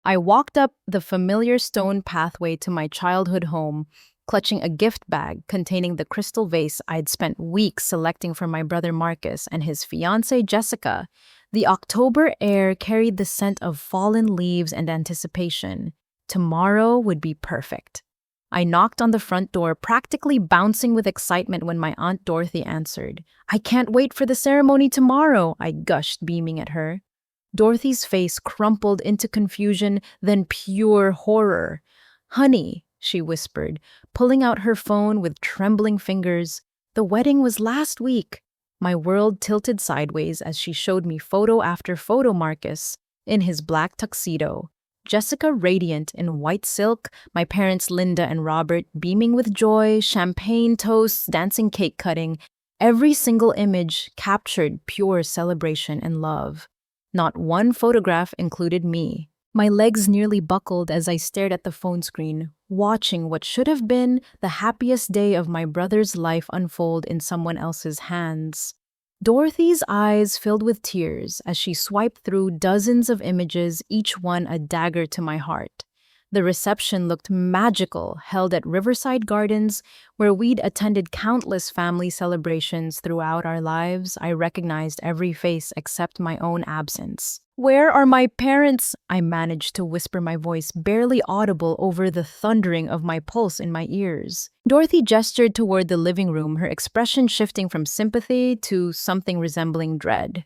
I walked up the familiar stone pathway to my childhood home, clutching a gift bag containing the crystal vase I'd spent weeks selecting for my brother Marcus and his fiancée Jessica. The October air carried the scent of fallen leaves and anticipation. Tomorrow would be perfect. I knocked on the front door, practically bouncing with excitement when my Aunt Dorothy answered. "I can't wait for the ceremony tomorrow," I gushed, beaming at her. Dorothy's face crumpled into confusion, then pure horror. "Honey," she whispered, pulling out her phone with trembling fingers, "the wedding was last week." My world tilted sideways as she showed me photo after photo. Marcus in his black tuxedo, Jessica radiant in white silk, my parents Linda and Robert beaming with joy, champagne toasts, dancing cake cutting. Every single image captured pure celebration and love. Not one photograph included me. My legs nearly buckled as I stared at the phone screen, watching what should have been the happiest day of my brother's life unfold in someone else's hands. Dorothy's eyes filled with tears as she swiped through dozens of images, each one a dagger to my heart. The reception looked magical, held at Riverside Gardens, where we'd attended countless family celebrations throughout our lives. I recognized every face except my own absence. "Where are my parents?" I managed to whisper, my voice barely audible over the thundering of my pulse in my ears. Dorothy gestured toward the living room, her expression shifting from sympathy to something resembling dread.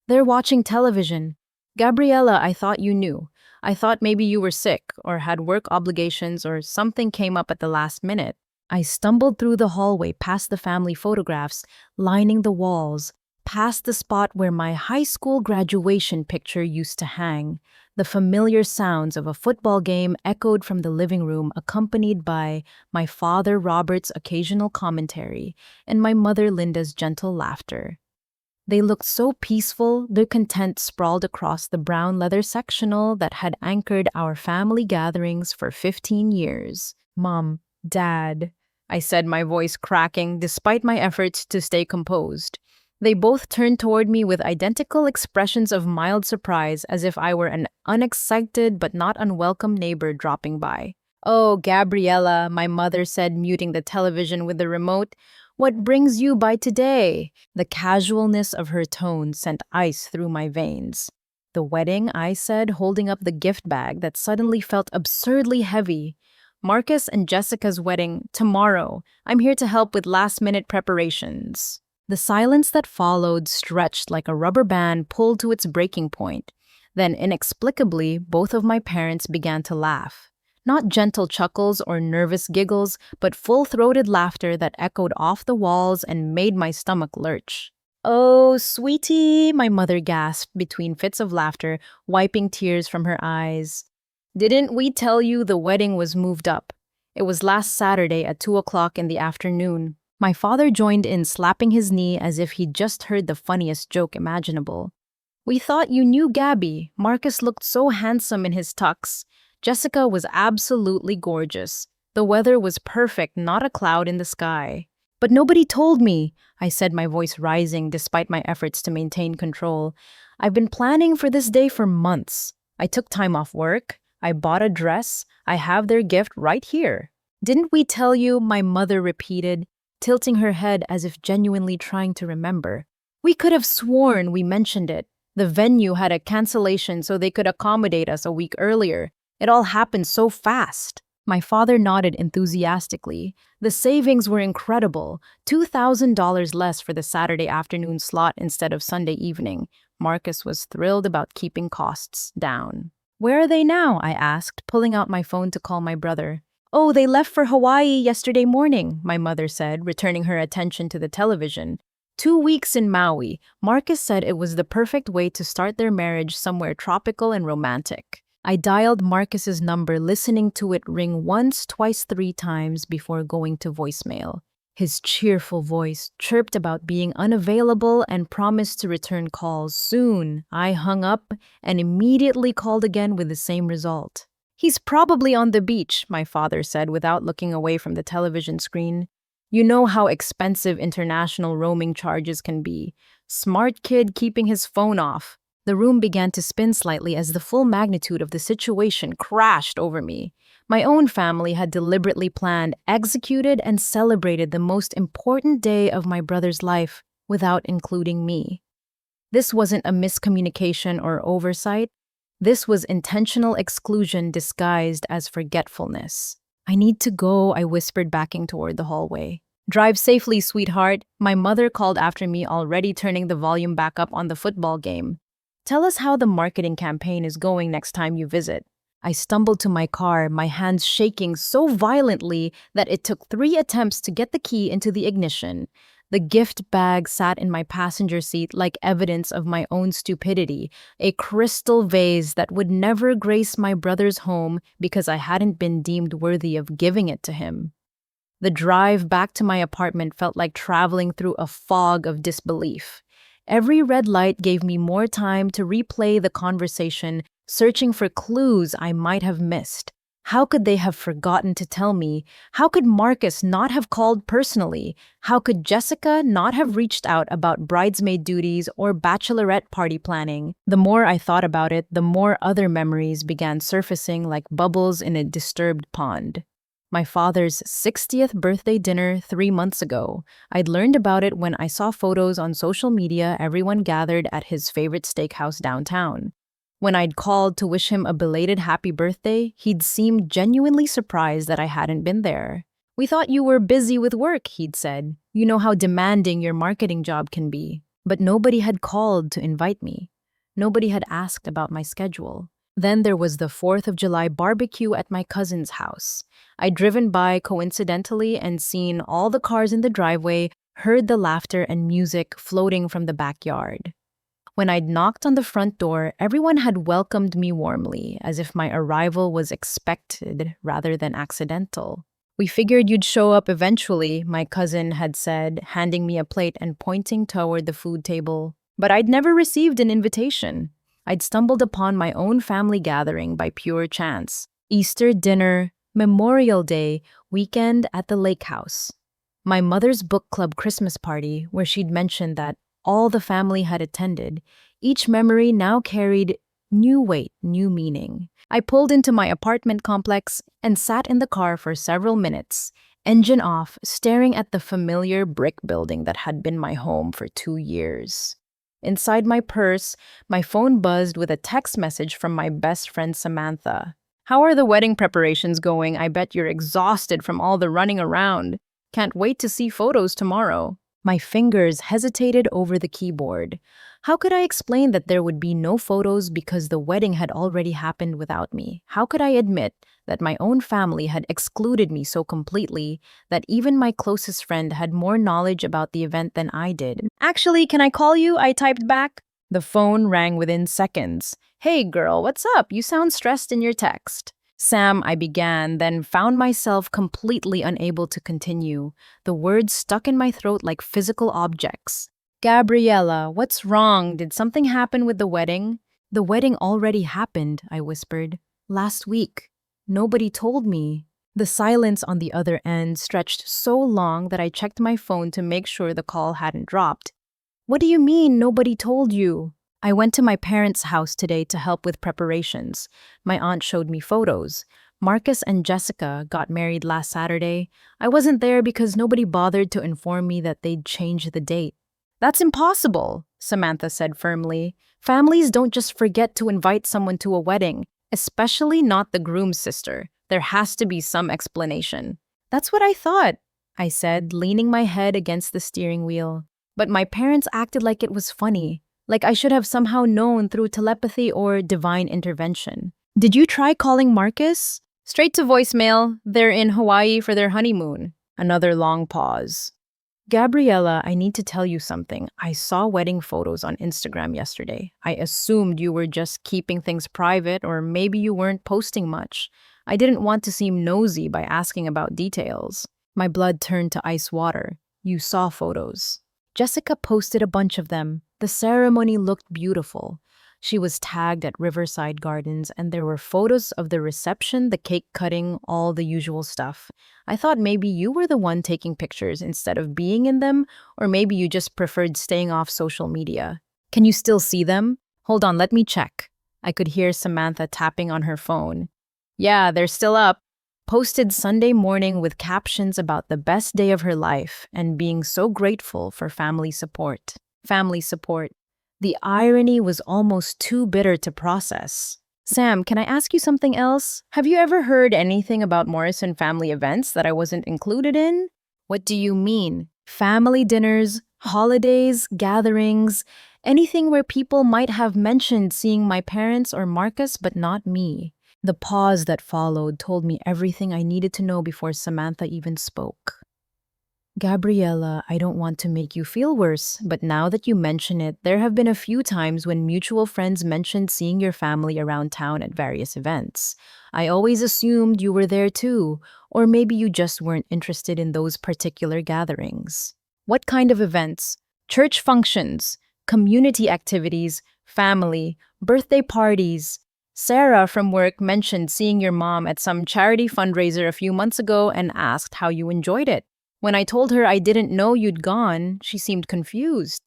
"They're watching television. Gabriella, I thought you knew. I thought maybe you were sick or had work obligations or something came up at the last minute." I stumbled through the hallway past the family photographs lining the walls, past the spot where my high school graduation picture used to hang. The familiar sounds of a football game echoed from the living room, accompanied by my father Robert's occasional commentary and my mother Linda's gentle laughter. They looked so peaceful, their content sprawled across the brown leather sectional that had anchored our family gatherings for 15 years. "Mom, Dad," I said, my voice cracking despite my efforts to stay composed. They both turned toward me with identical expressions of mild surprise, as if I were an unexcited but not unwelcome neighbor dropping by. "Oh, Gabriella," my mother said, muting the television with the remote. "What brings you by today?" The casualness of her tone sent ice through my veins. "The wedding," I said, holding up the gift bag that suddenly felt absurdly heavy. "Marcus and Jessica's wedding, tomorrow. I'm here to help with last-minute preparations." The silence that followed stretched like a rubber band pulled to its breaking point. Then, inexplicably, both of my parents began to laugh. Not gentle chuckles or nervous giggles, but full-throated laughter that echoed off the walls and made my stomach lurch. "Oh, sweetie," my mother gasped between fits of laughter, wiping tears from her eyes. "Didn't we tell you the wedding was moved up? It was last Saturday at 2 o'clock in the afternoon." My father joined in, slapping his knee as if he'd just heard the funniest joke imaginable. "We thought you knew Gabby. Marcus looked so handsome in his tux. Jessica was absolutely gorgeous. The weather was perfect, not a cloud in the sky." "But nobody told me," I said, my voice rising despite my efforts to maintain control. "I've been planning for this day for months. I took time off work. I bought a dress. I have their gift right here." "Didn't we tell you?" my mother repeated, tilting her head as if genuinely trying to remember. "We could have sworn we mentioned it. The venue had a cancellation so they could accommodate us a week earlier. It all happened so fast." My father nodded enthusiastically. The savings were incredible. $2,000 less for the Saturday afternoon slot instead of Sunday evening. Marcus was thrilled about keeping costs down. "Where are they now?" I asked, pulling out my phone to call my brother. "Oh, they left for Hawaii yesterday morning," my mother said, returning her attention to the television. 2 weeks in Maui. Marcus said it was the perfect way to start their marriage, somewhere tropical and romantic. I dialed Marcus's number, listening to it ring once, twice, 3 times before going to voicemail. His cheerful voice chirped about being unavailable and promised to return calls soon. I hung up and immediately called again with the same result. "He's probably on the beach," my father said without looking away from the television screen. "You know how expensive international roaming charges can be. Smart kid keeping his phone off." The room began to spin slightly as the full magnitude of the situation crashed over me. My own family had deliberately planned, executed, and celebrated the most important day of my brother's life without including me. This wasn't a miscommunication or oversight. This was intentional exclusion disguised as forgetfulness. I need to go, I whispered, backing toward the hallway. Drive safely, sweetheart, my mother called after me, already turning the volume back up on the football game. Tell us how the marketing campaign is going next time you visit. I stumbled to my car, my hands shaking so violently that it took 3 attempts to get the key into the ignition. The gift bag sat in my passenger seat like evidence of my own stupidity, a crystal vase that would never grace my brother's home because I hadn't been deemed worthy of giving it to him. The drive back to my apartment felt like traveling through a fog of disbelief. Every red light gave me more time to replay the conversation, searching for clues I might have missed. How could they have forgotten to tell me? How could Marcus not have called personally? How could Jessica not have reached out about bridesmaid duties or bachelorette party planning? The more I thought about it, the more other memories began surfacing like bubbles in a disturbed pond. My father's 60th birthday dinner 3 months ago. I'd learned about it when I saw photos on social media, everyone gathered at his favorite steakhouse downtown. When I'd called to wish him a belated happy birthday, he'd seemed genuinely surprised that I hadn't been there. "We thought you were busy with work," he'd said. "You know how demanding your marketing job can be." But nobody had called to invite me. Nobody had asked about my schedule. Then there was the 4th of July barbecue at my cousin's house. I'd driven by coincidentally and seen all the cars in the driveway, heard the laughter and music floating from the backyard. When I'd knocked on the front door, everyone had welcomed me warmly, as if my arrival was expected rather than accidental. "We figured you'd show up eventually," my cousin had said, handing me a plate and pointing toward the food table. But I'd never received an invitation. I'd stumbled upon my own family gathering by pure chance. Easter dinner, Memorial Day, weekend at the lake house. My mother's book club Christmas party, where she'd mentioned that all the family had attended. Each memory now carried new weight, new meaning. I pulled into my apartment complex and sat in the car for several minutes, engine off, staring at the familiar brick building that had been my home for 2 years. Inside my purse, my phone buzzed with a text message from my best friend Samantha. "How are the wedding preparations going? I bet you're exhausted from all the running around. Can't wait to see photos tomorrow." My fingers hesitated over the keyboard. How could I explain that there would be no photos because the wedding had already happened without me? How could I admit that my own family had excluded me so completely that even my closest friend had more knowledge about the event than I did? "Actually, can I call you?" I typed back. The phone rang within seconds. "Hey girl, what's up? You sound stressed in your text." "Sam," I began, then found myself completely unable to continue. The words stuck in my throat like physical objects. "Gabriella, what's wrong? Did something happen with the wedding?" "The wedding already happened," I whispered. "Last week. Nobody told me." The silence on the other end stretched so long that I checked my phone to make sure the call hadn't dropped. "What do you mean, nobody told you?" "I went to my parents' house today to help with preparations. My aunt showed me photos. Marcus and Jessica got married last Saturday. I wasn't there because nobody bothered to inform me that they'd changed the date." "That's impossible," Samantha said firmly. "Families don't just forget to invite someone to a wedding, especially not the groom's sister. There has to be some explanation." "That's what I thought," I said, leaning my head against the steering wheel. But my parents acted like it was funny. Like I should have somehow known through telepathy or divine intervention. "Did you try calling Marcus?" "Straight to voicemail. They're in Hawaii for their honeymoon." Another long pause. "Gabriella, I need to tell you something. I saw wedding photos on Instagram yesterday. I assumed you were just keeping things private, or maybe you weren't posting much. I didn't want to seem nosy by asking about details." My blood turned to ice water. "You saw photos." "Jessica posted a bunch of them. The ceremony looked beautiful. She was tagged at Riverside Gardens, and there were photos of the reception, the cake cutting, all the usual stuff. I thought maybe you were the one taking pictures instead of being in them, or maybe you just preferred staying off social media." "Can you still see them?" Hold on, let me check. I could hear Samantha tapping on her phone. Yeah, they're still up. Posted Sunday morning with captions about the best day of her life and being so grateful for family support. Family support. The irony was almost too bitter to process. Sam, can I ask you something else? Have you ever heard anything about Morrison family events that I wasn't included in? What do you mean? Family dinners, holidays, gatherings, anything where people might have mentioned seeing my parents or Marcus, but not me. The pause that followed told me everything I needed to know before Samantha even spoke. Gabriella, I don't want to make you feel worse, but now that you mention it, there have been a few times when mutual friends mentioned seeing your family around town at various events. I always assumed you were there too, or maybe you just weren't interested in those particular gatherings. What kind of events? Church functions, community activities, family, birthday parties. Sarah from work mentioned seeing your mom at some charity fundraiser a few months ago and asked how you enjoyed it. When I told her I didn't know you'd gone, she seemed confused.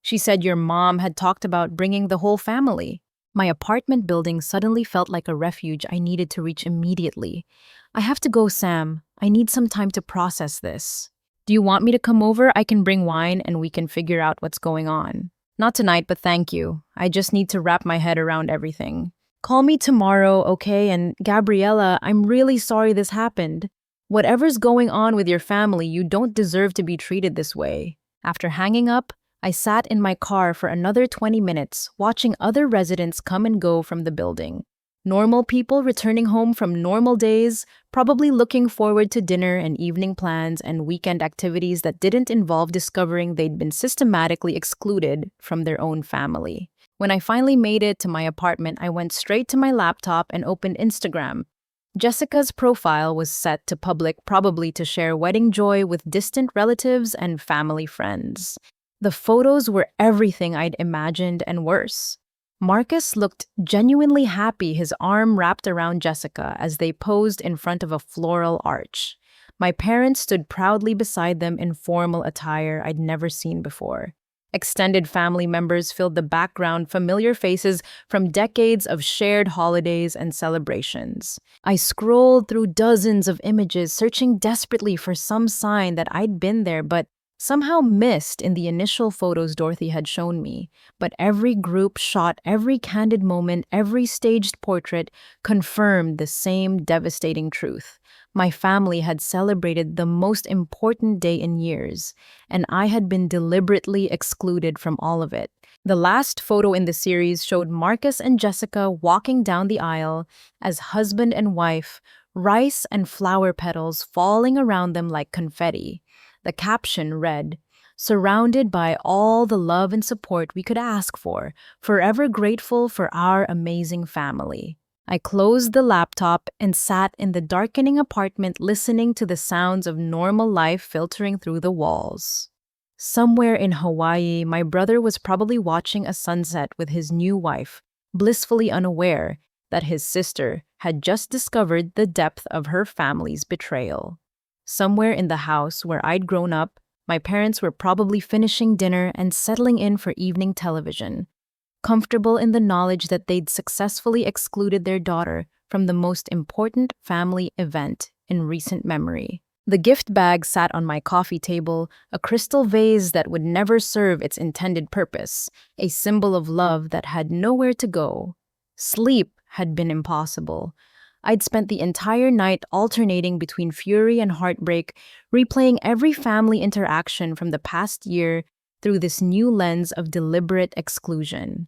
She said your mom had talked about bringing the whole family. My apartment building suddenly felt like a refuge I needed to reach immediately. I have to go, Sam. I need some time to process this. Do you want me to come over? I can bring wine and we can figure out what's going on. Not tonight, but thank you. I just need to wrap my head around everything. Call me tomorrow, okay? And Gabriella, I'm really sorry this happened. Whatever's going on with your family, you don't deserve to be treated this way. After hanging up, I sat in my car for another 20 minutes, watching other residents come and go from the building. Normal people returning home from normal days, probably looking forward to dinner and evening plans and weekend activities that didn't involve discovering they'd been systematically excluded from their own family. When I finally made it to my apartment, I went straight to my laptop and opened Instagram. Jessica's profile was set to public, probably to share wedding joy with distant relatives and family friends. The photos were everything I'd imagined and worse. Marcus looked genuinely happy, his arm wrapped around Jessica as they posed in front of a floral arch. My parents stood proudly beside them in formal attire I'd never seen before. Extended family members filled the background, familiar faces from decades of shared holidays and celebrations. I scrolled through dozens of images, searching desperately for some sign that I'd been there, but somehow missed in the initial photos Dorothy had shown me. But every group shot, every candid moment, every staged portrait confirmed the same devastating truth. My family had celebrated the most important day in years, and I had been deliberately excluded from all of it. The last photo in the series showed Marcus and Jessica walking down the aisle as husband and wife, rice and flower petals falling around them like confetti. The caption read, "Surrounded by all the love and support we could ask for, forever grateful for our amazing family." I closed the laptop and sat in the darkening apartment listening to the sounds of normal life filtering through the walls. Somewhere in Hawaii, my brother was probably watching a sunset with his new wife, blissfully unaware that his sister had just discovered the depth of her family's betrayal. Somewhere in the house where I'd grown up, my parents were probably finishing dinner and settling in for evening television, comfortable in the knowledge that they'd successfully excluded their daughter from the most important family event in recent memory. The gift bag sat on my coffee table, a crystal vase that would never serve its intended purpose, a symbol of love that had nowhere to go. Sleep had been impossible. I'd spent the entire night alternating between fury and heartbreak, replaying every family interaction from the past year through this new lens of deliberate exclusion.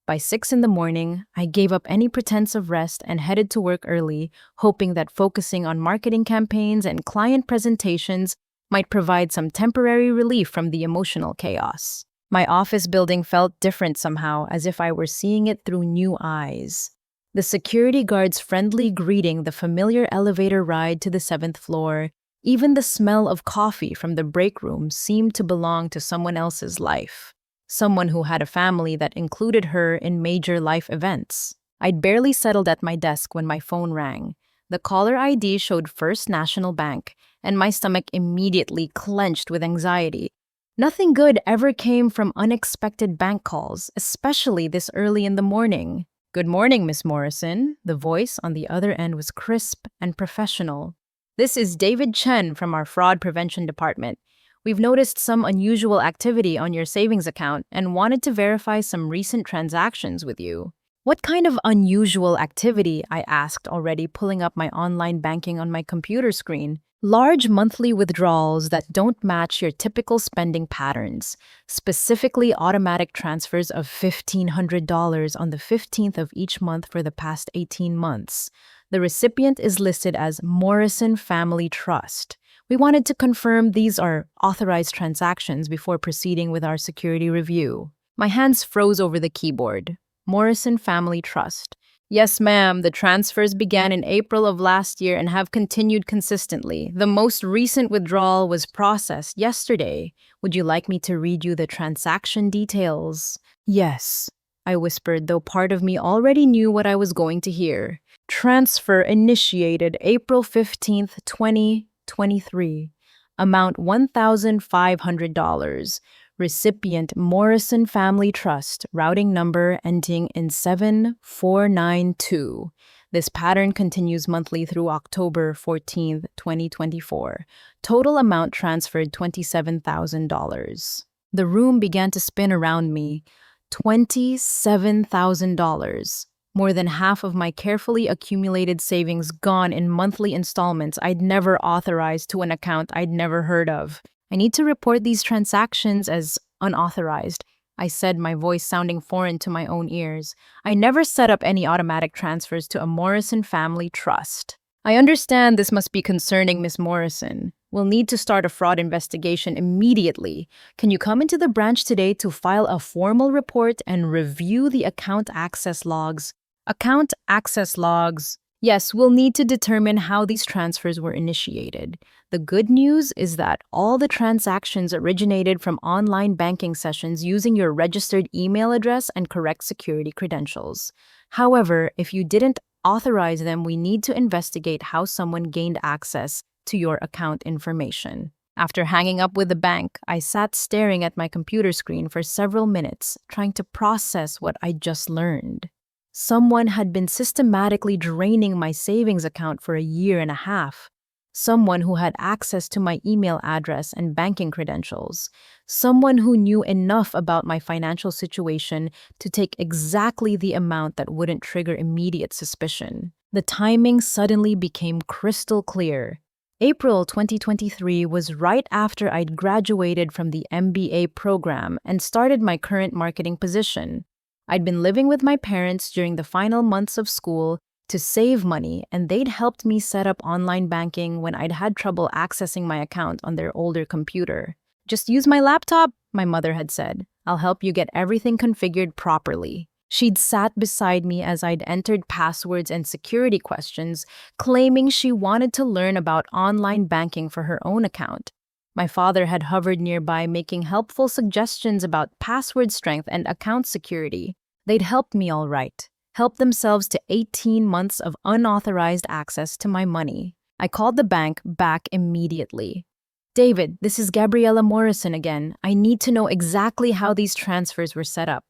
By 6 in the morning, I gave up any pretense of rest and headed to work early, hoping that focusing on marketing campaigns and client presentations might provide some temporary relief from the emotional chaos. My office building felt different somehow, as if I were seeing it through new eyes. The security guard's friendly greeting, the familiar elevator ride to the 7th floor, even the smell of coffee from the break room seemed to belong to someone else's life. Someone who had a family that included her in major life events. I'd barely settled at my desk when my phone rang. The caller ID showed First National Bank, and my stomach immediately clenched with anxiety. Nothing good ever came from unexpected bank calls, especially this early in the morning. Good morning, Miss Morrison. The voice on the other end was crisp and professional. This is David Chen from our fraud prevention department. We've noticed some unusual activity on your savings account and wanted to verify some recent transactions with you. What kind of unusual activity? I asked, already pulling up my online banking on my computer screen. Large monthly withdrawals that don't match your typical spending patterns, specifically automatic transfers of $1,500 on the 15th of each month for the past 18 months. The recipient is listed as Morrison Family Trust. We wanted to confirm these are authorized transactions before proceeding with our security review. My hands froze over the keyboard. Morrison Family Trust. Yes, ma'am. The transfers began in April of last year and have continued consistently. The most recent withdrawal was processed yesterday. Would you like me to read you the transaction details? Yes, I whispered, though part of me already knew what I was going to hear. Transfer initiated April 15th, 2023. Amount $1,500. Recipient Morrison Family Trust, routing number ending in 7492. This pattern continues monthly through October 14th, 2024. Total amount transferred $27,000. The room began to spin around me. $27,000. More than half of my carefully accumulated savings gone in monthly installments I'd never authorized to an account I'd never heard of. I need to report these transactions as unauthorized, I said, my voice sounding foreign to my own ears. I never set up any automatic transfers to a Morrison Family Trust. I understand this must be concerning, Miss Morrison. We'll need to start a fraud investigation immediately. Can you come into the branch today to file a formal report and review the account access logs? Account access logs. Yes, we'll need to determine how these transfers were initiated. The good news is that all the transactions originated from online banking sessions using your registered email address and correct security credentials. However, if you didn't authorize them, we need to investigate how someone gained access to your account information. After hanging up with the bank, I sat staring at my computer screen for several minutes, trying to process what I just learned. Someone had been systematically draining my savings account for a year and a half. Someone who had access to my email address and banking credentials. Someone who knew enough about my financial situation to take exactly the amount that wouldn't trigger immediate suspicion. The timing suddenly became crystal clear. April 2023 was right after I'd graduated from the MBA program and started my current marketing position. I'd been living with my parents during the final months of school to save money, and they'd helped me set up online banking when I'd had trouble accessing my account on their older computer. Just use my laptop, my mother had said. I'll help you get everything configured properly. She'd sat beside me as I'd entered passwords and security questions, claiming she wanted to learn about online banking for her own account. My father had hovered nearby, making helpful suggestions about password strength and account security. They'd helped me all right, helped themselves to 18 months of unauthorized access to my money. I called the bank back immediately. David, this is Gabriella Morrison again. I need to know exactly how these transfers were set up.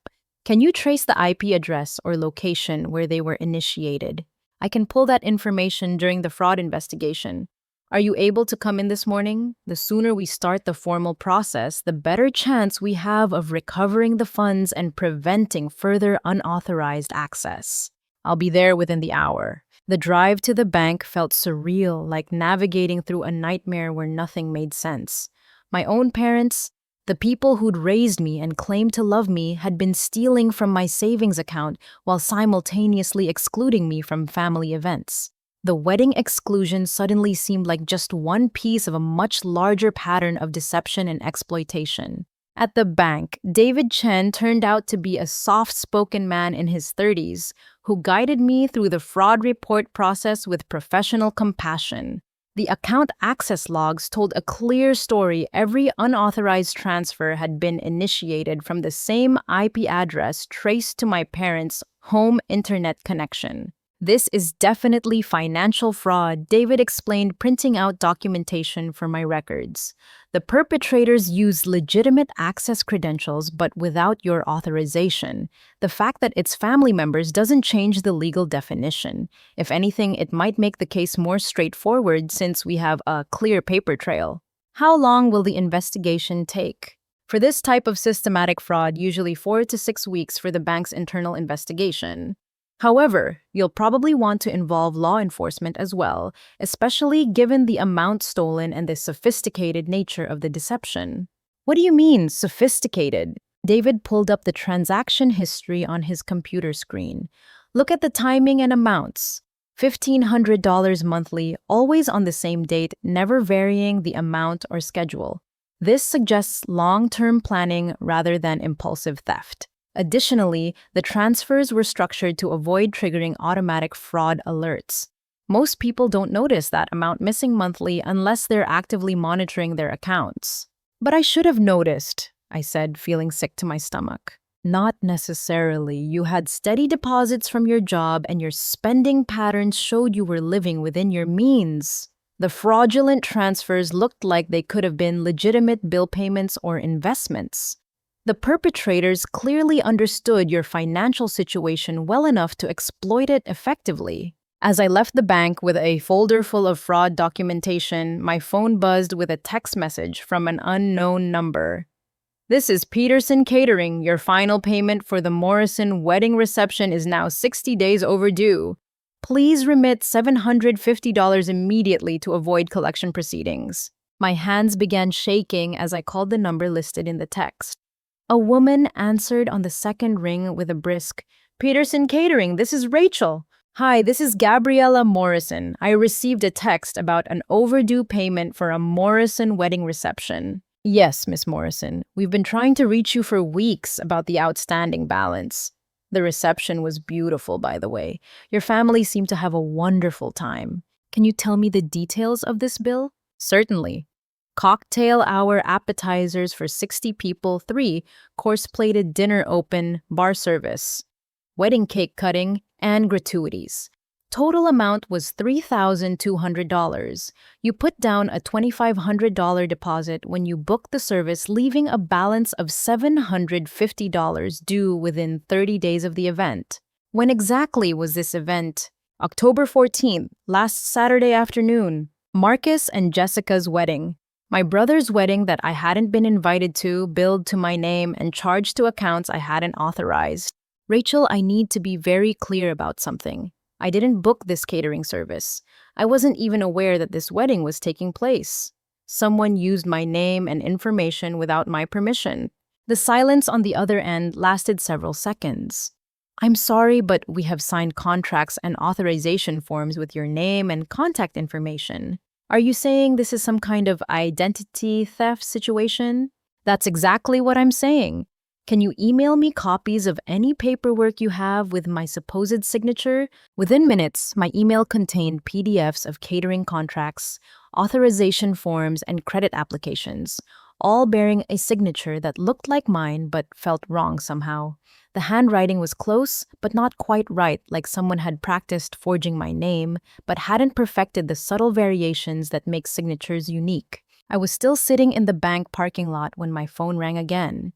Can you trace the IP address or location where they were initiated? I can pull that information during the fraud investigation. Are you able to come in this morning? The sooner we start the formal process, the better chance we have of recovering the funds and preventing further unauthorized access. I'll be there within the hour. The drive to the bank felt surreal, like navigating through a nightmare where nothing made sense. My own parents, the people who'd raised me and claimed to love me, had been stealing from my savings account while simultaneously excluding me from family events. The wedding exclusion suddenly seemed like just one piece of a much larger pattern of deception and exploitation. At the bank, David Chen turned out to be a soft-spoken man in his 30s who guided me through the fraud report process with professional compassion. The account access logs told a clear story. Every unauthorized transfer had been initiated from the same IP address traced to my parents' home internet connection. This is definitely financial fraud, David explained, printing out documentation for my records. The perpetrators used legitimate access credentials but without your authorization. The fact that it's family members doesn't change the legal definition. If anything, it might make the case more straightforward since we have a clear paper trail. How long will the investigation take? For this type of systematic fraud, usually 4 to 6 weeks for the bank's internal investigation. However, you'll probably want to involve law enforcement as well, especially given the amount stolen and the sophisticated nature of the deception. What do you mean, sophisticated? David pulled up the transaction history on his computer screen. Look at the timing and amounts. $1,500 monthly, always on the same date, never varying the amount or schedule. This suggests long-term planning rather than impulsive theft. Additionally, the transfers were structured to avoid triggering automatic fraud alerts. Most people don't notice that amount missing monthly unless they're actively monitoring their accounts. But I should have noticed, I said, feeling sick to my stomach. Not necessarily. You had steady deposits from your job and your spending patterns showed you were living within your means. The fraudulent transfers looked like they could have been legitimate bill payments or investments. The perpetrators clearly understood your financial situation well enough to exploit it effectively. As I left the bank with a folder full of fraud documentation, my phone buzzed with a text message from an unknown number. This is Peterson Catering. Your final payment for the Morrison wedding reception is now 60 days overdue. Please remit $750 immediately to avoid collection proceedings. My hands began shaking as I called the number listed in the text. A woman answered on the second ring with a brisk, "Peterson Catering, this is Rachel. Hi, this is Gabriella Morrison. I received a text about an overdue payment for a Morrison wedding reception." "Yes, Miss Morrison. We've been trying to reach you for weeks about the outstanding balance." The reception was beautiful, by the way. Your family seemed to have a wonderful time. Can you tell me the details of this bill? Certainly. Cocktail hour appetizers for 60 people, 3 course-plated dinner open, bar service, wedding cake cutting, and gratuities. Total amount was $3,200. You put down a $2,500 deposit when you booked the service, leaving a balance of $750 due within 30 days of the event. When exactly was this event? October 14th, last Saturday afternoon. Marcus and Jessica's wedding. My brother's wedding that I hadn't been invited to, billed to my name, and charged to accounts I hadn't authorized. Rachel, I need to be very clear about something. I didn't book this catering service. I wasn't even aware that this wedding was taking place. Someone used my name and information without my permission. The silence on the other end lasted several seconds. I'm sorry, but we have signed contracts and authorization forms with your name and contact information. Are you saying this is some kind of identity theft situation? That's exactly what I'm saying. Can you email me copies of any paperwork you have with my supposed signature? Within minutes, my email contained PDFs of catering contracts, authorization forms, and credit applications, all bearing a signature that looked like mine but felt wrong somehow. The handwriting was close, but not quite right, like someone had practiced forging my name, but hadn't perfected the subtle variations that make signatures unique. I was still sitting in the bank parking lot when my phone rang again.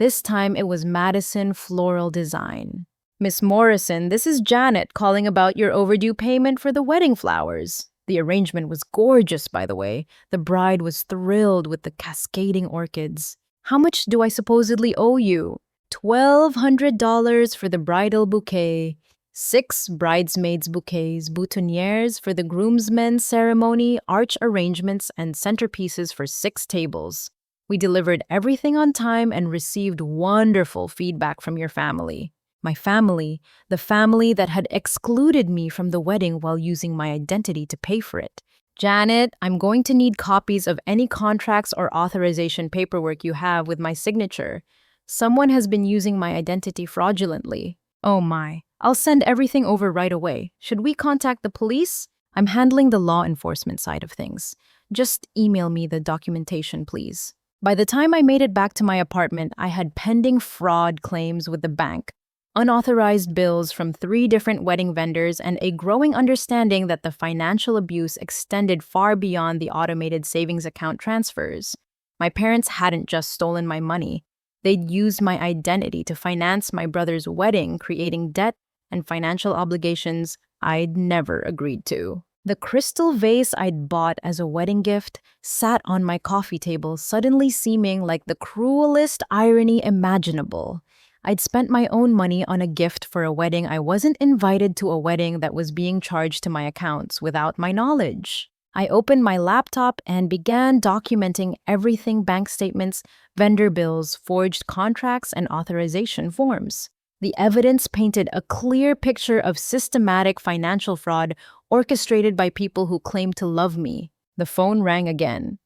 This time it was Madison Floral Design. "Miss Morrison, this is Janet calling about your overdue payment for the wedding flowers." The arrangement was gorgeous, by the way. The bride was thrilled with the cascading orchids. "How much do I supposedly owe you?" $1,200 for the bridal bouquet, 6 bridesmaids' bouquets, boutonnieres for the groomsmen's ceremony, arch arrangements, and centerpieces for 6 tables. We delivered everything on time and received wonderful feedback from your family. My family, the family that had excluded me from the wedding while using my identity to pay for it. "Janet, I'm going to need copies of any contracts or authorization paperwork you have with my signature. Someone has been using my identity fraudulently." "Oh my. I'll send everything over right away. Should we contact the police?" "I'm handling the law enforcement side of things. Just email me the documentation, please." By the time I made it back to my apartment, I had pending fraud claims with the bank. unauthorized bills from 3 different wedding vendors, and a growing understanding that the financial abuse extended far beyond the automated savings account transfers. My parents hadn't just stolen my money, they'd used my identity to finance my brother's wedding, creating debt and financial obligations I'd never agreed to. The crystal vase I'd bought as a wedding gift sat on my coffee table, suddenly seeming like the cruelest irony imaginable. I'd spent my own money on a gift for a wedding I wasn't invited to, a wedding that was being charged to my accounts without my knowledge. I opened my laptop and began documenting everything: bank statements, vendor bills, forged contracts, and authorization forms. The evidence painted a clear picture of systematic financial fraud orchestrated by people who claimed to love me. The phone rang again.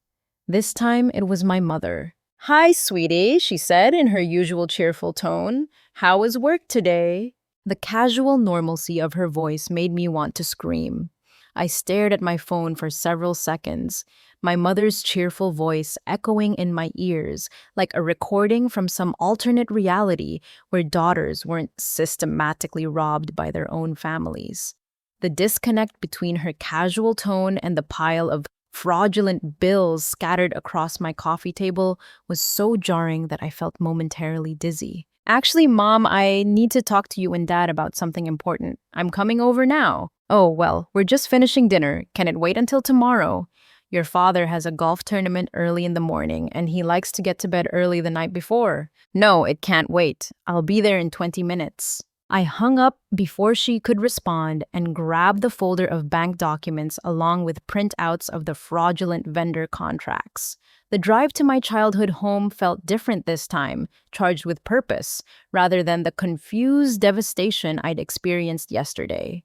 This time it was my mother. "Hi, sweetie," she said in her usual cheerful tone. "How was work today?" The casual normalcy of her voice made me want to scream. I stared at my phone for several seconds, my mother's cheerful voice echoing in my ears like a recording from some alternate reality where daughters weren't systematically robbed by their own families. The disconnect between her casual tone and the pile of fraudulent bills scattered across my coffee table was so jarring that I felt momentarily dizzy. "Actually, Mom, I need to talk to you and Dad about something important. I'm coming over now." "Oh, well, we're just finishing dinner. Can it wait until tomorrow? Your father has a golf tournament early in the morning, and he likes to get to bed early the night before." "No, it can't wait. I'll be there in 20 minutes. I hung up before she could respond and grabbed the folder of bank documents along with printouts of the fraudulent vendor contracts. The drive to my childhood home felt different this time, charged with purpose, rather than the confused devastation I'd experienced yesterday.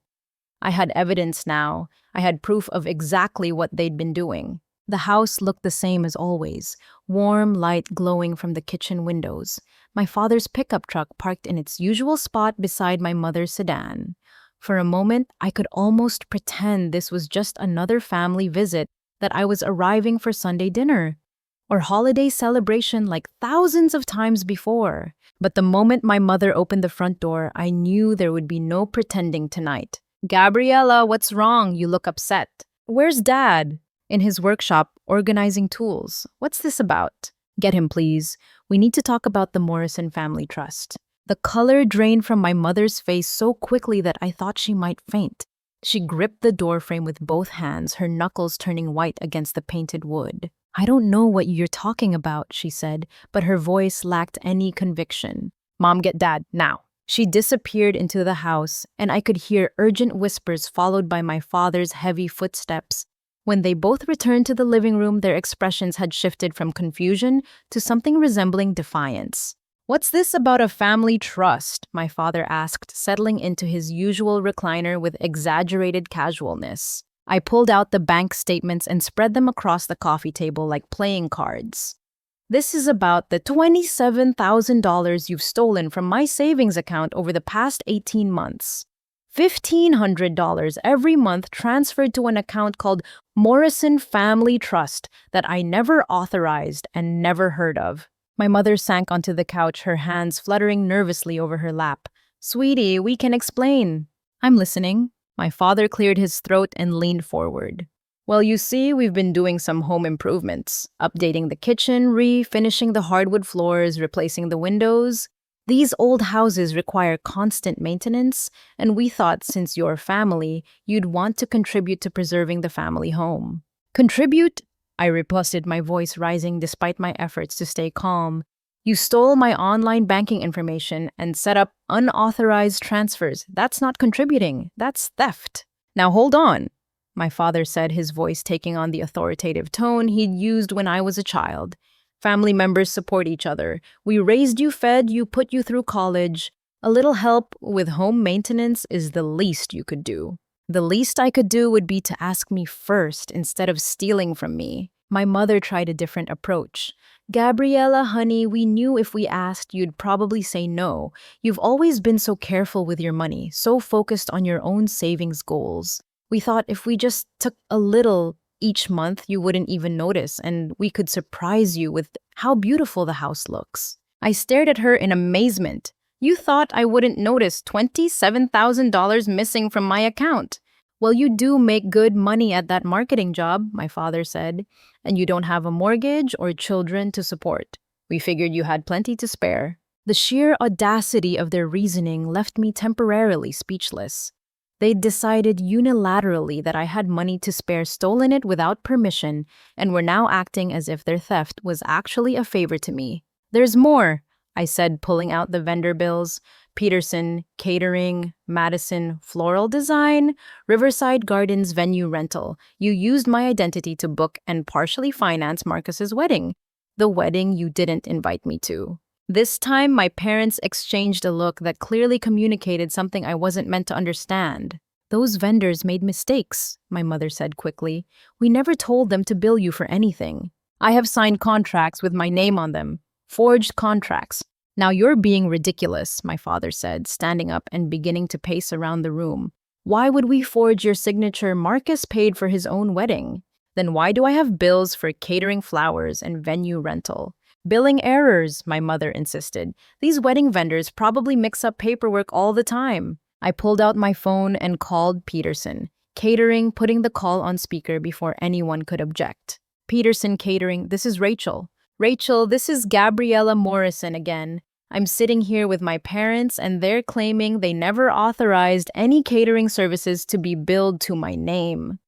I had evidence now. I had proof of exactly what they'd been doing. The house looked the same as always, warm light glowing from the kitchen windows. My father's pickup truck parked in its usual spot beside my mother's sedan. For a moment, I could almost pretend this was just another family visit, that I was arriving for Sunday dinner or holiday celebration like thousands of times before. But the moment my mother opened the front door, I knew there would be no pretending tonight. "Gabriella, what's wrong? You look upset." "Where's Dad?" "In his workshop, organizing tools. What's this about?" "Get him, please. We need to talk about the Morrison Family Trust." The color drained from my mother's face so quickly that I thought she might faint. She gripped the doorframe with both hands, her knuckles turning white against the painted wood. "I don't know what you're talking about," she said, but her voice lacked any conviction. "Mom, get Dad, now." She disappeared into the house, and I could hear urgent whispers followed by my father's heavy footsteps. When they both returned to the living room, their expressions had shifted from confusion to something resembling defiance. "What's this about a family trust?" my father asked, settling into his usual recliner with exaggerated casualness. I pulled out the bank statements and spread them across the coffee table like playing cards. "This is about the $27,000 you've stolen from my savings account over the past 18 months. $1,500 every month transferred to an account called Morrison Family Trust that I never authorized and never heard of." My mother sank onto the couch, her hands fluttering nervously over her lap. "Sweetie, we can explain." "I'm listening." My father cleared his throat and leaned forward. "Well, you see, we've been doing some home improvements, updating the kitchen, refinishing the hardwood floors, replacing the windows. These old houses require constant maintenance, and we thought since you're family, you'd want to contribute to preserving the family home." "Contribute?" I riposted, my voice rising despite my efforts to stay calm. "You stole my online banking information and set up unauthorized transfers. That's not contributing. That's theft." "Now hold on," my father said, his voice taking on the authoritative tone he'd used when I was a child. "Family members support each other. We raised you, fed you, put you through college. A little help with home maintenance is the least you could do." "The least I could do would be to ask me first instead of stealing from me." My mother tried a different approach. "Gabriella, honey, we knew if we asked, you'd probably say no. You've always been so careful with your money, so focused on your own savings goals. We thought if we just took a little each month, you wouldn't even notice, and we could surprise you with how beautiful the house looks." I stared at her in amazement. You thought I wouldn't notice $27,000 missing from my account. Well, you do make good money at that marketing job, my father said, and you don't have a mortgage or children to support. We figured you had plenty to spare. The sheer audacity of their reasoning left me temporarily speechless. They'd decided unilaterally that I had money to spare, stolen it without permission, and were now acting as if their theft was actually a favor to me. There's more, I said, pulling out the vendor bills. Peterson, catering, Madison, floral design, Riverside Gardens venue rental. You used my identity to book and partially finance Marcus's wedding. The wedding you didn't invite me to. This time, my parents exchanged a look that clearly communicated something I wasn't meant to understand. Those vendors made mistakes, my mother said quickly. We never told them to bill you for anything. I have signed contracts with my name on them. Forged contracts. Now you're being ridiculous, my father said, standing up and beginning to pace around the room. Why would we forge your signature? Marcus paid for his own wedding. Then why do I have bills for catering, flowers, and venue rental? Billing errors, my mother insisted. These wedding vendors probably mix up paperwork all the time. I pulled out my phone and called Peterson. Catering, putting the call on speaker before anyone could object. Peterson Catering, this is Rachel. Rachel, this is Gabriella Morrison again. I'm sitting here with my parents and they're claiming they never authorized any catering services to be billed to my name.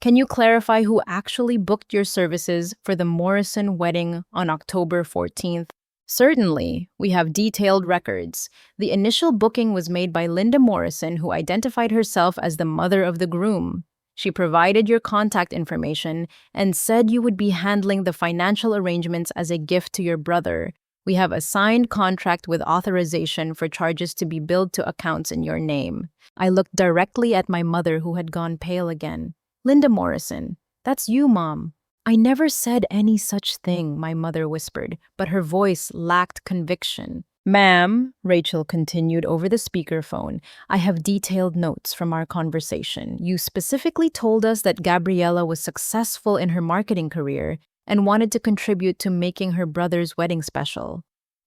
Can you clarify who actually booked your services for the Morrison wedding on October 14th? Certainly, we have detailed records. The initial booking was made by Linda Morrison, who identified herself as the mother of the groom. She provided your contact information and said you would be handling the financial arrangements as a gift to your brother. We have a signed contract with authorization for charges to be billed to accounts in your name. I looked directly at my mother, who had gone pale again. Linda Morrison, that's you, Mom. I never said any such thing, my mother whispered, but her voice lacked conviction. Ma'am, Rachel continued over the speakerphone, I have detailed notes from our conversation. You specifically told us that Gabriella was successful in her marketing career and wanted to contribute to making her brother's wedding special.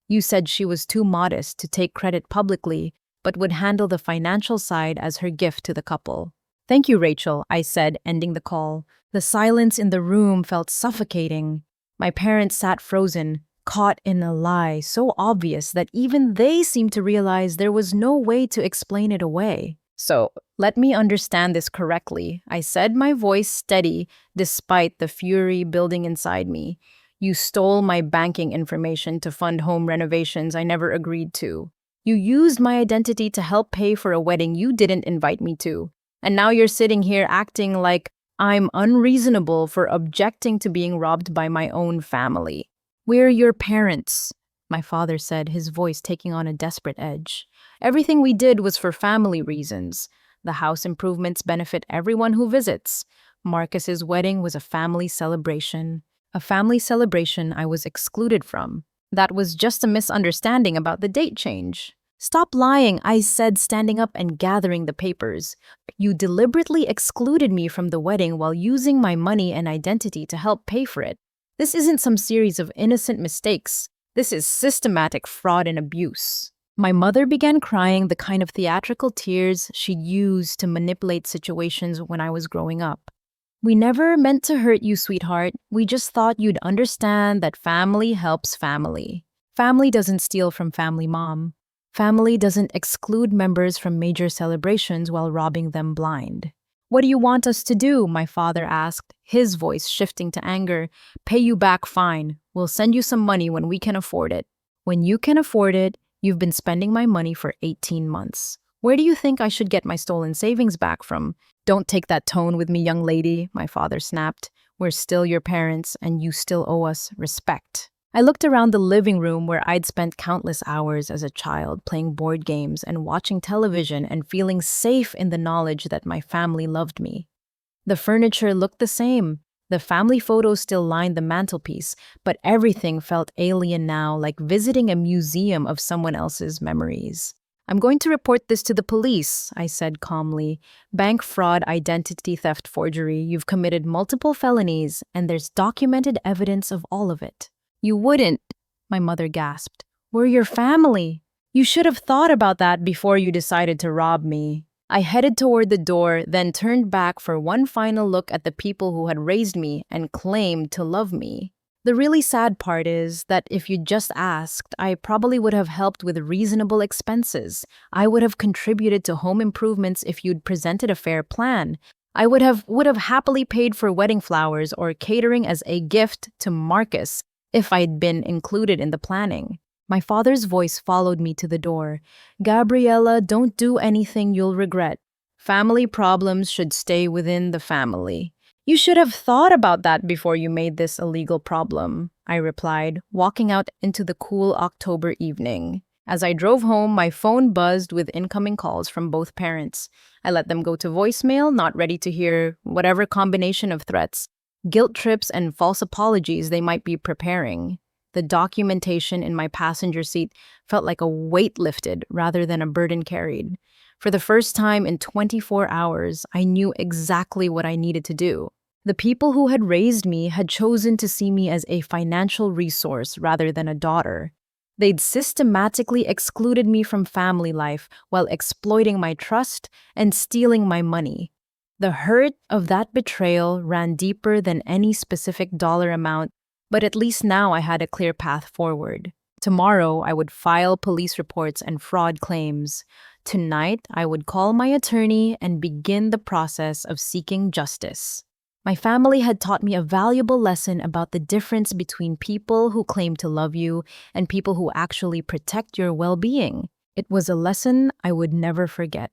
You said she was too modest to take credit publicly, but would handle the financial side as her gift to the couple. Thank you, Rachel, I said, ending the call. The silence in the room felt suffocating. My parents sat frozen, caught in a lie so obvious that even they seemed to realize there was no way to explain it away. So, let me understand this correctly, I said, my voice steady despite the fury building inside me. You stole my banking information to fund home renovations I never agreed to. You used my identity to help pay for a wedding you didn't invite me to. And now you're sitting here acting like I'm unreasonable for objecting to being robbed by my own family. We're your parents, my father said, his voice taking on a desperate edge. Everything we did was for family reasons. The house improvements benefit everyone who visits. Marcus's wedding was a family celebration. A family celebration I was excluded from. That was just a misunderstanding about the date change. Stop lying, I said, standing up and gathering the papers. You deliberately excluded me from the wedding while using my money and identity to help pay for it. This isn't some series of innocent mistakes. This is systematic fraud and abuse. My mother began crying, the kind of theatrical tears she'd used to manipulate situations when I was growing up. We never meant to hurt you, sweetheart. We just thought you'd understand that family helps family. Family doesn't steal from family, Mom. Family doesn't exclude members from major celebrations while robbing them blind. What do you want us to do? My father asked, his voice shifting to anger. Pay you back, fine. We'll send you some money when we can afford it. When you can afford it, you've been spending my money for 18 months. Where do you think I should get my stolen savings back from? Don't take that tone with me, young lady, my father snapped. We're still your parents, and you still owe us respect. I looked around the living room where I'd spent countless hours as a child playing board games and watching television and feeling safe in the knowledge that my family loved me. The furniture looked the same. The family photos still lined the mantelpiece, but everything felt alien now, like visiting a museum of someone else's memories. I'm going to report this to the police, I said calmly. Bank fraud, identity theft, forgery. You've committed multiple felonies, and there's documented evidence of all of it. You wouldn't, my mother gasped. We're your family. You should have thought about that before you decided to rob me. I headed toward the door, then turned back for one final look at the people who had raised me and claimed to love me. The really sad part is that if you'd just asked, I probably would have helped with reasonable expenses. I would have contributed to home improvements if you'd presented a fair plan. I would have happily paid for wedding flowers or catering as a gift to Marcus if I'd been included in the planning. My father's voice followed me to the door. Gabriella, don't do anything you'll regret. Family problems should stay within the family. You should have thought about that before you made this a legal problem, I replied, walking out into the cool October evening. As I drove home, my phone buzzed with incoming calls from both parents. I let them go to voicemail, not ready to hear whatever combination of threats, guilt trips, and false apologies they might be preparing. The documentation in my passenger seat felt like a weight lifted rather than a burden carried. For the first time in 24 hours, I knew exactly what I needed to do. The people who had raised me had chosen to see me as a financial resource rather than a daughter. They'd systematically excluded me from family life while exploiting my trust and stealing my money. The hurt of that betrayal ran deeper than any specific dollar amount, but at least now I had a clear path forward. Tomorrow, I would file police reports and fraud claims. Tonight, I would call my attorney and begin the process of seeking justice. My family had taught me a valuable lesson about the difference between people who claim to love you and people who actually protect your well-being. It was a lesson I would never forget.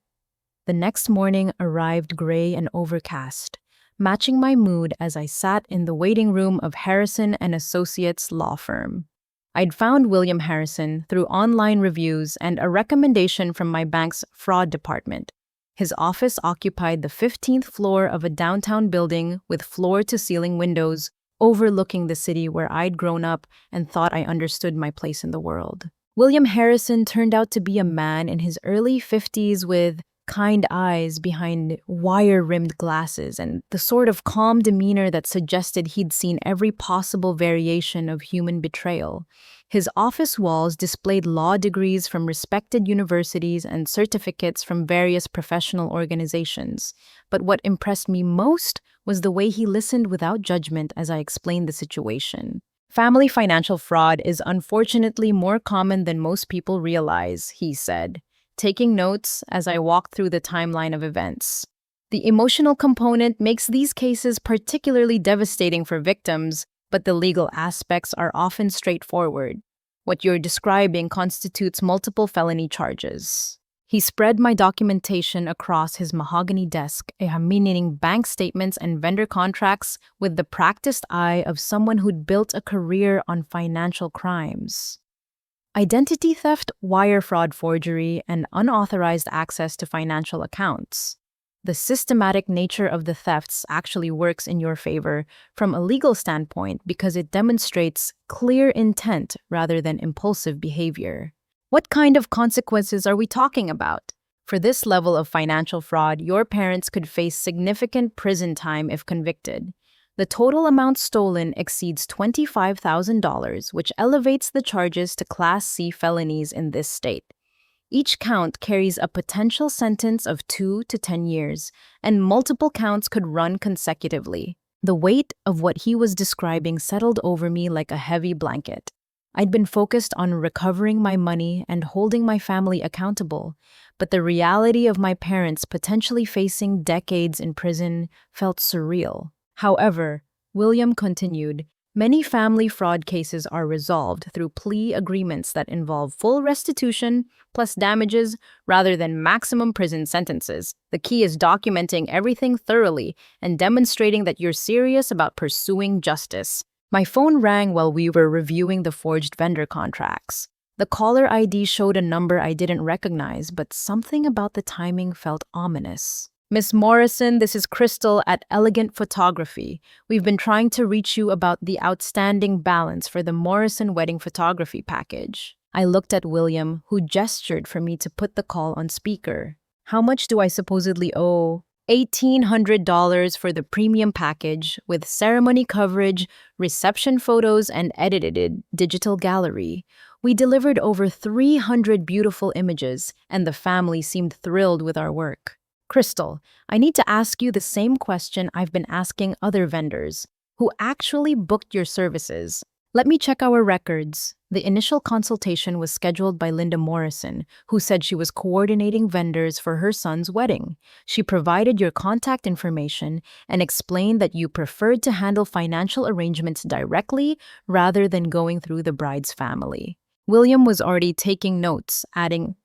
The next morning arrived gray and overcast, matching my mood as I sat in the waiting room of Harrison and Associates law firm. I'd found William Harrison through online reviews and a recommendation from my bank's fraud department. His office occupied the 15th floor of a downtown building with floor-to-ceiling windows overlooking the city where I'd grown up and thought I understood my place in the world. William Harrison turned out to be a man in his early 50s with kind eyes behind wire-rimmed glasses and the sort of calm demeanor that suggested he'd seen every possible variation of human betrayal. His office walls displayed law degrees from respected universities and certificates from various professional organizations. But what impressed me most was the way he listened without judgment as I explained the situation. Family financial fraud is unfortunately more common than most people realize, he said, taking notes as I walked through the timeline of events. The emotional component makes these cases particularly devastating for victims, but the legal aspects are often straightforward. What you're describing constitutes multiple felony charges. He spread my documentation across his mahogany desk, meaning bank statements and vendor contracts, with the practiced eye of someone who'd built a career on financial crimes. Identity theft, wire fraud forgery, and unauthorized access to financial accounts. The systematic nature of the thefts actually works in your favor from a legal standpoint because it demonstrates clear intent rather than impulsive behavior. What kind of consequences are we talking about? For this level of financial fraud, your parents could face significant prison time if convicted. The total amount stolen exceeds $25,000, which elevates the charges to Class C felonies in this state. Each count carries a potential sentence of 2 to 10 years, and multiple counts could run consecutively. The weight of what he was describing settled over me like a heavy blanket. I'd been focused on recovering my money and holding my family accountable, but the reality of my parents potentially facing decades in prison felt surreal. However, William continued, many family fraud cases are resolved through plea agreements that involve full restitution plus damages rather than maximum prison sentences. The key is documenting everything thoroughly and demonstrating that you're serious about pursuing justice. My phone rang while we were reviewing the forged vendor contracts. The caller ID showed a number I didn't recognize, but something about the timing felt ominous. Miss Morrison, this is Crystal at Elegant Photography. We've been trying to reach you about the outstanding balance for the Morrison wedding photography package. I looked at William, who gestured for me to put the call on speaker. How much do I supposedly owe? $1,800 for the premium package with ceremony coverage, reception photos, and edited digital gallery. We delivered over 300 beautiful images, and the family seemed thrilled with our work. Crystal, I need to ask you the same question I've been asking other vendors. Who actually booked your services? Let me check our records. The initial consultation was scheduled by Linda Morrison, who said she was coordinating vendors for her son's wedding. She provided your contact information and explained that you preferred to handle financial arrangements directly rather than going through the bride's family. William was already taking notes, adding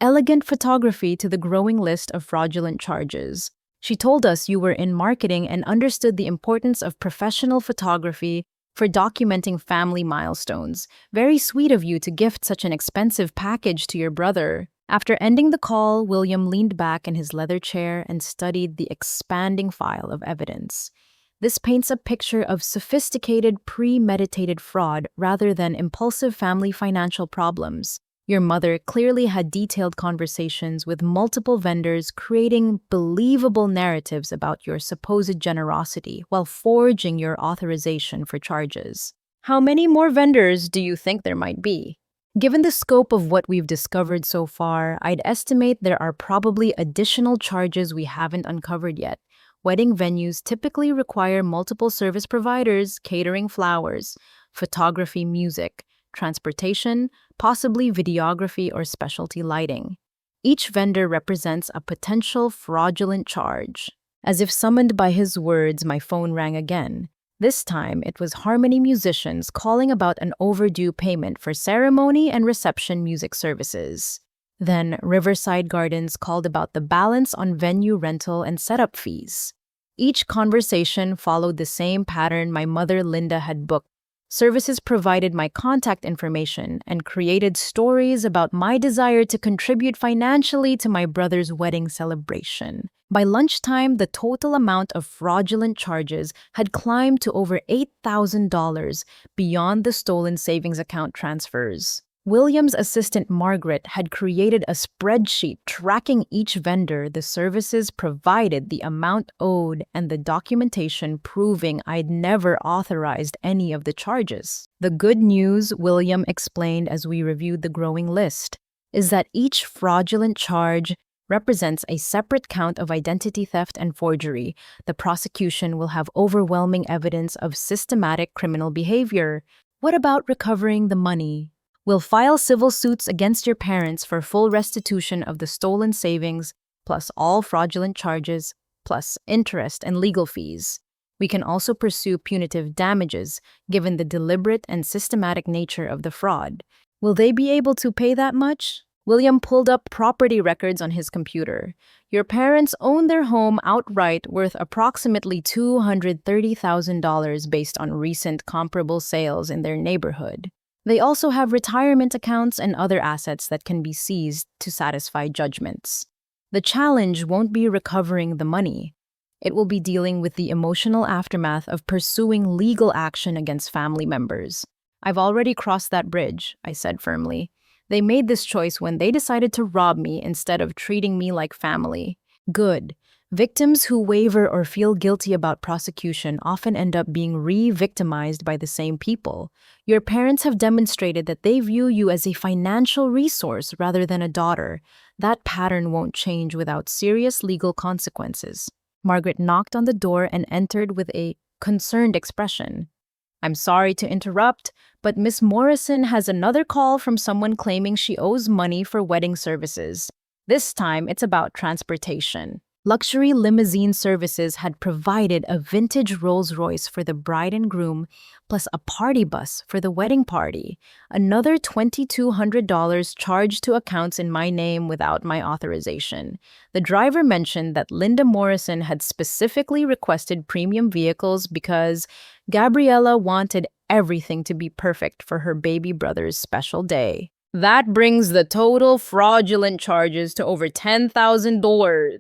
elegant photography to the growing list of fraudulent charges. She told us you were in marketing and understood the importance of professional photography for documenting family milestones. Very sweet of you to gift such an expensive package to your brother. After ending the call, William leaned back in his leather chair and studied the expanding file of evidence. This paints a picture of sophisticated, premeditated fraud rather than impulsive family financial problems. Your mother clearly had detailed conversations with multiple vendors, creating believable narratives about your supposed generosity while forging your authorization for charges. How many more vendors do you think there might be? Given the scope of what we've discovered so far, I'd estimate there are probably additional charges we haven't uncovered yet. Wedding venues typically require multiple service providers catering flowers, photography, music, transportation, possibly videography or specialty lighting. Each vendor represents a potential fraudulent charge. As if summoned by his words, my phone rang again. This time, it was Harmony Musicians calling about an overdue payment for ceremony and reception music services. Then, Riverside Gardens called about the balance on venue rental and setup fees. Each conversation followed the same pattern my mother Linda had booked. Services provided my contact information and created stories about my desire to contribute financially to my brother's wedding celebration. By lunchtime, the total amount of fraudulent charges had climbed to over $8,000 beyond the stolen savings account transfers. William's assistant Margaret had created a spreadsheet tracking each vendor, the services provided, the amount owed, and the documentation proving I'd never authorized any of the charges. The good news, William explained as we reviewed the growing list, is that each fraudulent charge represents a separate count of identity theft and forgery. The prosecution will have overwhelming evidence of systematic criminal behavior. What about recovering the money? We'll file civil suits against your parents for full restitution of the stolen savings, plus all fraudulent charges, plus interest and legal fees. We can also pursue punitive damages, given the deliberate and systematic nature of the fraud. Will they be able to pay that much? William pulled up property records on his computer. Your parents own their home outright, worth approximately $230,000 based on recent comparable sales in their neighborhood. They also have retirement accounts and other assets that can be seized to satisfy judgments. The challenge won't be recovering the money. It will be dealing with the emotional aftermath of pursuing legal action against family members. I've already crossed that bridge, I said firmly. They made this choice when they decided to rob me instead of treating me like family. Good. Victims who waver or feel guilty about prosecution often end up being re-victimized by the same people. Your parents have demonstrated that they view you as a financial resource rather than a daughter. That pattern won't change without serious legal consequences. Margaret knocked on the door and entered with a concerned expression. I'm sorry to interrupt, but Miss Morrison has another call from someone claiming she owes money for wedding services. This time, it's about transportation. Luxury limousine services had provided a vintage Rolls-Royce for the bride and groom, plus a party bus for the wedding party. Another $2,200 charged to accounts in my name without my authorization. The driver mentioned that Linda Morrison had specifically requested premium vehicles because Gabriella wanted everything to be perfect for her baby brother's special day. That brings the total fraudulent charges to over $10,000.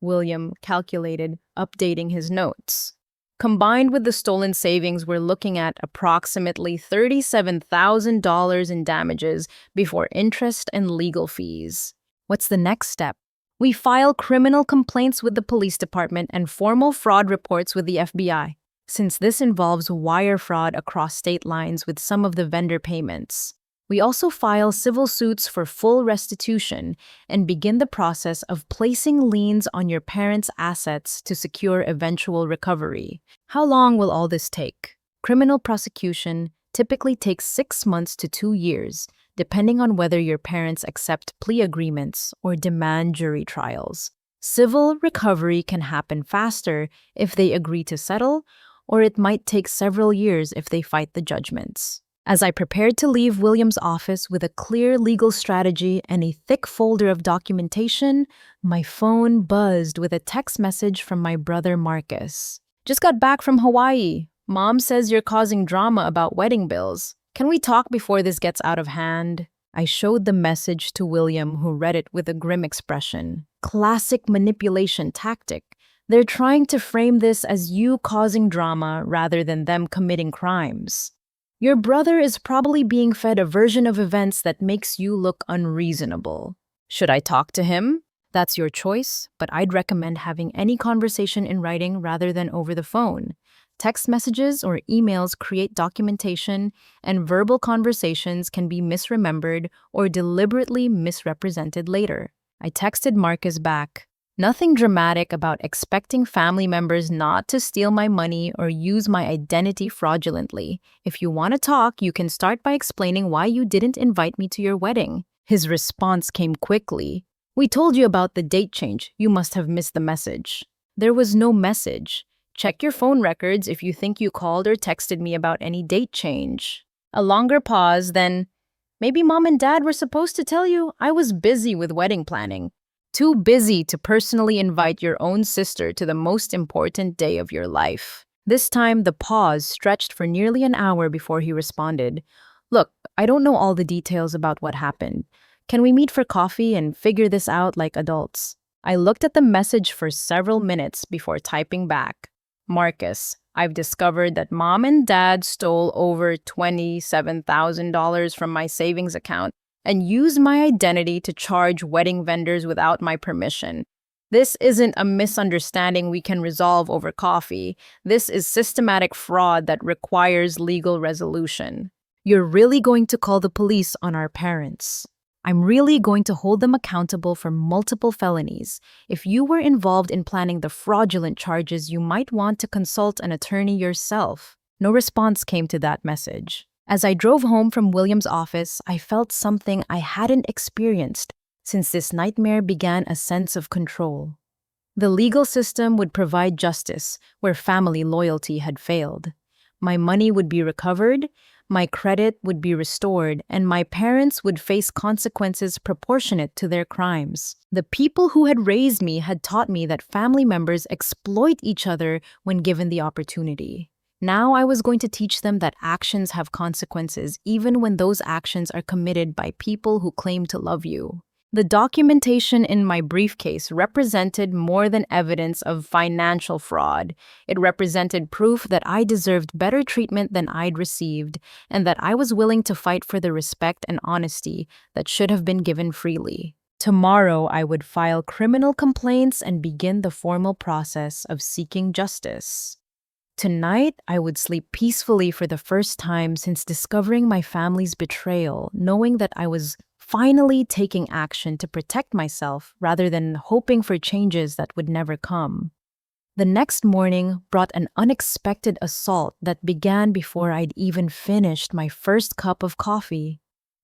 William calculated, updating his notes. Combined with the stolen savings, we're looking at approximately $37,000 in damages before interest and legal fees. What's the next step? We file criminal complaints with the police department and formal fraud reports with the FBI, since this involves wire fraud across state lines with some of the vendor payments. We also file civil suits for full restitution and begin the process of placing liens on your parents' assets to secure eventual recovery. How long will all this take? Criminal prosecution typically takes 6 months to 2 years, depending on whether your parents accept plea agreements or demand jury trials. Civil recovery can happen faster if they agree to settle, or it might take several years if they fight the judgments. As I prepared to leave William's office with a clear legal strategy and a thick folder of documentation, my phone buzzed with a text message from my brother Marcus. Just got back from Hawaii. Mom says you're causing drama about wedding bills. Can we talk before this gets out of hand? I showed the message to William, who read it with a grim expression. Classic manipulation tactic. They're trying to frame this as you causing drama rather than them committing crimes. Your brother is probably being fed a version of events that makes you look unreasonable. Should I talk to him? That's your choice, but I'd recommend having any conversation in writing rather than over the phone. Text messages or emails create documentation, and verbal conversations can be misremembered or deliberately misrepresented later. I texted Marcus back. Nothing dramatic about expecting family members not to steal my money or use my identity fraudulently. If you want to talk, you can start by explaining why you didn't invite me to your wedding. His response came quickly. We told you about the date change. You must have missed the message. There was no message. Check your phone records if you think you called or texted me about any date change. A longer pause, then, maybe Mom and Dad were supposed to tell you. I was busy with wedding planning. Too busy to personally invite your own sister to the most important day of your life. This time, the pause stretched for nearly an hour before he responded. Look, I don't know all the details about what happened. Can we meet for coffee and figure this out like adults? I looked at the message for several minutes before typing back. Marcus, I've discovered that Mom and Dad stole over $27,000 from my savings account and used my identity to charge wedding vendors without my permission. This isn't a misunderstanding we can resolve over coffee. This is systematic fraud that requires legal resolution. You're really going to call the police on our parents. I'm really going to hold them accountable for multiple felonies. If you were involved in planning the fraudulent charges, you might want to consult an attorney yourself. No response came to that message. As I drove home from William's office, I felt something I hadn't experienced since this nightmare began: a sense of control. The legal system would provide justice where family loyalty had failed. My money would be recovered, my credit would be restored, and my parents would face consequences proportionate to their crimes. The people who had raised me had taught me that family members exploit each other when given the opportunity. Now I was going to teach them that actions have consequences, even when those actions are committed by people who claim to love you. The documentation in my briefcase represented more than evidence of financial fraud. It represented proof that I deserved better treatment than I'd received, and that I was willing to fight for the respect and honesty that should have been given freely. Tomorrow, I would file criminal complaints and begin the formal process of seeking justice. Tonight, I would sleep peacefully for the first time since discovering my family's betrayal, knowing that I was finally taking action to protect myself rather than hoping for changes that would never come. The next morning brought an unexpected assault that began before I'd even finished my first cup of coffee.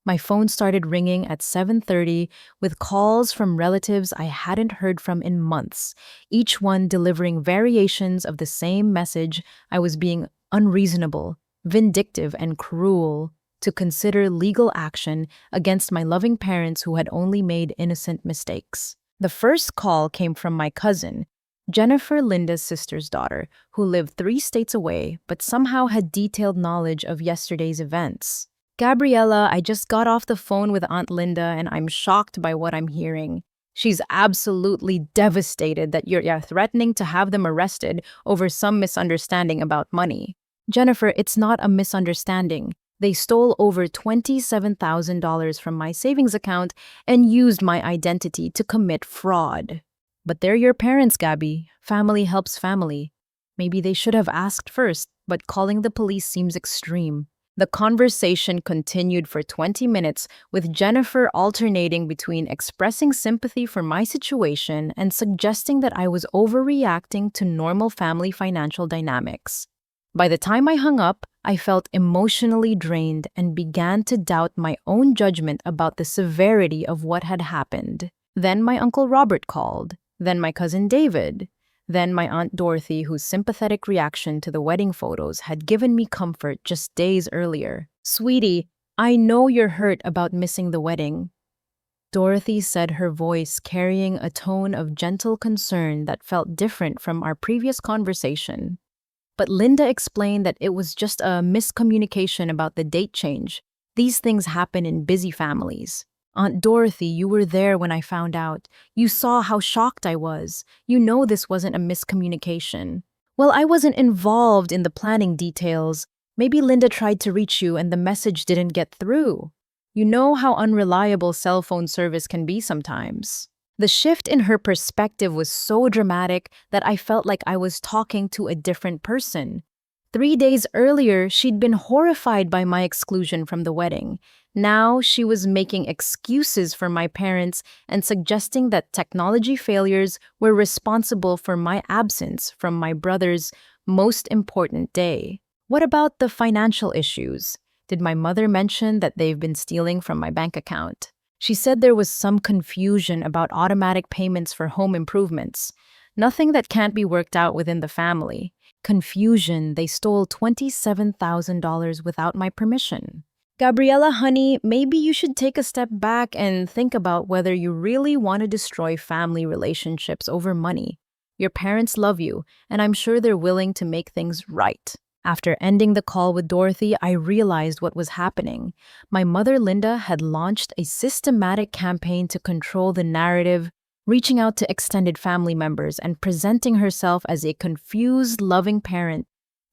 My phone started ringing at 7:30 with calls from relatives I hadn't heard from in months, each one delivering variations of the same message: I was being unreasonable, vindictive, and cruel, to consider legal action against my loving parents who had only made innocent mistakes. The first call came from my cousin, Jennifer, Linda's sister's daughter, who lived 3 states away but somehow had detailed knowledge of yesterday's events. Gabriella, I just got off the phone with Aunt Linda and I'm shocked by what I'm hearing. She's absolutely devastated that you're threatening to have them arrested over some misunderstanding about money. Jennifer, it's not a misunderstanding. They stole over $27,000 from my savings account and used my identity to commit fraud. But they're your parents, Gabby. Family helps family. Maybe they should have asked first, but calling the police seems extreme. The conversation continued for 20 minutes, with Jennifer alternating between expressing sympathy for my situation and suggesting that I was overreacting to normal family financial dynamics. By the time I hung up, I felt emotionally drained and began to doubt my own judgment about the severity of what had happened. Then my Uncle Robert called, then my cousin David, then my Aunt Dorothy, whose sympathetic reaction to the wedding photos had given me comfort just days earlier. "Sweetie, I know you're hurt about missing the wedding," Dorothy said, her voice carrying a tone of gentle concern that felt different from our previous conversation. But Linda explained that it was just a miscommunication about the date change. These things happen in busy families. "Aunt Dorothy, you were there when I found out. You saw how shocked I was. You know this wasn't a miscommunication." "Well, I wasn't involved in the planning details. Maybe Linda tried to reach you and the message didn't get through. You know how unreliable cell phone service can be sometimes." The shift in her perspective was so dramatic that I felt like I was talking to a different person. 3 days earlier, she'd been horrified by my exclusion from the wedding. Now she was making excuses for my parents and suggesting that technology failures were responsible for my absence from my brother's most important day. What about the financial issues? Did my mother mention that they've been stealing from my bank account? She said there was some confusion about automatic payments for home improvements. Nothing that can't be worked out within the family. Confusion, they stole $27,000 without my permission. "Gabriella, honey, maybe you should take a step back and think about whether you really want to destroy family relationships over money. Your parents love you, and I'm sure they're willing to make things right." After ending the call with Dorothy, I realized what was happening. My mother, Linda, had launched a systematic campaign to control the narrative, reaching out to extended family members and presenting herself as a confused, loving parent,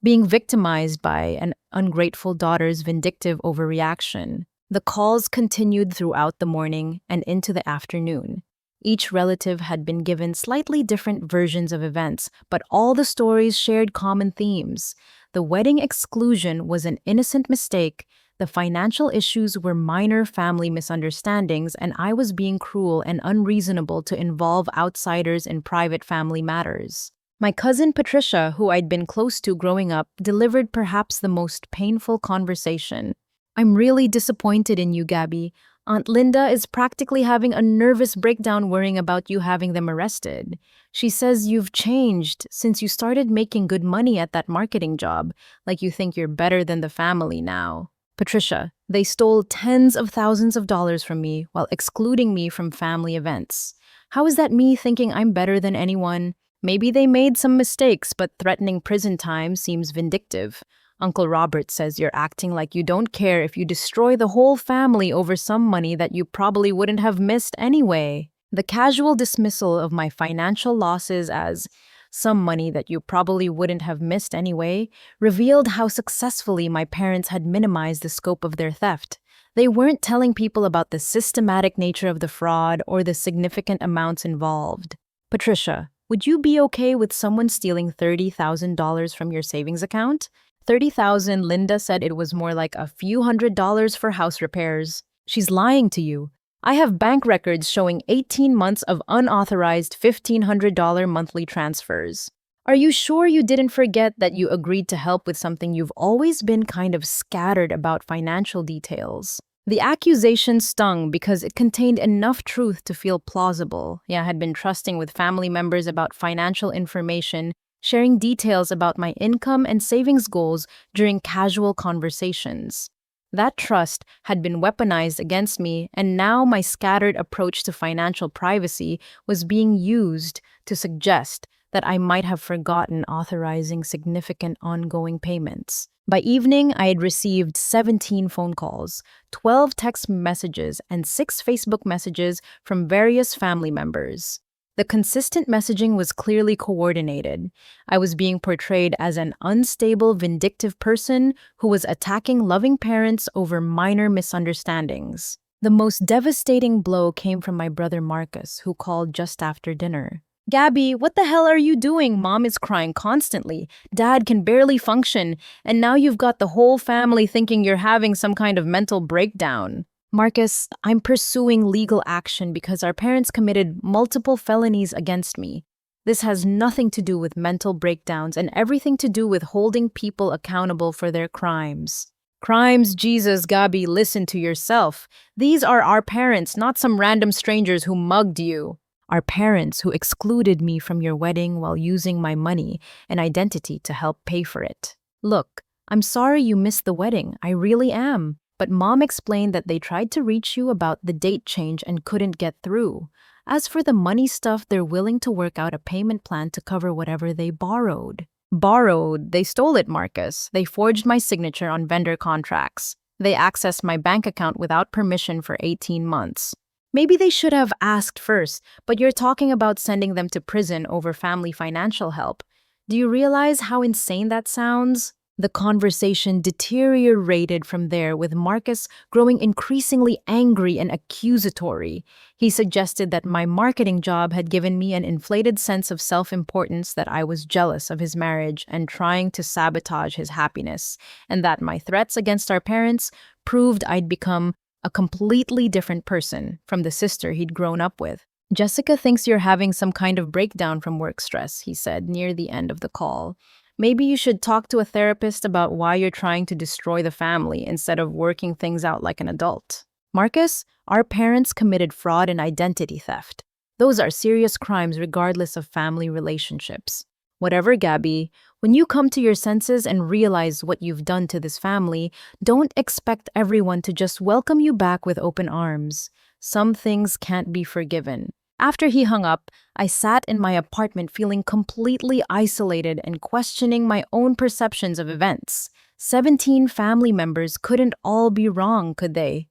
being victimized by an ungrateful daughter's vindictive overreaction. The calls continued throughout the morning and into the afternoon. Each relative had been given slightly different versions of events, but all the stories shared common themes. The wedding exclusion was an innocent mistake, the financial issues were minor family misunderstandings, and I was being cruel and unreasonable to involve outsiders in private family matters. My cousin Patricia, who I'd been close to growing up, delivered perhaps the most painful conversation. "I'm really disappointed in you, Gabby. Aunt Linda is practically having a nervous breakdown worrying about you having them arrested. She says you've changed since you started making good money at that marketing job, like you think you're better than the family now." "Patricia, they stole tens of thousands of dollars from me while excluding me from family events. How is that me thinking I'm better than anyone? Maybe they made some mistakes, but threatening prison time seems vindictive. Uncle Robert says you're acting like you don't care if you destroy the whole family over some money that you probably wouldn't have missed anyway." The casual dismissal of my financial losses as "some money that you probably wouldn't have missed anyway" revealed how successfully my parents had minimized the scope of their theft. They weren't telling people about the systematic nature of the fraud or the significant amounts involved. "Patricia, would you be okay with someone stealing $30,000 from your savings account?" $30,000, Linda said it was more like a few $100s for house repairs. "She's lying to you. I have bank records showing 18 months of unauthorized $1,500 monthly transfers. Are you sure you didn't forget that you agreed to help with something you've always been kind of scattered about financial details?" The accusation stung because it contained enough truth to feel plausible. I had been trusting with family members about financial information, sharing details about my income and savings goals during casual conversations. That trust had been weaponized against me, and now my scattered approach to financial privacy was being used to suggest that I might have forgotten authorizing significant ongoing payments. By evening, I had received 17 phone calls, 12 text messages, and 6 Facebook messages from various family members. The consistent messaging was clearly coordinated. I was being portrayed as an unstable, vindictive person who was attacking loving parents over minor misunderstandings. The most devastating blow came from my brother Marcus, who called just after dinner. Gabby, what the hell are you doing? Mom is crying constantly. Dad can barely function. And now you've got the whole family thinking you're having some kind of mental breakdown. Marcus, I'm pursuing legal action because our parents committed multiple felonies against me. This has nothing to do with mental breakdowns and everything to do with holding people accountable for their crimes. Crimes, Jesus, Gabby, listen to yourself. These are our parents, not some random strangers who mugged you. Our parents who excluded me from your wedding while using my money and identity to help pay for it. Look, I'm sorry you missed the wedding, I really am. But Mom explained that they tried to reach you about the date change and couldn't get through. As for the money stuff, they're willing to work out a payment plan to cover whatever they borrowed. Borrowed? They stole it, Marcus. They forged my signature on vendor contracts. They accessed my bank account without permission for 18 months. Maybe they should have asked first, but you're talking about sending them to prison over family financial help. Do you realize how insane that sounds? The conversation deteriorated from there, with Marcus growing increasingly angry and accusatory. He suggested that my marketing job had given me an inflated sense of self-importance, that I was jealous of his marriage and trying to sabotage his happiness, and that my threats against our parents proved I'd become a completely different person from the sister he'd grown up with. Jessica thinks you're having some kind of breakdown from work stress, he said near the end of the call. Maybe you should talk to a therapist about why you're trying to destroy the family instead of working things out like an adult. Marcus, our parents committed fraud and identity theft. Those are serious crimes regardless of family relationships. Whatever, Gabby, when you come to your senses and realize what you've done to this family, don't expect everyone to just welcome you back with open arms. Some things can't be forgiven. After he hung up, I sat in my apartment feeling completely isolated and questioning my own perceptions of events. 17 family members couldn't all be wrong, could they?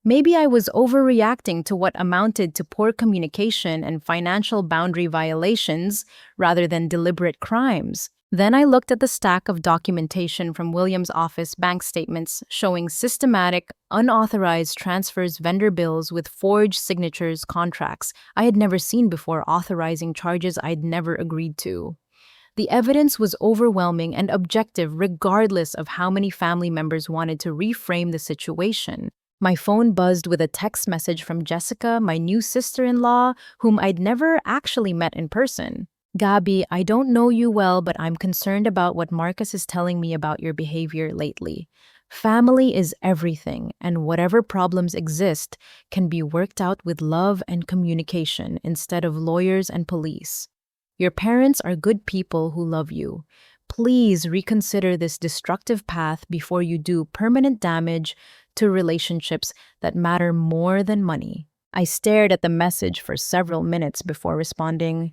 Maybe I was overreacting to what amounted to poor communication and financial boundary violations rather than deliberate crimes. Then I looked at the stack of documentation from William's office, bank statements showing systematic, unauthorized transfers, vendor bills with forged signatures, contracts I had never seen before, authorizing charges I'd never agreed to. The evidence was overwhelming and objective regardless of how many family members wanted to reframe the situation. My phone buzzed with a text message from Jessica, my new sister-in-law, whom I'd never actually met in person. Gabby, I don't know you well, but I'm concerned about what Marcus is telling me about your behavior lately. Family is everything, and whatever problems exist can be worked out with love and communication instead of lawyers and police. Your parents are good people who love you. Please reconsider this destructive path before you do permanent damage to relationships that matter more than money. I stared at the message for several minutes before responding.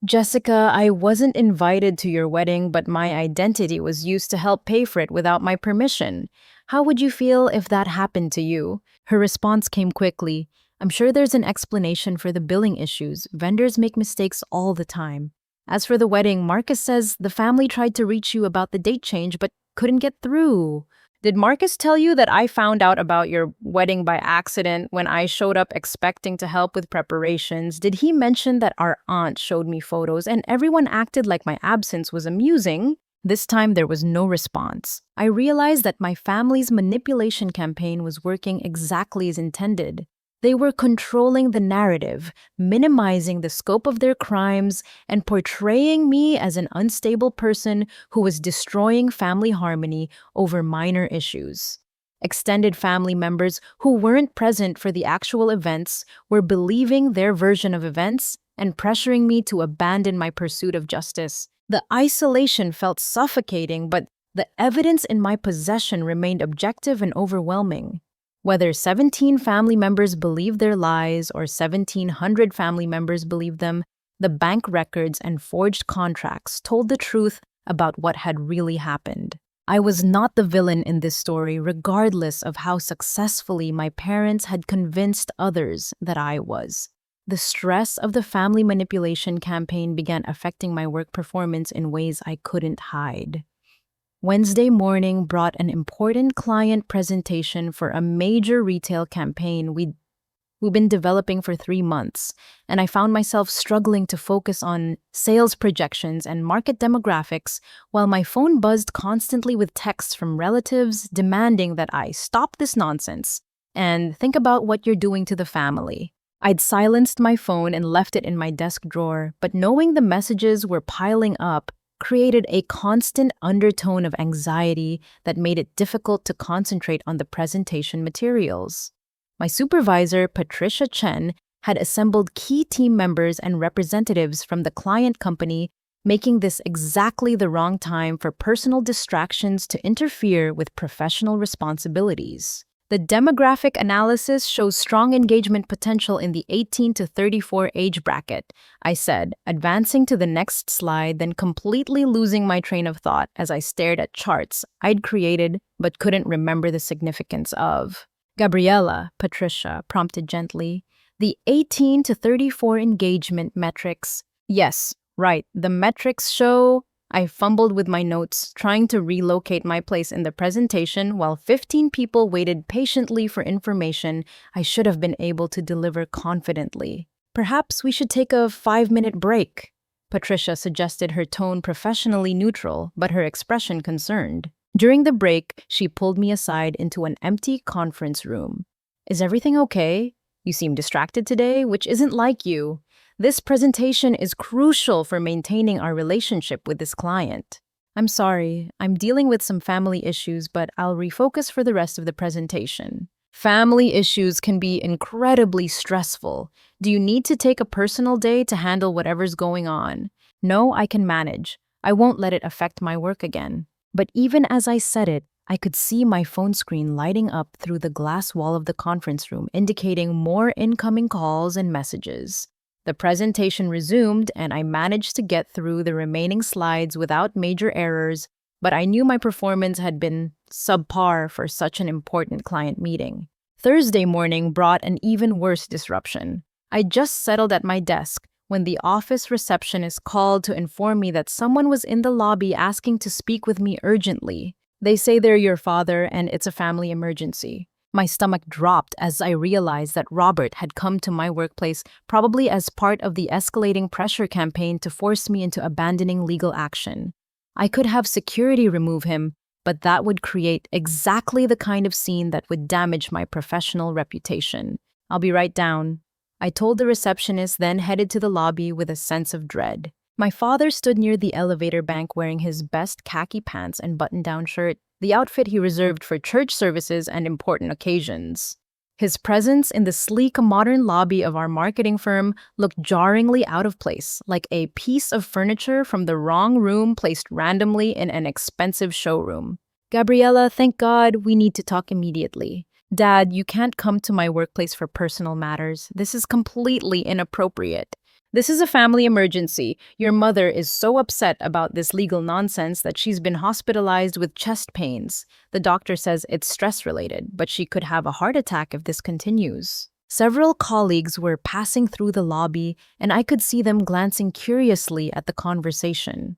Jessica, I wasn't invited to your wedding, but my identity was used to help pay for it without my permission. How would you feel if that happened to you? Her response came quickly. I'm sure there's an explanation for the billing issues. Vendors make mistakes all the time. As for the wedding, Marcus says the family tried to reach you about the date change but couldn't get through. Did Marcus tell you that I found out about your wedding by accident when I showed up expecting to help with preparations? Did he mention that our aunt showed me photos and everyone acted like my absence was amusing? This time there was no response. I realized that my family's manipulation campaign was working exactly as intended. They were controlling the narrative, minimizing the scope of their crimes, and portraying me as an unstable person who was destroying family harmony over minor issues. Extended family members who weren't present for the actual events were believing their version of events and pressuring me to abandon my pursuit of justice. The isolation felt suffocating, but the evidence in my possession remained objective and overwhelming. Whether 17 family members believed their lies or 1,700 family members believed them, the bank records and forged contracts told the truth about what had really happened. I was not the villain in this story, regardless of how successfully my parents had convinced others that I was. The stress of the family manipulation campaign began affecting my work performance in ways I couldn't hide. Wednesday morning brought an important client presentation for a major retail campaign we'd we've been developing for 3 months, and I found myself struggling to focus on sales projections and market demographics while my phone buzzed constantly with texts from relatives demanding that I stop this nonsense and think about what you're doing to the family. I'd silenced my phone and left it in my desk drawer, but knowing the messages were piling up created a constant undertone of anxiety that made it difficult to concentrate on the presentation materials. My supervisor, Patricia Chen, had assembled key team members and representatives from the client company, making this exactly the wrong time for personal distractions to interfere with professional responsibilities. The demographic analysis shows strong engagement potential in the 18 to 34 age bracket, I said, advancing to the next slide, then completely losing my train of thought as I stared at charts I'd created but couldn't remember the significance of. Gabriella, Patricia prompted gently, the 18 to 34 engagement metrics. Yes, right, the metrics show. I fumbled with my notes, trying to relocate my place in the presentation while 15 people waited patiently for information I should have been able to deliver confidently. Perhaps we should take a 5-minute break, Patricia suggested, her tone professionally neutral, but her expression concerned. During the break, she pulled me aside into an empty conference room. Is everything okay? You seem distracted today, which isn't like you. This presentation is crucial for maintaining our relationship with this client. I'm sorry, I'm dealing with some family issues, but I'll refocus for the rest of the presentation. Family issues can be incredibly stressful. Do you need to take a personal day to handle whatever's going on? No, I can manage. I won't let it affect my work again. But even as I said it, I could see my phone screen lighting up through the glass wall of the conference room, indicating more incoming calls and messages. The presentation resumed, and I managed to get through the remaining slides without major errors, but I knew my performance had been subpar for such an important client meeting. Thursday morning brought an even worse disruption. I just settled at my desk when the office receptionist called to inform me that someone was in the lobby asking to speak with me urgently. They say they're your father and it's a family emergency. My stomach dropped as I realized that Robert had come to my workplace, probably as part of the escalating pressure campaign to force me into abandoning legal action. I could have security remove him, but that would create exactly the kind of scene that would damage my professional reputation. I'll be right down, I told the receptionist, then headed to the lobby with a sense of dread. My father stood near the elevator bank wearing his best khaki pants and button-down shirt, the outfit he reserved for church services and important occasions. His presence in the sleek, modern lobby of our marketing firm looked jarringly out of place, like a piece of furniture from the wrong room placed randomly in an expensive showroom. Gabriella, thank God, we need to talk immediately. Dad, you can't come to my workplace for personal matters. This is completely inappropriate. This is a family emergency. Your mother is so upset about this legal nonsense that she's been hospitalized with chest pains. The doctor says it's stress-related, but she could have a heart attack if this continues. Several colleagues were passing through the lobby, and I could see them glancing curiously at the conversation.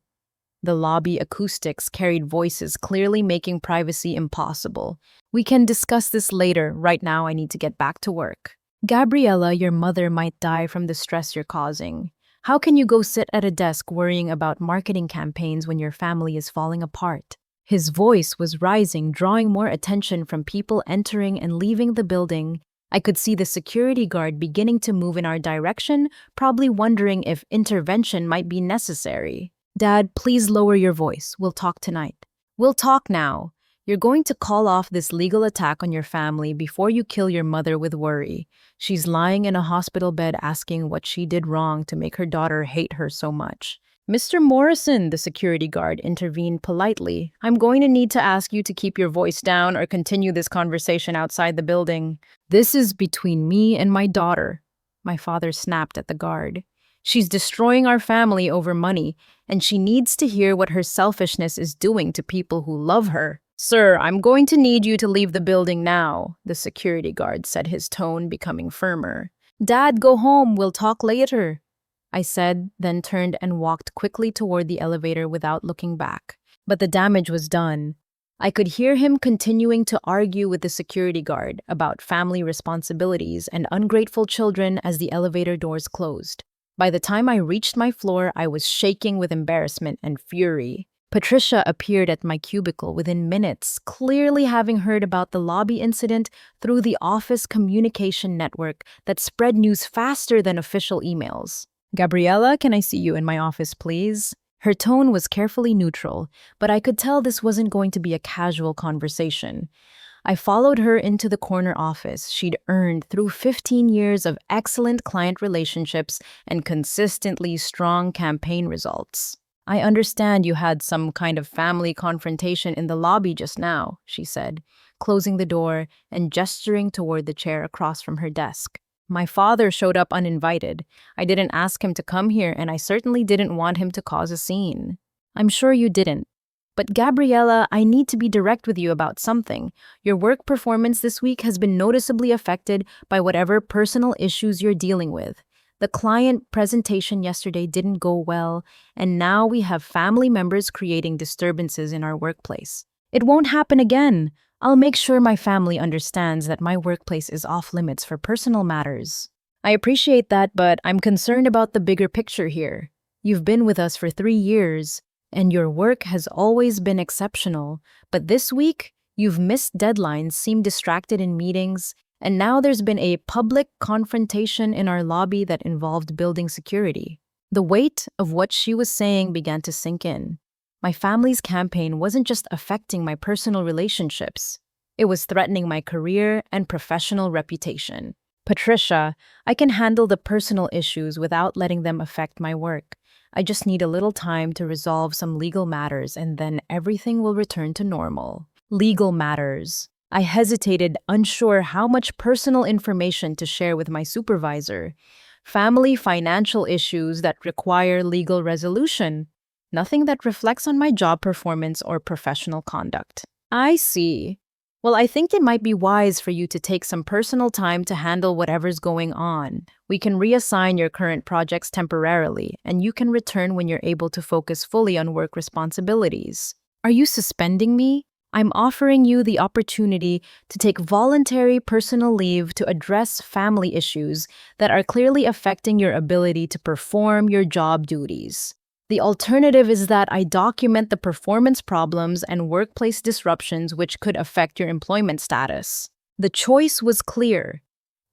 The lobby acoustics carried voices clearly making privacy impossible. We can discuss this later. Right now, I need to get back to work. Gabriella, your mother might die from the stress you're causing. How can you go sit at a desk worrying about marketing campaigns when your family is falling apart? His voice was rising, drawing more attention from people entering and leaving the building. I could see the security guard beginning to move in our direction, probably wondering if intervention might be necessary. Dad, please lower your voice. We'll talk tonight. We'll talk now. You're going to call off this legal attack on your family before you kill your mother with worry. She's lying in a hospital bed asking what she did wrong to make her daughter hate her so much. Mr. Morrison, the security guard intervened politely. I'm going to need to ask you to keep your voice down or continue this conversation outside the building. This is between me and my daughter, my father snapped at the guard. She's destroying our family over money, and she needs to hear what her selfishness is doing to people who love her. Sir, I'm going to need you to leave the building now, the security guard said, his tone becoming firmer. Dad, go home. We'll talk later, I said, then turned and walked quickly toward the elevator without looking back. But the damage was done. I could hear him continuing to argue with the security guard about family responsibilities and ungrateful children as the elevator doors closed. By the time I reached my floor, I was shaking with embarrassment and fury. Patricia appeared at my cubicle within minutes, clearly having heard about the lobby incident through the office communication network that spread news faster than official emails. "Gabriella, can I see you in my office, please?" Her tone was carefully neutral, but I could tell this wasn't going to be a casual conversation. I followed her into the corner office she'd earned through 15 years of excellent client relationships and consistently strong campaign results. "I understand you had some kind of family confrontation in the lobby just now," she said, closing the door and gesturing toward the chair across from her desk. "My father showed up uninvited. I didn't ask him to come here, and I certainly didn't want him to cause a scene." "I'm sure you didn't. But Gabriella, I need to be direct with you about something. Your work performance this week has been noticeably affected by whatever personal issues you're dealing with. The client presentation yesterday didn't go well, and now we have family members creating disturbances in our workplace. It won't happen again. I'll make sure my family understands that my workplace is off limits for personal matters." "I appreciate that, but I'm concerned about the bigger picture here. You've been with us for 3 years, and your work has always been exceptional. But this week, you've missed deadlines, seemed distracted in meetings, and now there's been a public confrontation in our lobby that involved building security." The weight of what she was saying began to sink in. My family's campaign wasn't just affecting my personal relationships. It was threatening my career and professional reputation. "Patricia, I can handle the personal issues without letting them affect my work. I just need a little time to resolve some legal matters, and then everything will return to normal." Legal matters. I hesitated, unsure how much personal information to share with my supervisor. Family financial issues that require legal resolution. Nothing that reflects on my job performance or professional conduct. "I see. Well, I think it might be wise for you to take some personal time to handle whatever's going on. We can reassign your current projects temporarily, and you can return when you're able to focus fully on work responsibilities." "Are you suspending me?" "I'm offering you the opportunity to take voluntary personal leave to address family issues that are clearly affecting your ability to perform your job duties. The alternative is that I document the performance problems and workplace disruptions which could affect your employment status." The choice was clear.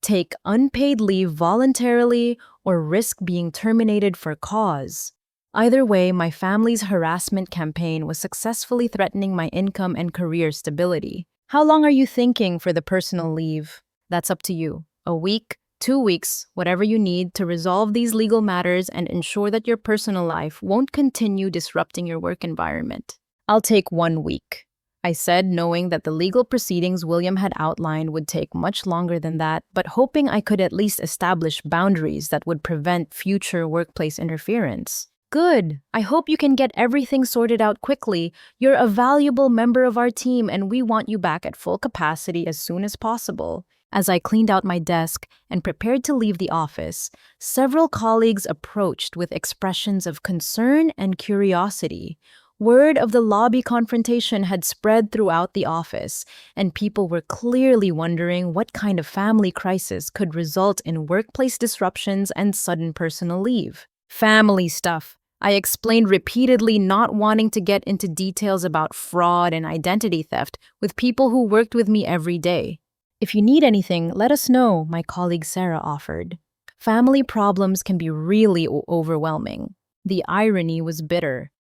Take unpaid leave voluntarily or risk being terminated for cause. Either way, my family's harassment campaign was successfully threatening my income and career stability. "How long are you thinking for the personal leave?" "That's up to you. A week, 2 weeks, whatever you need to resolve these legal matters and ensure that your personal life won't continue disrupting your work environment." "I'll take 1 week," I said, knowing that the legal proceedings William had outlined would take much longer than that, but hoping I could at least establish boundaries that would prevent future workplace interference. "Good. I hope you can get everything sorted out quickly. You're a valuable member of our team, and we want you back at full capacity as soon as possible." As I cleaned out my desk and prepared to leave the office, several colleagues approached with expressions of concern and curiosity. Word of the lobby confrontation had spread throughout the office, and people were clearly wondering what kind of family crisis could result in workplace disruptions and sudden personal leave. "Family stuff," I explained repeatedly, not wanting to get into details about fraud and identity theft with people who worked with me every day. "If you need anything, let us know," my colleague Sarah offered. Family problems can be really overwhelming. The irony was bitter.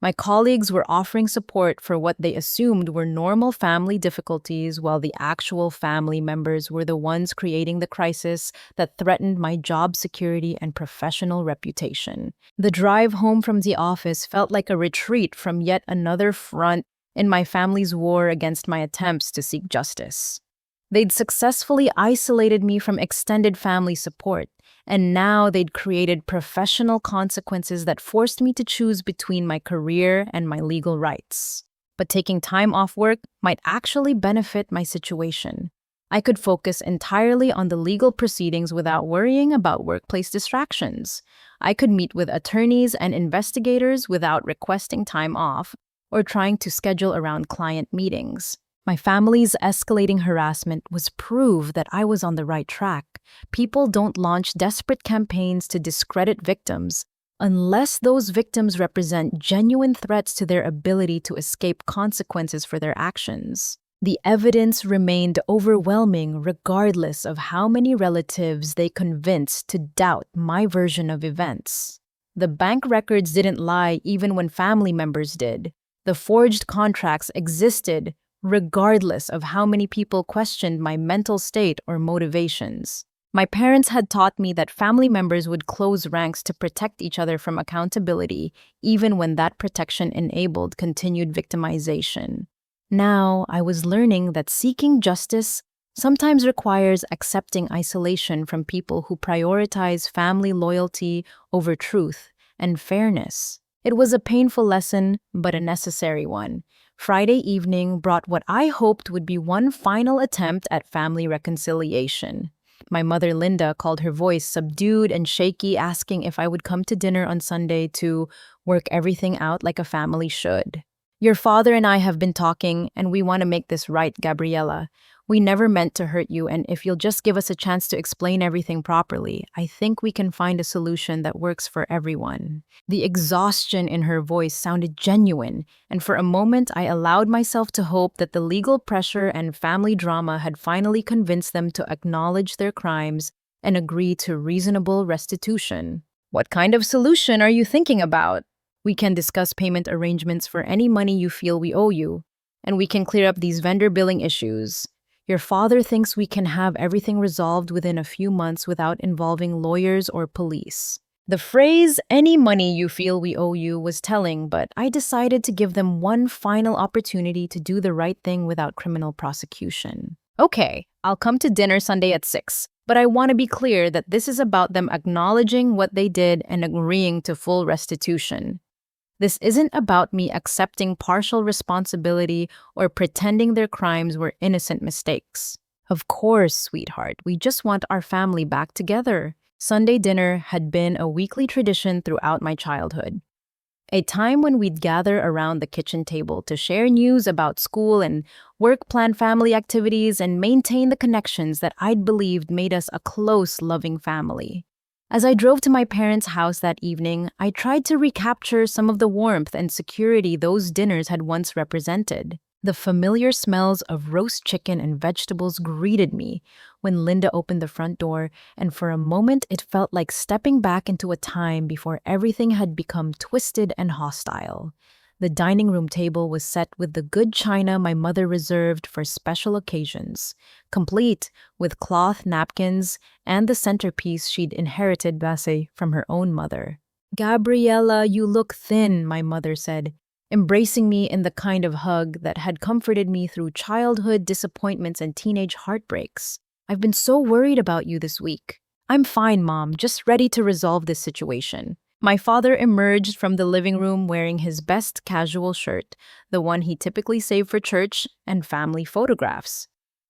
My colleagues were offering support for what they assumed were normal family difficulties, while the actual family members were the ones creating the crisis that threatened my job security and professional reputation. The drive home from the office felt like a retreat from yet another front in my family's war against my attempts to seek justice. They'd successfully isolated me from extended family support, and now they'd created professional consequences that forced me to choose between my career and my legal rights. But taking time off work might actually benefit my situation. I could focus entirely on the legal proceedings without worrying about workplace distractions. I could meet with attorneys and investigators without requesting time off, or trying to schedule around client meetings. My family's escalating harassment was proof that I was on the right track. People don't launch desperate campaigns to discredit victims unless those victims represent genuine threats to their ability to escape consequences for their actions. The evidence remained overwhelming regardless of how many relatives they convinced to doubt my version of events. The bank records didn't lie even when family members did. The forged contracts existed regardless of how many people questioned my mental state or motivations. My parents had taught me that family members would close ranks to protect each other from accountability, even when that protection enabled continued victimization. Now, I was learning that seeking justice sometimes requires accepting isolation from people who prioritize family loyalty over truth and fairness. It was a painful lesson, but a necessary one. Friday evening brought what I hoped would be one final attempt at family reconciliation. My mother, Linda, called, her voice subdued and shaky, asking if I would come to dinner on Sunday to work everything out like a family should. Your father and I have been talking, and we want to make this right, Gabriella. We never meant to hurt you, and if you'll just give us a chance to explain everything properly, I think we can find a solution that works for everyone. The exhaustion in her voice sounded genuine, and for a moment I allowed myself to hope that the legal pressure and family drama had finally convinced them to acknowledge their crimes and agree to reasonable restitution. What kind of solution are you thinking about? We can discuss payment arrangements for any money you feel we owe you, and we can clear up these vendor billing issues. Your father thinks we can have everything resolved within a few months without involving lawyers or police. The phrase, any money you feel we owe you, was telling, but I decided to give them one final opportunity to do the right thing without criminal prosecution. Okay, I'll come to dinner Sunday at 6, but I want to be clear that this is about them acknowledging what they did and agreeing to full restitution. This isn't about me accepting partial responsibility or pretending their crimes were innocent mistakes. Of course, sweetheart, we just want our family back together. Sunday dinner had been a weekly tradition throughout my childhood. A time when we'd gather around the kitchen table to share news about school and work, plan family activities, and maintain the connections that I'd believed made us a close, loving family. As I drove to my parents' house that evening, I tried to recapture some of the warmth and security those dinners had once represented. The familiar smells of roast chicken and vegetables greeted me when Linda opened the front door, and for a moment it felt like stepping back into a time before everything had become twisted and hostile. The dining room table was set with the good china my mother reserved for special occasions, complete with cloth napkins and the centerpiece she'd inherited from her own mother. "Gabriella, you look thin," my mother said, embracing me in the kind of hug that had comforted me through childhood disappointments and teenage heartbreaks. "I've been so worried about you this week." "I'm fine, Mom, just ready to resolve this situation." My father emerged from the living room wearing his best casual shirt, the one he typically saved for church and family photographs.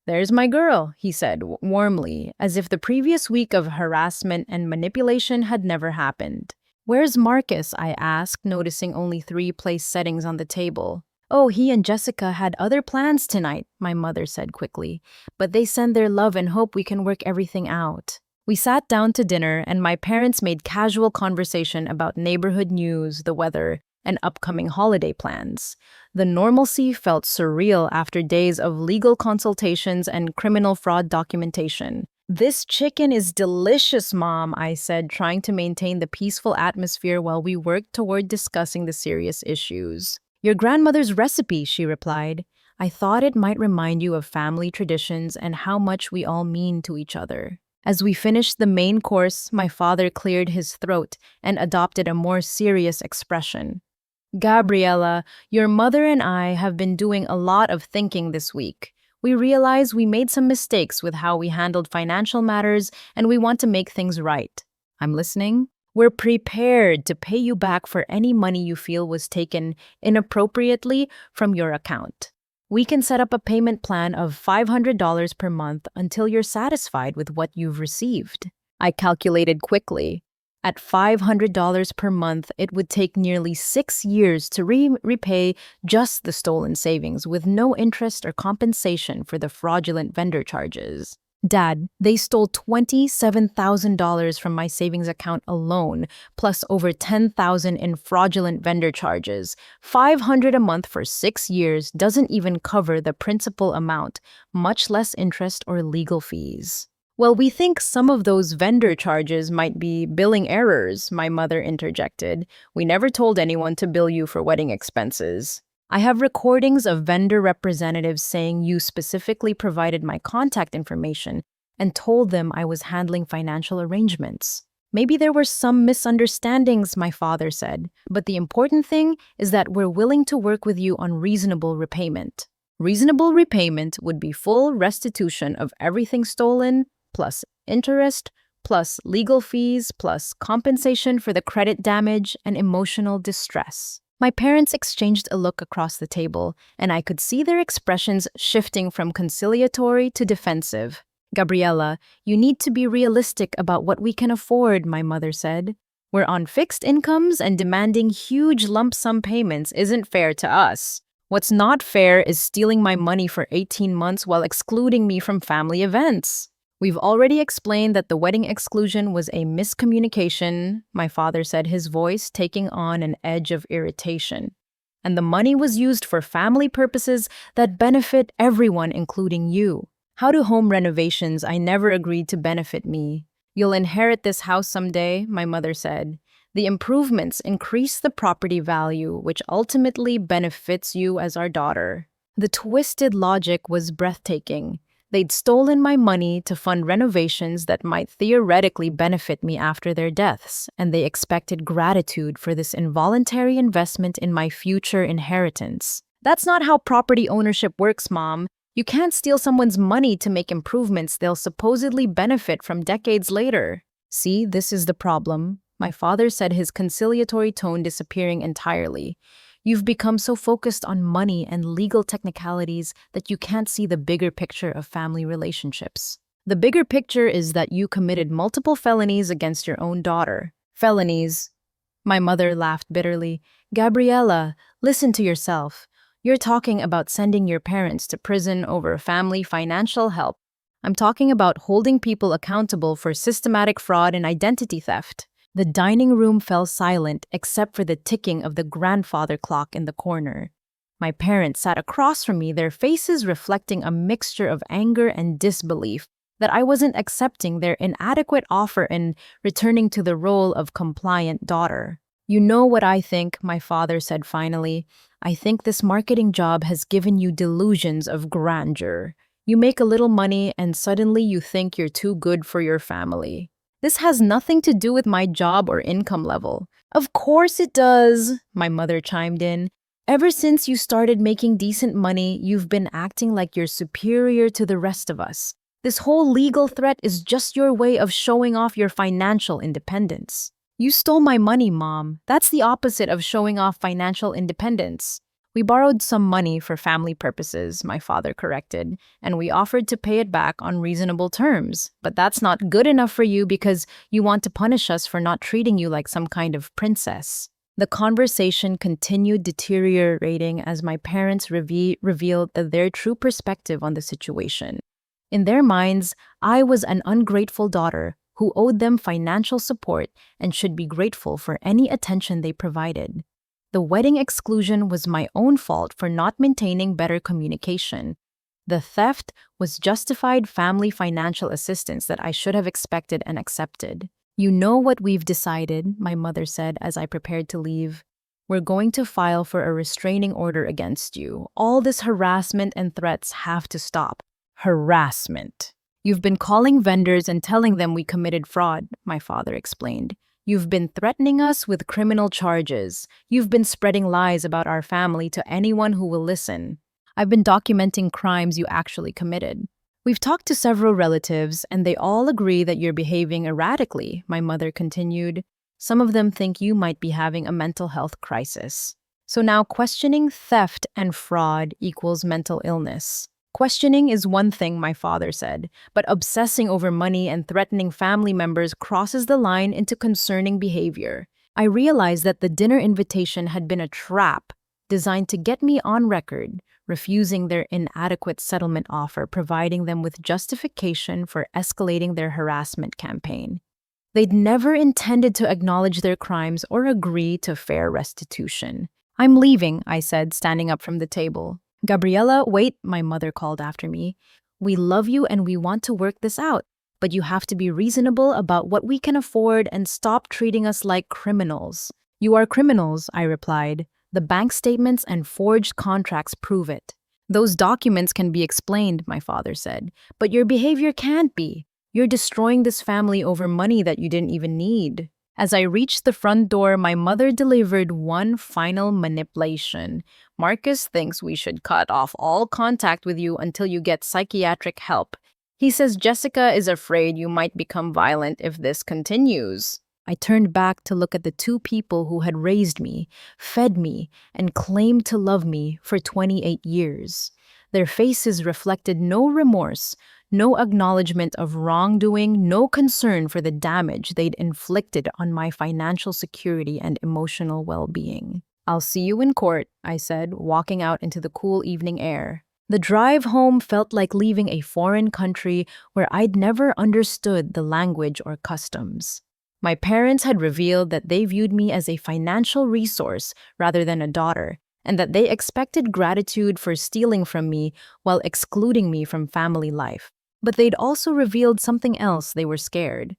"There's my girl," he said warmly, as if the previous week of harassment and manipulation had never happened. "Where's Marcus?" I asked, noticing only 3 place settings on the table. "Oh, he and Jessica had other plans tonight," my mother said quickly, "but they send their love and hope we can work everything out." We sat down to dinner, and my parents made casual conversation about neighborhood news, the weather, and upcoming holiday plans. The normalcy felt surreal after days of legal consultations and criminal fraud documentation. "This chicken is delicious, Mom," I said, trying to maintain the peaceful atmosphere while we worked toward discussing the serious issues. "Your grandmother's recipe," she replied. "I thought it might remind you of family traditions and how much we all mean to each other." As we finished the main course, my father cleared his throat and adopted a more serious expression. "Gabriella, your mother and I have been doing a lot of thinking this week. We realize we made some mistakes with how we handled financial matters, and we want to make things right." "I'm listening." "We're prepared to pay you back for any money you feel was taken inappropriately from your account. We can set up a payment plan of $500 per month until you're satisfied with what you've received." I calculated quickly. At $500 per month, it would take nearly 6 years to repay just the stolen savings with no interest or compensation for the fraudulent vendor charges. Dad, they stole $27,000 from my savings account alone, plus over $10,000 in fraudulent vendor charges. $500 a month for 6 years doesn't even cover the principal amount, much less interest or legal fees. Well, we think some of those vendor charges might be billing errors, my mother interjected. We never told anyone to bill you for wedding expenses. I have recordings of vendor representatives saying you specifically provided my contact information and told them I was handling financial arrangements. Maybe there were some misunderstandings, my father said, but the important thing is that we're willing to work with you on reasonable repayment. Reasonable repayment would be full restitution of everything stolen, plus interest, plus legal fees, plus compensation for the credit damage and emotional distress. My parents exchanged a look across the table, and I could see their expressions shifting from conciliatory to defensive. Gabriella, you need to be realistic about what we can afford, my mother said. We're on fixed incomes, and demanding huge lump sum payments isn't fair to us. What's not fair is stealing my money for 18 months while excluding me from family events. We've already explained that the wedding exclusion was a miscommunication, my father said, his voice taking on an edge of irritation. And the money was used for family purposes that benefit everyone, including you. How do home renovations I never agreed to benefit me? You'll inherit this house someday, my mother said. The improvements increase the property value, which ultimately benefits you as our daughter. The twisted logic was breathtaking. They'd stolen my money to fund renovations that might theoretically benefit me after their deaths, and they expected gratitude for this involuntary investment in my future inheritance. That's not how property ownership works, Mom. You can't steal someone's money to make improvements they'll supposedly benefit from decades later. See, this is the problem, my father said, his conciliatory tone disappearing entirely. You've become so focused on money and legal technicalities that you can't see the bigger picture of family relationships. The bigger picture is that you committed multiple felonies against your own daughter. Felonies? My mother laughed bitterly. Gabriella, listen to yourself. You're talking about sending your parents to prison over family financial help. I'm talking about holding people accountable for systematic fraud and identity theft. The dining room fell silent except for the ticking of the grandfather clock in the corner. My parents sat across from me, their faces reflecting a mixture of anger and disbelief that I wasn't accepting their inadequate offer and returning to the role of compliant daughter. You know what I think, my father said finally. I think this marketing job has given you delusions of grandeur. You make a little money and suddenly you think you're too good for your family. This has nothing to do with my job or income level. Of course it does, my mother chimed in. Ever since you started making decent money, you've been acting like you're superior to the rest of us. This whole legal threat is just your way of showing off your financial independence. You stole my money, Mom. That's the opposite of showing off financial independence. We borrowed some money for family purposes, my father corrected, and we offered to pay it back on reasonable terms. But that's not good enough for you because you want to punish us for not treating you like some kind of princess. The conversation continued deteriorating as my parents revealed their true perspective on the situation. In their minds, I was an ungrateful daughter who owed them financial support and should be grateful for any attention they provided. The wedding exclusion was my own fault for not maintaining better communication. The theft was justified family financial assistance that I should have expected and accepted. You know what we've decided, my mother said as I prepared to leave. We're going to file for a restraining order against you. All this harassment and threats have to stop. Harassment. You've been calling vendors and telling them we committed fraud, my father explained. You've been threatening us with criminal charges. You've been spreading lies about our family to anyone who will listen. I've been documenting crimes you actually committed. We've talked to several relatives, and they all agree that you're behaving erratically, my mother continued. Some of them think you might be having a mental health crisis. So now questioning theft and fraud equals mental illness. Questioning is one thing, my father said, but obsessing over money and threatening family members crosses the line into concerning behavior. I realized that the dinner invitation had been a trap designed to get me on record, refusing their inadequate settlement offer, providing them with justification for escalating their harassment campaign. They'd never intended to acknowledge their crimes or agree to fair restitution. "I'm leaving," I said, standing up from the table. "Gabriella, wait," my mother called after me. "We love you and we want to work this out, but you have to be reasonable about what we can afford and stop treating us like criminals." "You are criminals," I replied. "The bank statements and forged contracts prove it." "Those documents can be explained," my father said, "but your behavior can't be. You're destroying this family over money that you didn't even need." As I reached the front door, my mother delivered one final manipulation. "Marcus thinks we should cut off all contact with you until you get psychiatric help. He says Jessica is afraid you might become violent if this continues." I turned back to look at the two people who had raised me, fed me, and claimed to love me for 28 years. Their faces reflected no remorse, no acknowledgement of wrongdoing, no concern for the damage they'd inflicted on my financial security and emotional well-being. "I'll see you in court," I said, walking out into the cool evening air. The drive home felt like leaving a foreign country where I'd never understood the language or customs. My parents had revealed that they viewed me as a financial resource rather than a daughter, and that they expected gratitude for stealing from me while excluding me from family life. But they'd also revealed something else. They were scared.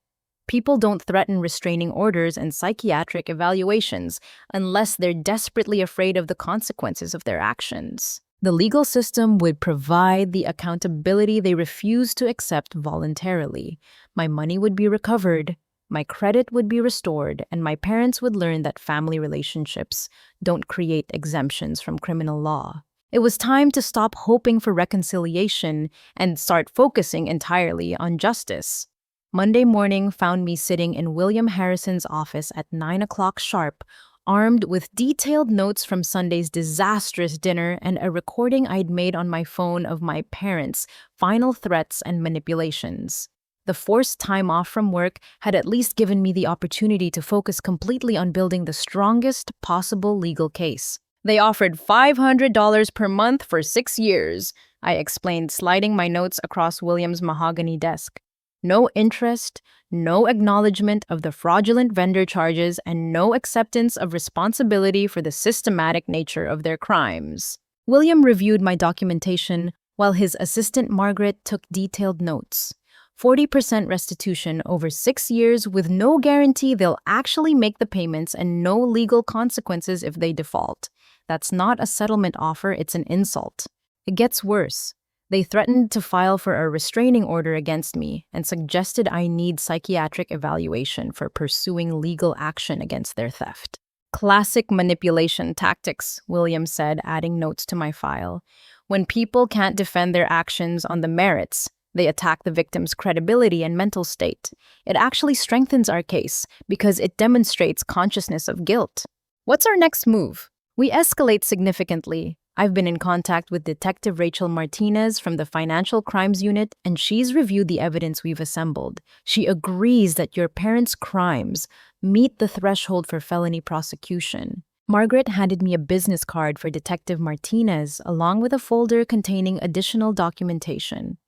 People don't threaten restraining orders and psychiatric evaluations unless they're desperately afraid of the consequences of their actions. The legal system would provide the accountability they refused to accept voluntarily. My money would be recovered, my credit would be restored, and my parents would learn that family relationships don't create exemptions from criminal law. It was time to stop hoping for reconciliation and start focusing entirely on justice. Monday morning found me sitting in William Harrison's office at 9 o'clock sharp, armed with detailed notes from Sunday's disastrous dinner and a recording I'd made on my phone of my parents' final threats and manipulations. The forced time off from work had at least given me the opportunity to focus completely on building the strongest possible legal case. "They offered $500 per month for 6 years, I explained, sliding my notes across William's mahogany desk. "No interest, no acknowledgement of the fraudulent vendor charges, and no acceptance of responsibility for the systematic nature of their crimes." William reviewed my documentation while his assistant Margaret took detailed notes. 40% restitution over 6 years with no guarantee they'll actually make the payments and no legal consequences if they default. That's not a settlement offer, it's an insult. It gets worse. They threatened to file for a restraining order against me and suggested I need psychiatric evaluation for pursuing legal action against their theft. "Classic manipulation tactics," William said, adding notes to my file. "When people can't defend their actions on the merits, they attack the victim's credibility and mental state. It actually strengthens our case because it demonstrates consciousness of guilt." "What's our next move?" "We escalate significantly. I've been in contact with Detective Rachel Martinez from the Financial Crimes Unit, and she's reviewed the evidence we've assembled. She agrees that your parents' crimes meet the threshold for felony prosecution." Margaret handed me a business card for Detective Martinez, along with a folder containing additional documentation.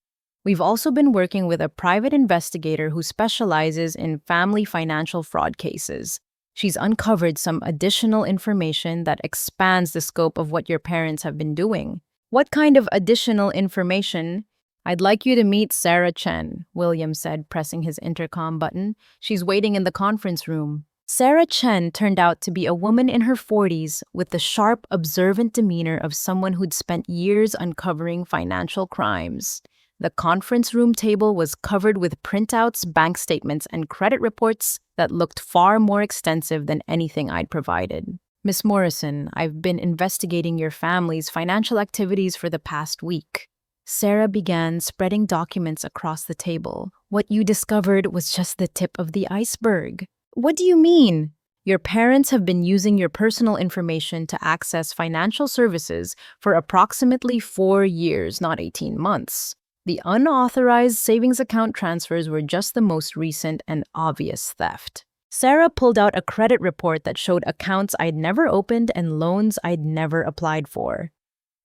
"We've also been working with a private investigator who specializes in family financial fraud cases. She's uncovered some additional information that expands the scope of what your parents have been doing." "What kind of additional information?" "I'd like you to meet Sarah Chen," William said, pressing his intercom button. "She's waiting in the conference room." Sarah Chen turned out to be a woman in her 40s with the sharp, observant demeanor of someone who'd spent years uncovering financial crimes. The conference room table was covered with printouts, bank statements, and credit reports that looked far more extensive than anything I'd provided. "Miss Morrison, I've been investigating your family's financial activities for the past week." Sarah began spreading documents across the table. "What you discovered was just the tip of the iceberg." "What do you mean?" Your parents have been using your personal information to access financial services for approximately 4 years, not 18 months. The unauthorized savings account transfers were just the most recent and obvious theft. Sarah pulled out a credit report that showed accounts I'd never opened and loans I'd never applied for.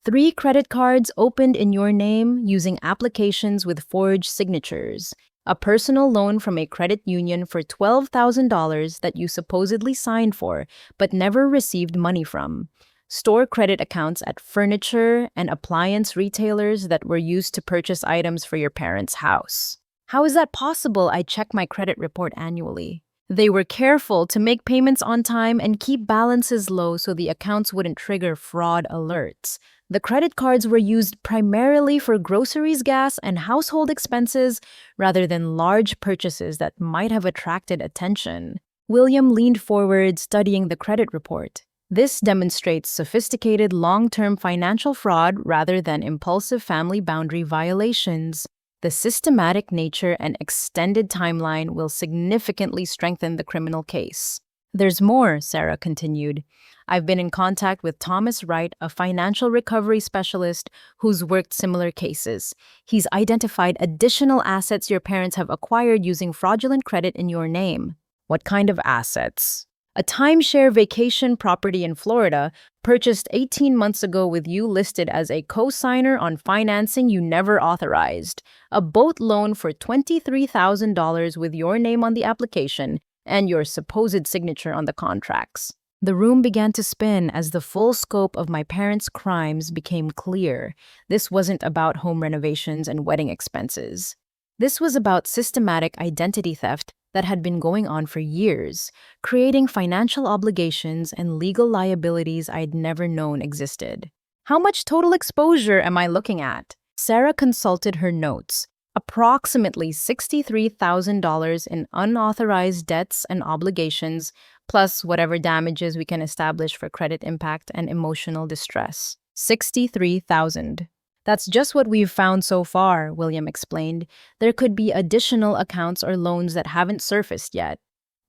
3 credit cards opened in your name using applications with forged signatures. A personal loan from a credit union for $12,000 that you supposedly signed for but never received money from. Store credit accounts at furniture and appliance retailers that were used to purchase items for your parents' house. How is that possible? I check my credit report annually. They were careful to make payments on time and keep balances low so the accounts wouldn't trigger fraud alerts. The credit cards were used primarily for groceries, gas, and household expenses rather than large purchases that might have attracted attention. William leaned forward, studying the credit report. This demonstrates sophisticated long-term financial fraud rather than impulsive family boundary violations. The systematic nature and extended timeline will significantly strengthen the criminal case. There's more, Sarah continued. I've been in contact with Thomas Wright, a financial recovery specialist who's worked similar cases. He's identified additional assets your parents have acquired using fraudulent credit in your name. What kind of assets? A timeshare vacation property in Florida, purchased 18 months ago with you listed as a co-signer on financing you never authorized. A boat loan for $23,000 with your name on the application and your supposed signature on the contracts. The room began to spin as the full scope of my parents' crimes became clear. This wasn't about home renovations and wedding expenses. This was about systematic identity theft that had been going on for years, creating financial obligations and legal liabilities I'd never known existed. How much total exposure am I looking at? Sarah consulted her notes. Approximately $63,000 in unauthorized debts and obligations, plus whatever damages we can establish for credit impact and emotional distress. $63,000. That's just what we've found so far, William explained. There could be additional accounts or loans that haven't surfaced yet.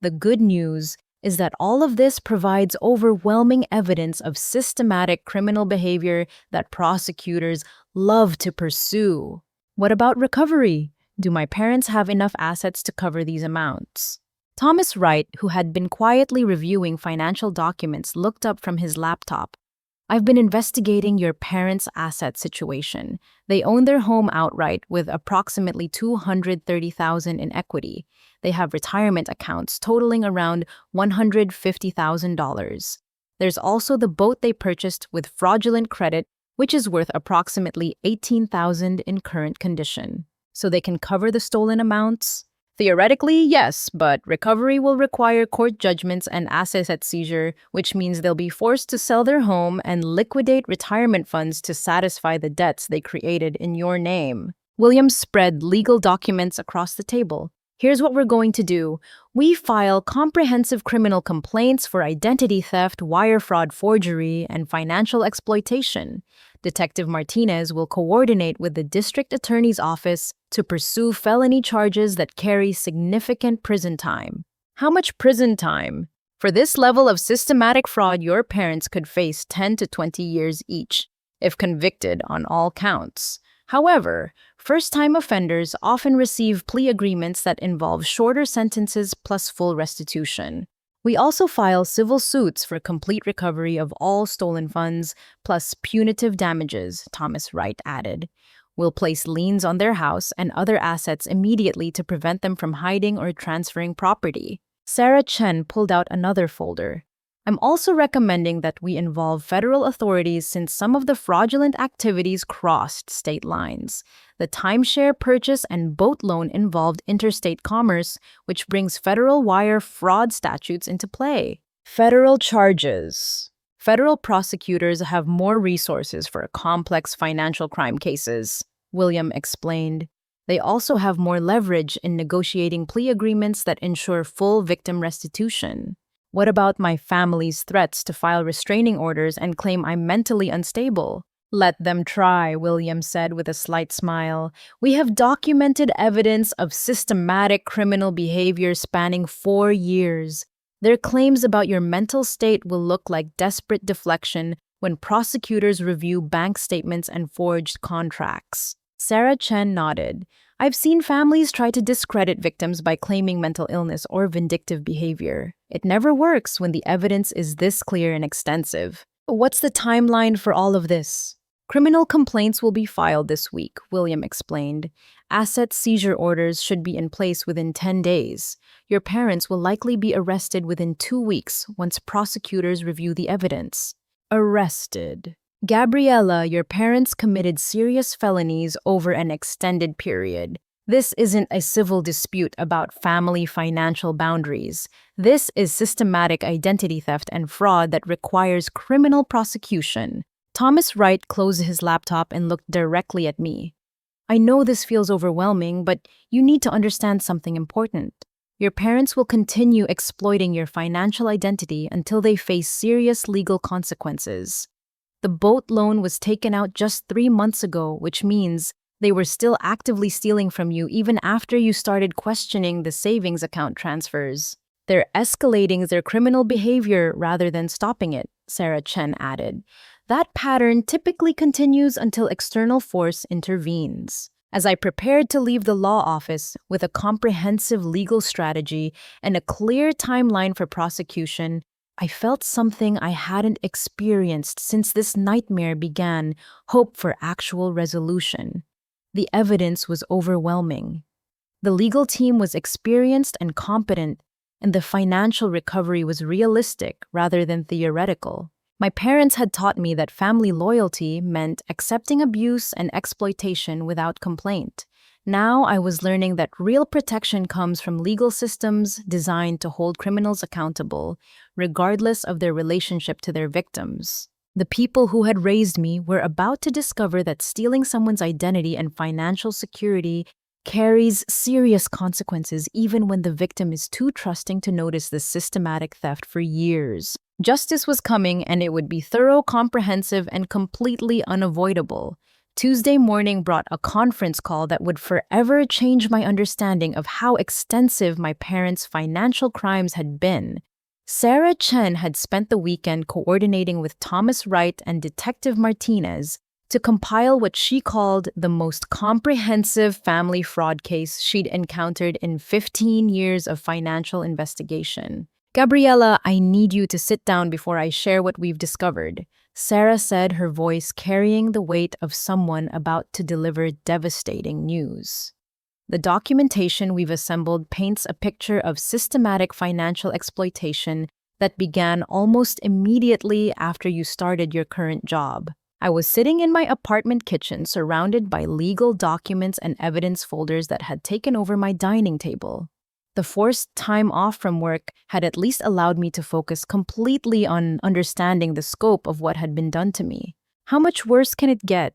The good news is that all of this provides overwhelming evidence of systematic criminal behavior that prosecutors love to pursue. What about recovery? Do my parents have enough assets to cover these amounts? Thomas Wright, who had been quietly reviewing financial documents, looked up from his laptop. I've been investigating your parents' asset situation. They own their home outright with approximately $230,000 in equity. They have retirement accounts totaling around $150,000. There's also the boat they purchased with fraudulent credit, which is worth approximately $18,000 in current condition. So they can cover the stolen amounts? Theoretically, yes, but recovery will require court judgments and asset seizure, which means they'll be forced to sell their home and liquidate retirement funds to satisfy the debts they created in your name. Williams spread legal documents across the table. Here's what we're going to do. We file comprehensive criminal complaints for identity theft, wire fraud, forgery, and financial exploitation. Detective Martinez will coordinate with the district attorney's office to pursue felony charges that carry significant prison time. How much prison time? For this level of systematic fraud, your parents could face 10 to 20 years each, if convicted on all counts. However, first-time offenders often receive plea agreements that involve shorter sentences plus full restitution. We also file civil suits for complete recovery of all stolen funds, plus punitive damages, Thomas Wright added. We'll place liens on their house and other assets immediately to prevent them from hiding or transferring property. Sarah Chen pulled out another folder. I'm also recommending that we involve federal authorities since some of the fraudulent activities crossed state lines. The timeshare purchase and boat loan involved interstate commerce, which brings federal wire fraud statutes into play. Federal charges. Federal prosecutors have more resources for complex financial crime cases, William explained. They also have more leverage in negotiating plea agreements that ensure full victim restitution. What about my family's threats to file restraining orders and claim I'm mentally unstable? Let them try, William said with a slight smile. We have documented evidence of systematic criminal behavior spanning 4 years. Their claims about your mental state will look like desperate deflection when prosecutors review bank statements and forged contracts. Sarah Chen nodded. I've seen families try to discredit victims by claiming mental illness or vindictive behavior. It never works when the evidence is this clear and extensive. What's the timeline for all of this? Criminal complaints will be filed this week, William explained. Asset seizure orders should be in place within 10 days. Your parents will likely be arrested within 2 weeks once prosecutors review the evidence. Arrested. Gabriella, your parents committed serious felonies over an extended period. This isn't a civil dispute about family financial boundaries. This is systematic identity theft and fraud that requires criminal prosecution. Thomas Wright closed his laptop and looked directly at me. I know this feels overwhelming, but you need to understand something important. Your parents will continue exploiting your financial identity until they face serious legal consequences. The boat loan was taken out just 3 months ago, which means they were still actively stealing from you even after you started questioning the savings account transfers. They're escalating their criminal behavior rather than stopping it, Sarah Chen added. That pattern typically continues until external force intervenes. As I prepared to leave the law office with a comprehensive legal strategy and a clear timeline for prosecution, I felt something I hadn't experienced since this nightmare began: hope for actual resolution. The evidence was overwhelming. The legal team was experienced and competent, and the financial recovery was realistic rather than theoretical. My parents had taught me that family loyalty meant accepting abuse and exploitation without complaint. Now I was learning that real protection comes from legal systems designed to hold criminals accountable, regardless of their relationship to their victims. The people who had raised me were about to discover that stealing someone's identity and financial security carries serious consequences even when the victim is too trusting to notice the systematic theft for years. Justice was coming, and it would be thorough, comprehensive, and completely unavoidable. Tuesday morning brought a conference call that would forever change my understanding of how extensive my parents' financial crimes had been. Sarah Chen had spent the weekend coordinating with Thomas Wright and Detective Martinez to compile what she called the most comprehensive family fraud case she'd encountered in 15 years of financial investigation. Gabriella, I need you to sit down before I share what we've discovered, Sarah said, her voice carrying the weight of someone about to deliver devastating news. The documentation we've assembled paints a picture of systematic financial exploitation that began almost immediately after you started your current job. I was sitting in my apartment kitchen surrounded by legal documents and evidence folders that had taken over my dining table. The forced time off from work had at least allowed me to focus completely on understanding the scope of what had been done to me. How much worse can it get?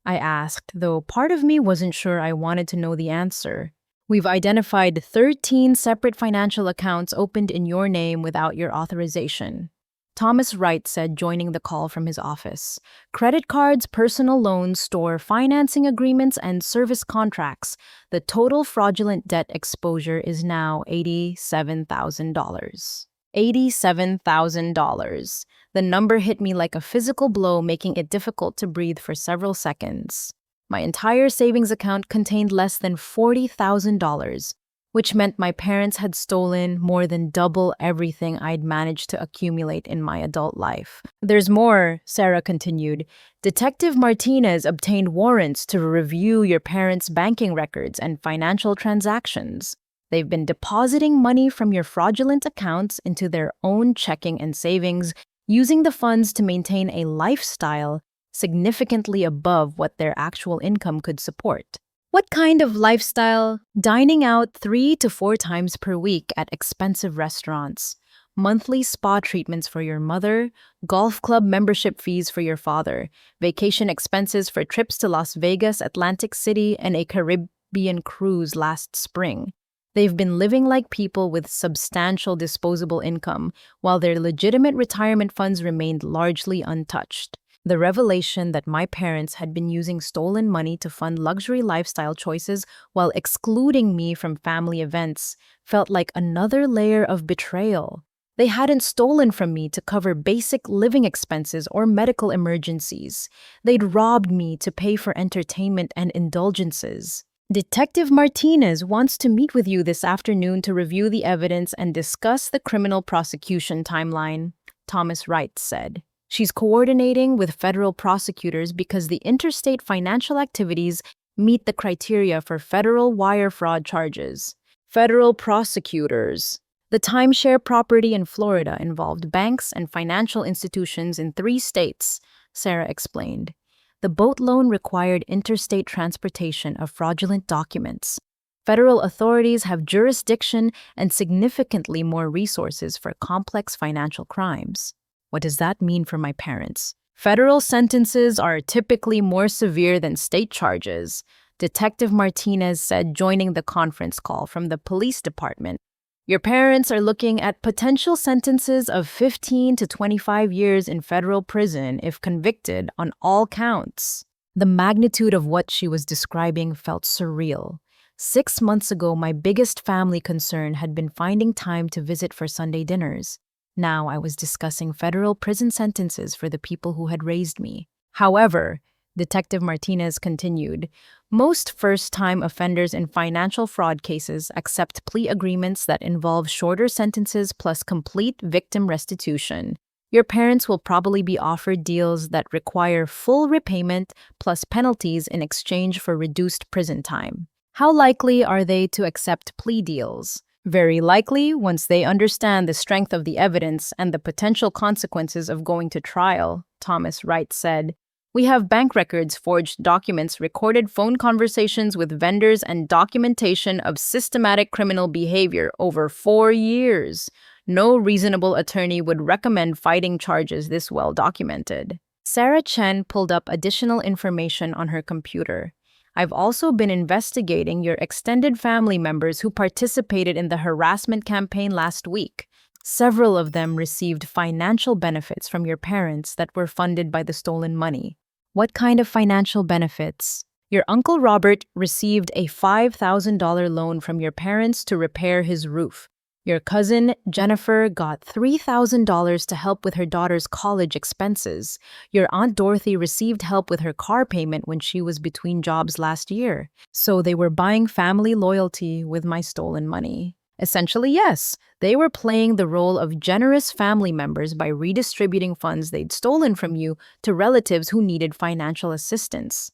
I asked, though part of me wasn't sure I wanted to know the answer. We've identified 13 separate financial accounts opened in your name without your authorization, Thomas Wright said, joining the call from his office. Credit cards, personal loans, store financing agreements, and service contracts. The total fraudulent debt exposure is now $87,000. $87,000. The number hit me like a physical blow, making it difficult to breathe for several seconds. My entire savings account contained less than $40,000, which meant my parents had stolen more than double everything I'd managed to accumulate in my adult life. There's more, Sarah continued. Detective Martinez obtained warrants to review your parents' banking records and financial transactions. They've been depositing money from your fraudulent accounts into their own checking and savings, using the funds to maintain a lifestyle significantly above what their actual income could support. What kind of lifestyle? Dining out 3 to 4 times per week at expensive restaurants, monthly spa treatments for your mother, golf club membership fees for your father, vacation expenses for trips to Las Vegas, Atlantic City, and a Caribbean cruise last spring. They've been living like people with substantial disposable income, while their legitimate retirement funds remained largely untouched. The revelation that my parents had been using stolen money to fund luxury lifestyle choices while excluding me from family events felt like another layer of betrayal. They hadn't stolen from me to cover basic living expenses or medical emergencies. They'd robbed me to pay for entertainment and indulgences. Detective Martinez wants to meet with you this afternoon to review the evidence and discuss the criminal prosecution timeline, Thomas Wright said. She's coordinating with federal prosecutors because the interstate financial activities meet the criteria for federal wire fraud charges. Federal prosecutors. The timeshare property in Florida involved banks and financial institutions in 3 states, Sarah explained. The boat loan required interstate transportation of fraudulent documents. Federal authorities have jurisdiction and significantly more resources for complex financial crimes. What does that mean for my parents? Federal sentences are typically more severe than state charges, Detective Martinez said, joining the conference call from the police department. Your parents are looking at potential sentences of 15 to 25 years in federal prison if convicted on all counts. The magnitude of what she was describing felt surreal. 6 months ago, my biggest family concern had been finding time to visit for Sunday dinners. Now I was discussing federal prison sentences for the people who had raised me. However, Detective Martinez continued, most first-time offenders in financial fraud cases accept plea agreements that involve shorter sentences plus complete victim restitution. Your parents will probably be offered deals that require full repayment plus penalties in exchange for reduced prison time. How likely are they to accept plea deals? Very likely once they understand the strength of the evidence and the potential consequences of going to trial, Thomas Wright said. We have bank records, forged documents, recorded phone conversations with vendors, and documentation of systematic criminal behavior over 4 years. No reasonable attorney would recommend fighting charges this well documented. Sarah Chen pulled up additional information on her computer. I've also been investigating your extended family members who participated in the harassment campaign last week. Several of them received financial benefits from your parents that were funded by the stolen money. What kind of financial benefits? Your Uncle Robert received a $5,000 loan from your parents to repair his roof. Your cousin Jennifer got $3,000 to help with her daughter's college expenses. Your Aunt Dorothy received help with her car payment when she was between jobs last year. So they were buying family loyalty with my stolen money. Essentially, yes, they were playing the role of generous family members by redistributing funds they'd stolen from you to relatives who needed financial assistance.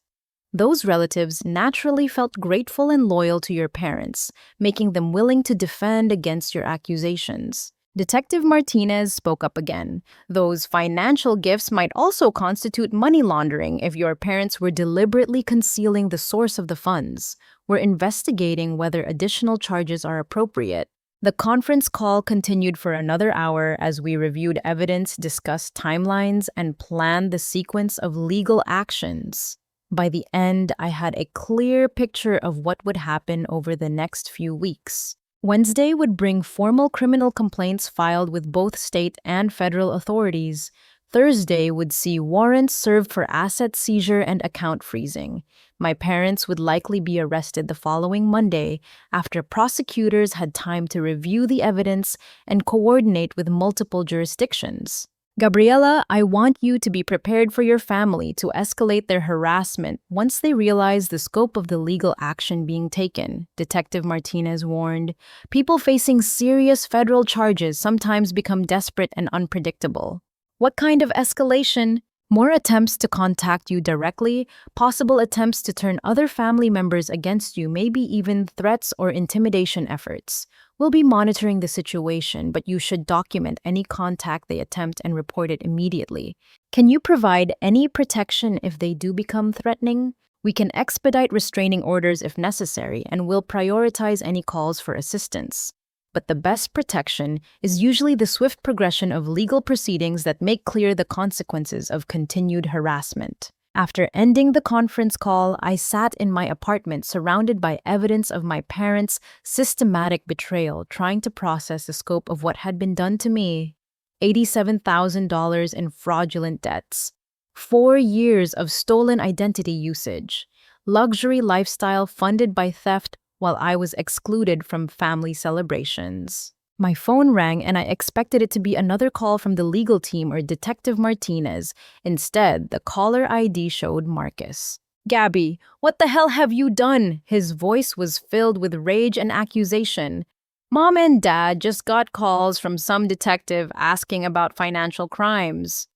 Those relatives naturally felt grateful and loyal to your parents, making them willing to defend against your accusations. Detective Martinez spoke up again. Those financial gifts might also constitute money laundering if your parents were deliberately concealing the source of the funds. We're investigating whether additional charges are appropriate. The conference call continued for another hour as we reviewed evidence, discussed timelines, and planned the sequence of legal actions. By the end, I had a clear picture of what would happen over the next few weeks. Wednesday would bring formal criminal complaints filed with both state and federal authorities. Thursday would see warrants served for asset seizure and account freezing. My parents would likely be arrested the following Monday after prosecutors had time to review the evidence and coordinate with multiple jurisdictions. Gabriela, I want you to be prepared for your family to escalate their harassment once they realize the scope of the legal action being taken, Detective Martinez warned. People facing serious federal charges sometimes become desperate and unpredictable. What kind of escalation? More attempts to contact you directly, possible attempts to turn other family members against you, maybe even threats or intimidation efforts. We'll be monitoring the situation, but you should document any contact they attempt and report it immediately. Can you provide any protection if they do become threatening? We can expedite restraining orders if necessary, and will prioritize any calls for assistance. But the best protection is usually the swift progression of legal proceedings that make clear the consequences of continued harassment. After ending the conference call, I sat in my apartment surrounded by evidence of my parents' systematic betrayal, trying to process the scope of what had been done to me. $87,000 in fraudulent debts, 4 years of stolen identity usage, luxury lifestyle funded by theft while I was excluded from family celebrations. My phone rang and I expected it to be another call from the legal team or Detective Martinez. Instead, the caller ID showed Marcus. Gabby, what the hell have you done? His voice was filled with rage and accusation. Mom and Dad just got calls from some detective asking about financial crimes.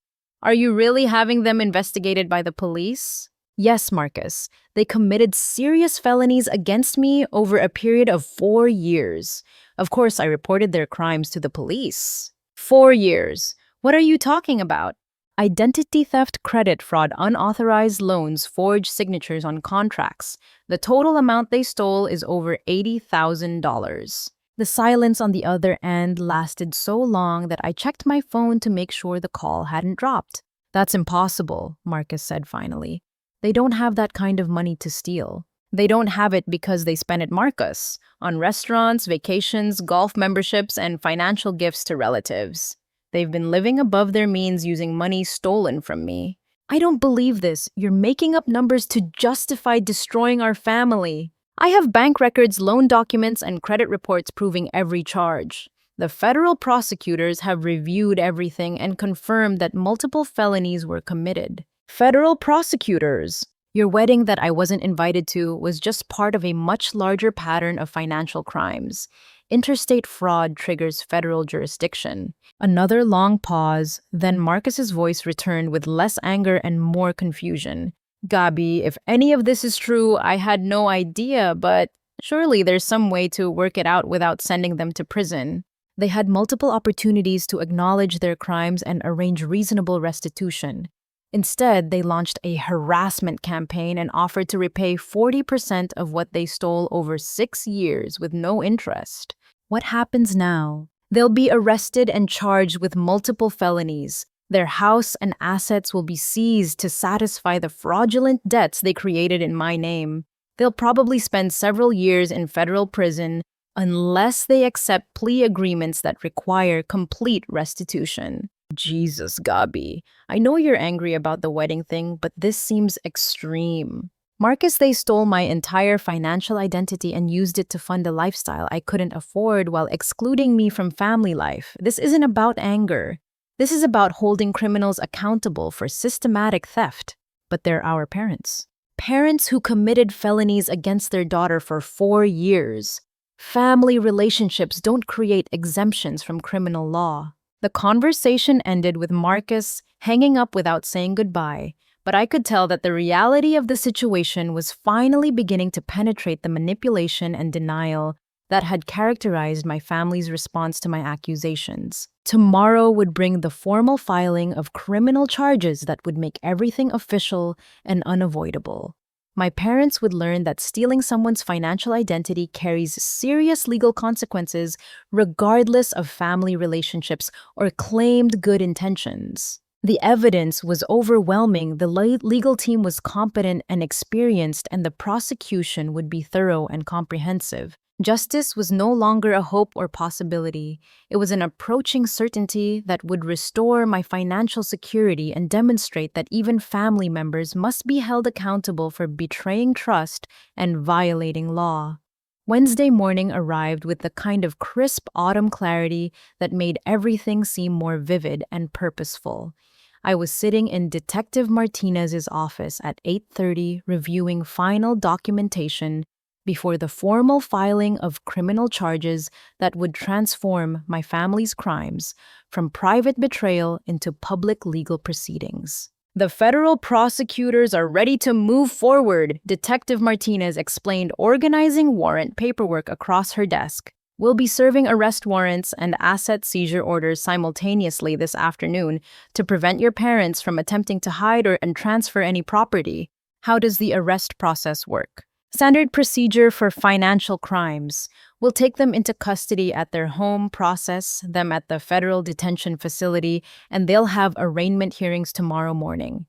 Are you really having them investigated by the police? Yes, Marcus. They committed serious felonies against me over a period of 4 years. Of course, I reported their crimes to the police. 4 years. What are you talking about? Identity theft, credit fraud, unauthorized loans, forged signatures on contracts. The total amount they stole is over $80,000. The silence on the other end lasted so long that I checked my phone to make sure the call hadn't dropped. That's impossible, Marcus said finally. They don't have that kind of money to steal. They don't have it because they spent it, Marcus, on restaurants, vacations, golf memberships, and financial gifts to relatives. They've been living above their means using money stolen from me. I don't believe this. You're making up numbers to justify destroying our family. I have bank records, loan documents, and credit reports proving every charge. The federal prosecutors have reviewed everything and confirmed that multiple felonies were committed. Federal prosecutors! Your wedding that I wasn't invited to was just part of a much larger pattern of financial crimes. Interstate fraud triggers federal jurisdiction. Another long pause, then Marcus's voice returned with less anger and more confusion. Gabi, if any of this is true, I had no idea, but surely there's some way to work it out without sending them to prison. They had multiple opportunities to acknowledge their crimes and arrange reasonable restitution. Instead, they launched a harassment campaign and offered to repay 40% of what they stole over 6 years with no interest. What happens now? They'll be arrested and charged with multiple felonies. Their house and assets will be seized to satisfy the fraudulent debts they created in my name. They'll probably spend several years in federal prison unless they accept plea agreements that require complete restitution. Jesus, Gabi. I know you're angry about the wedding thing, but this seems extreme. Marcus, they stole my entire financial identity and used it to fund a lifestyle I couldn't afford while excluding me from family life. This isn't about anger. This is about holding criminals accountable for systematic theft. But they're our parents. Parents who committed felonies against their daughter for 4 years. Family relationships don't create exemptions from criminal law. The conversation ended with Marcus hanging up without saying goodbye, but I could tell that the reality of the situation was finally beginning to penetrate the manipulation and denial that had characterized my family's response to my accusations. Tomorrow would bring the formal filing of criminal charges that would make everything official and unavoidable. My parents would learn that stealing someone's financial identity carries serious legal consequences regardless of family relationships or claimed good intentions. The evidence was overwhelming, the legal team was competent and experienced, and the prosecution would be thorough and comprehensive. Justice was no longer a hope or possibility. It was an approaching certainty that would restore my financial security and demonstrate that even family members must be held accountable for betraying trust and violating law. Wednesday morning arrived with the kind of crisp autumn clarity that made everything seem more vivid and purposeful. I was sitting in Detective Martinez's office at 8:30 reviewing final documentation before the formal filing of criminal charges that would transform my family's crimes from private betrayal into public legal proceedings. The federal prosecutors are ready to move forward, Detective Martinez explained, organizing warrant paperwork across her desk. We'll be serving arrest warrants and asset seizure orders simultaneously this afternoon to prevent your parents from attempting to hide and transfer any property. How does the arrest process work? Standard procedure for financial crimes. We'll take them into custody at their home, process them at the federal detention facility, and they'll have arraignment hearings tomorrow morning.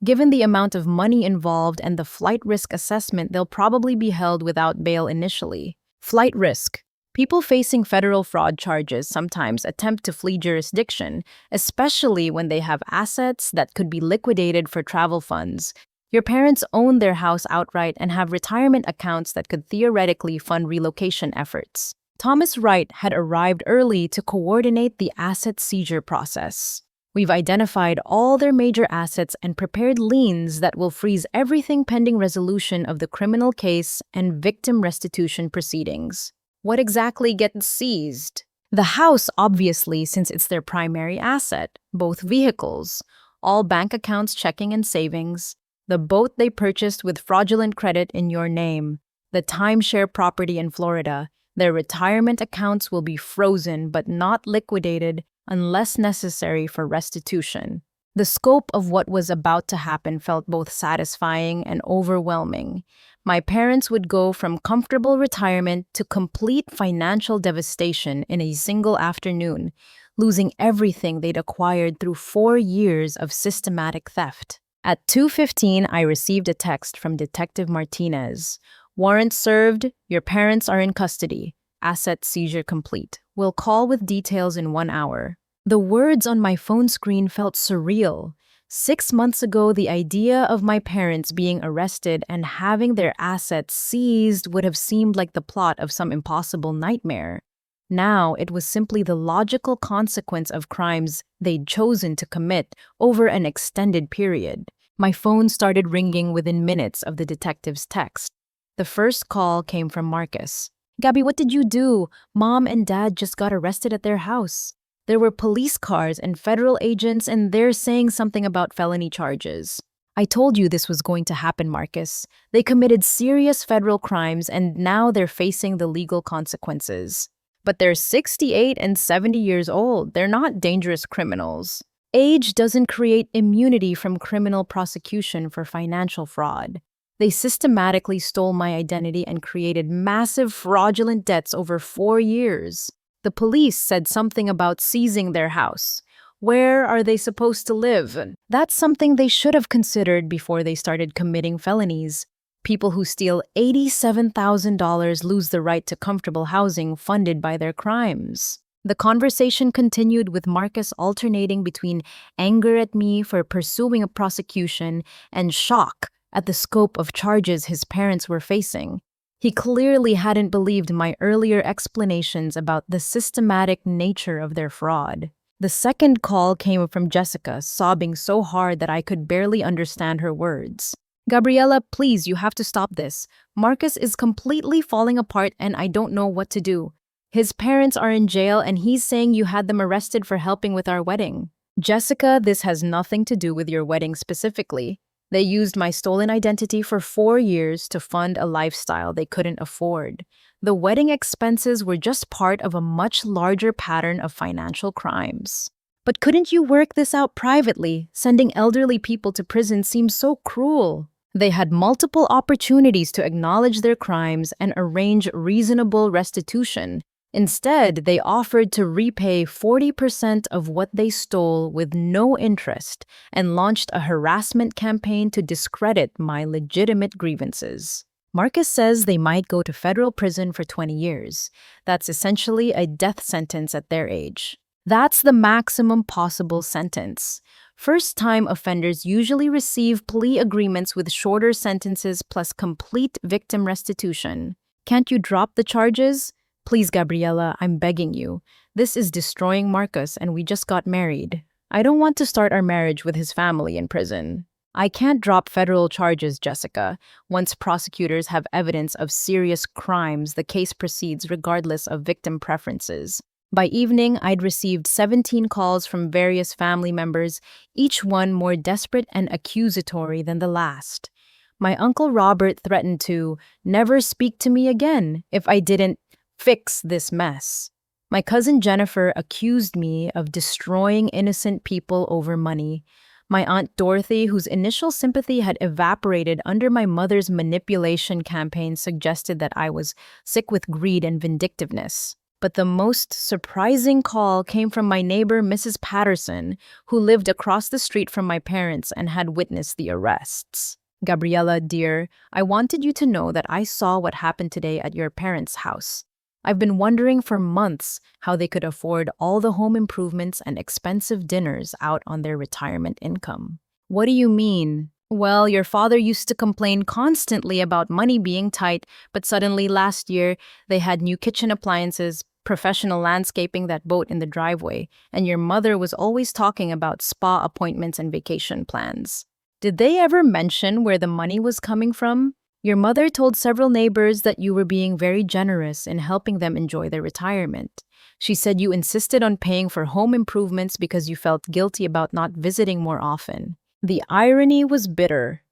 Given the amount of money involved and the flight risk assessment, they'll probably be held without bail initially. Flight risk. People facing federal fraud charges sometimes attempt to flee jurisdiction, especially when they have assets that could be liquidated for travel funds. Your parents own their house outright and have retirement accounts that could theoretically fund relocation efforts. Thomas Wright had arrived early to coordinate the asset seizure process. We've identified all their major assets and prepared liens that will freeze everything pending resolution of the criminal case and victim restitution proceedings. What exactly gets seized? The house, obviously, since it's their primary asset, both vehicles, all bank accounts, checking and savings, the boat they purchased with fraudulent credit in your name, the timeshare property in Florida. Their retirement accounts will be frozen but not liquidated unless necessary for restitution. The scope of what was about to happen felt both satisfying and overwhelming. My parents would go from comfortable retirement to complete financial devastation in a single afternoon, losing everything they'd acquired through 4 years of systematic theft. At 2:15, I received a text from Detective Martinez. Warrant served, your parents are in custody. Asset seizure complete. Will call with details in 1 hour. The words on my phone screen felt surreal. 6 months ago, the idea of my parents being arrested and having their assets seized would have seemed like the plot of some impossible nightmare. Now, it was simply the logical consequence of crimes they'd chosen to commit over an extended period. My phone started ringing within minutes of the detective's text. The first call came from Marcus. Gabby, what did you do? Mom and Dad just got arrested at their house. There were police cars and federal agents, and they're saying something about felony charges. I told you this was going to happen, Marcus. They committed serious federal crimes, and now they're facing the legal consequences. But they're 68 and 70 years old. They're not dangerous criminals. Age doesn't create immunity from criminal prosecution for financial fraud. They systematically stole my identity and created massive fraudulent debts over 4 years. The police said something about seizing their house. Where are they supposed to live? That's something they should have considered before they started committing felonies. People who steal $87,000 lose the right to comfortable housing funded by their crimes. The conversation continued with Marcus alternating between anger at me for pursuing a prosecution and shock at the scope of charges his parents were facing. He clearly hadn't believed my earlier explanations about the systematic nature of their fraud. The second call came from Jessica, sobbing so hard that I could barely understand her words. Gabriella, please, you have to stop this. Marcus is completely falling apart and I don't know what to do. His parents are in jail and he's saying you had them arrested for helping with our wedding. Jessica, this has nothing to do with your wedding specifically. They used my stolen identity for 4 years to fund a lifestyle they couldn't afford. The wedding expenses were just part of a much larger pattern of financial crimes. But couldn't you work this out privately? Sending elderly people to prison seems so cruel. They had multiple opportunities to acknowledge their crimes and arrange reasonable restitution. Instead, they offered to repay 40% of what they stole with no interest and launched a harassment campaign to discredit my legitimate grievances. Marcus says they might go to federal prison for 20 years. That's essentially a death sentence at their age. That's the maximum possible sentence. First-time offenders usually receive plea agreements with shorter sentences plus complete victim restitution. Can't you drop the charges? Please, Gabriella, I'm begging you. This is destroying Marcus and we just got married. I don't want to start our marriage with his family in prison. I can't drop federal charges, Jessica. Once prosecutors have evidence of serious crimes, the case proceeds regardless of victim preferences. By evening, I'd received 17 calls from various family members, each one more desperate and accusatory than the last. My Uncle Robert threatened to never speak to me again if I didn't fix this mess. My cousin Jennifer accused me of destroying innocent people over money. My Aunt Dorothy, whose initial sympathy had evaporated under my mother's manipulation campaign, suggested that I was sick with greed and vindictiveness. But the most surprising call came from my neighbor, Mrs. Patterson, who lived across the street from my parents and had witnessed the arrests. Gabriella, dear, I wanted you to know that I saw what happened today at your parents' house. I've been wondering for months how they could afford all the home improvements and expensive dinners out on their retirement income. What do you mean? Well, your father used to complain constantly about money being tight, but suddenly last year they had new kitchen appliances, professional landscaping that boat in the driveway, and your mother was always talking about spa appointments and vacation plans. Did they ever mention where the money was coming from? Your mother told several neighbors that you were being very generous in helping them enjoy their retirement. She said you insisted on paying for home improvements because you felt guilty about not visiting more often. The irony was bitter.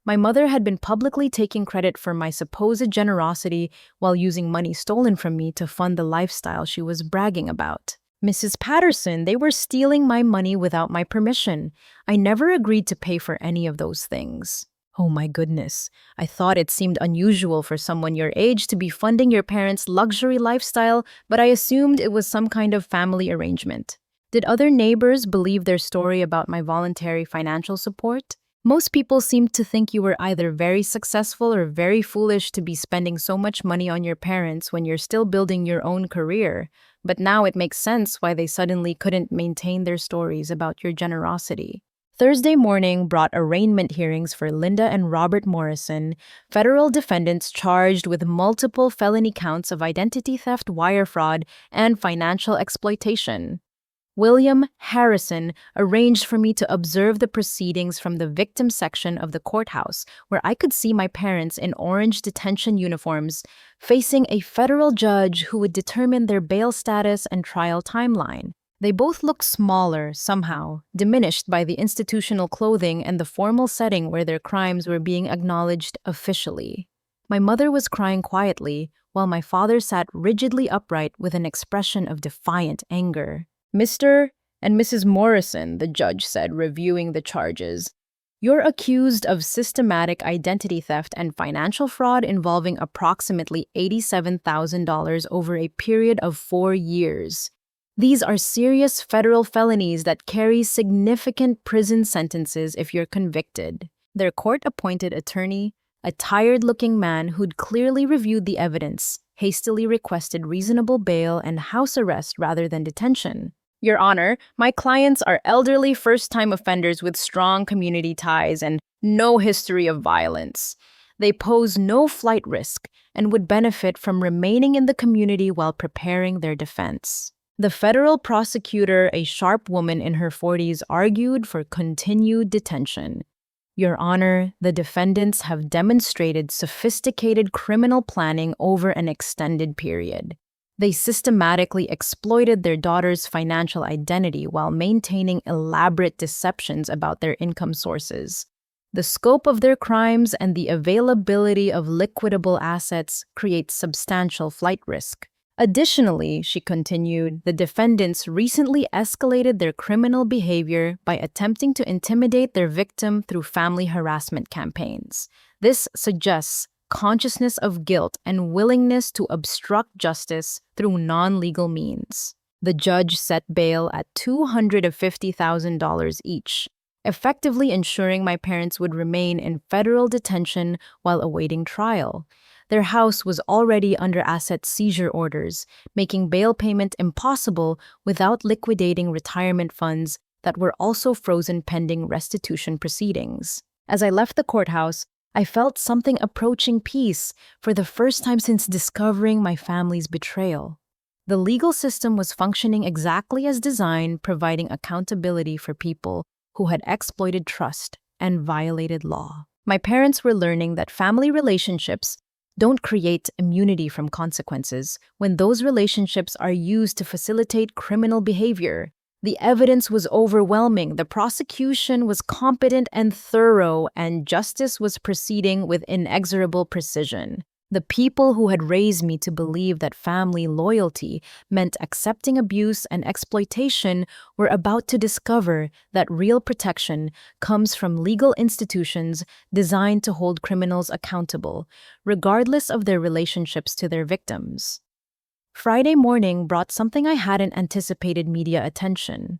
My mother had been publicly taking credit for my supposed generosity while using money stolen from me to fund the lifestyle she was bragging about. Mrs. Patterson, they were stealing my money without my permission. I never agreed to pay for any of those things. Oh my goodness. I thought it seemed unusual for someone your age to be funding your parents' luxury lifestyle, but I assumed it was some kind of family arrangement. Did other neighbors believe their story about my voluntary financial support? Most people seemed to think you were either very successful or very foolish to be spending so much money on your parents when you're still building your own career. But now it makes sense why they suddenly couldn't maintain their stories about your generosity. Thursday morning brought arraignment hearings for Linda and Robert Morrison, federal defendants charged with multiple felony counts of identity theft, wire fraud, and financial exploitation. William Harrison arranged for me to observe the proceedings from the victim section of the courthouse, where I could see my parents in orange detention uniforms, facing a federal judge who would determine their bail status and trial timeline. They both looked smaller, somehow, diminished by the institutional clothing and the formal setting where their crimes were being acknowledged officially. My mother was crying quietly, while my father sat rigidly upright with an expression of defiant anger. Mr. and Mrs. Morrison, the judge said, reviewing the charges, you're accused of systematic identity theft and financial fraud involving approximately $87,000 over a period of 4 years. These are serious federal felonies that carry significant prison sentences if you're convicted. Their court-appointed attorney, a tired-looking man who'd clearly reviewed the evidence, hastily requested reasonable bail and house arrest rather than detention. Your Honor, my clients are elderly first-time offenders with strong community ties and no history of violence. They pose no flight risk and would benefit from remaining in the community while preparing their defense. The federal prosecutor, a sharp woman in her 40s, argued for continued detention. Your Honor, the defendants have demonstrated sophisticated criminal planning over an extended period. They systematically exploited their daughter's financial identity while maintaining elaborate deceptions about their income sources. The scope of their crimes and the availability of liquidable assets create substantial flight risk. Additionally, she continued, the defendants recently escalated their criminal behavior by attempting to intimidate their victim through family harassment campaigns. This suggests consciousness of guilt and willingness to obstruct justice through non-legal means. The judge set bail at $250,000 each, effectively ensuring my parents would remain in federal detention while awaiting trial. Their house was already under asset seizure orders, making bail payment impossible without liquidating retirement funds that were also frozen pending restitution proceedings. As I left the courthouse, I felt something approaching peace for the first time since discovering my family's betrayal. The legal system was functioning exactly as designed, providing accountability for people who had exploited trust and violated law. My parents were learning that family relationships don't create immunity from consequences when those relationships are used to facilitate criminal behavior. The evidence was overwhelming, the prosecution was competent and thorough, and justice was proceeding with inexorable precision. The people who had raised me to believe that family loyalty meant accepting abuse and exploitation were about to discover that real protection comes from legal institutions designed to hold criminals accountable, regardless of their relationships to their victims. Friday morning brought something I hadn't anticipated: media attention.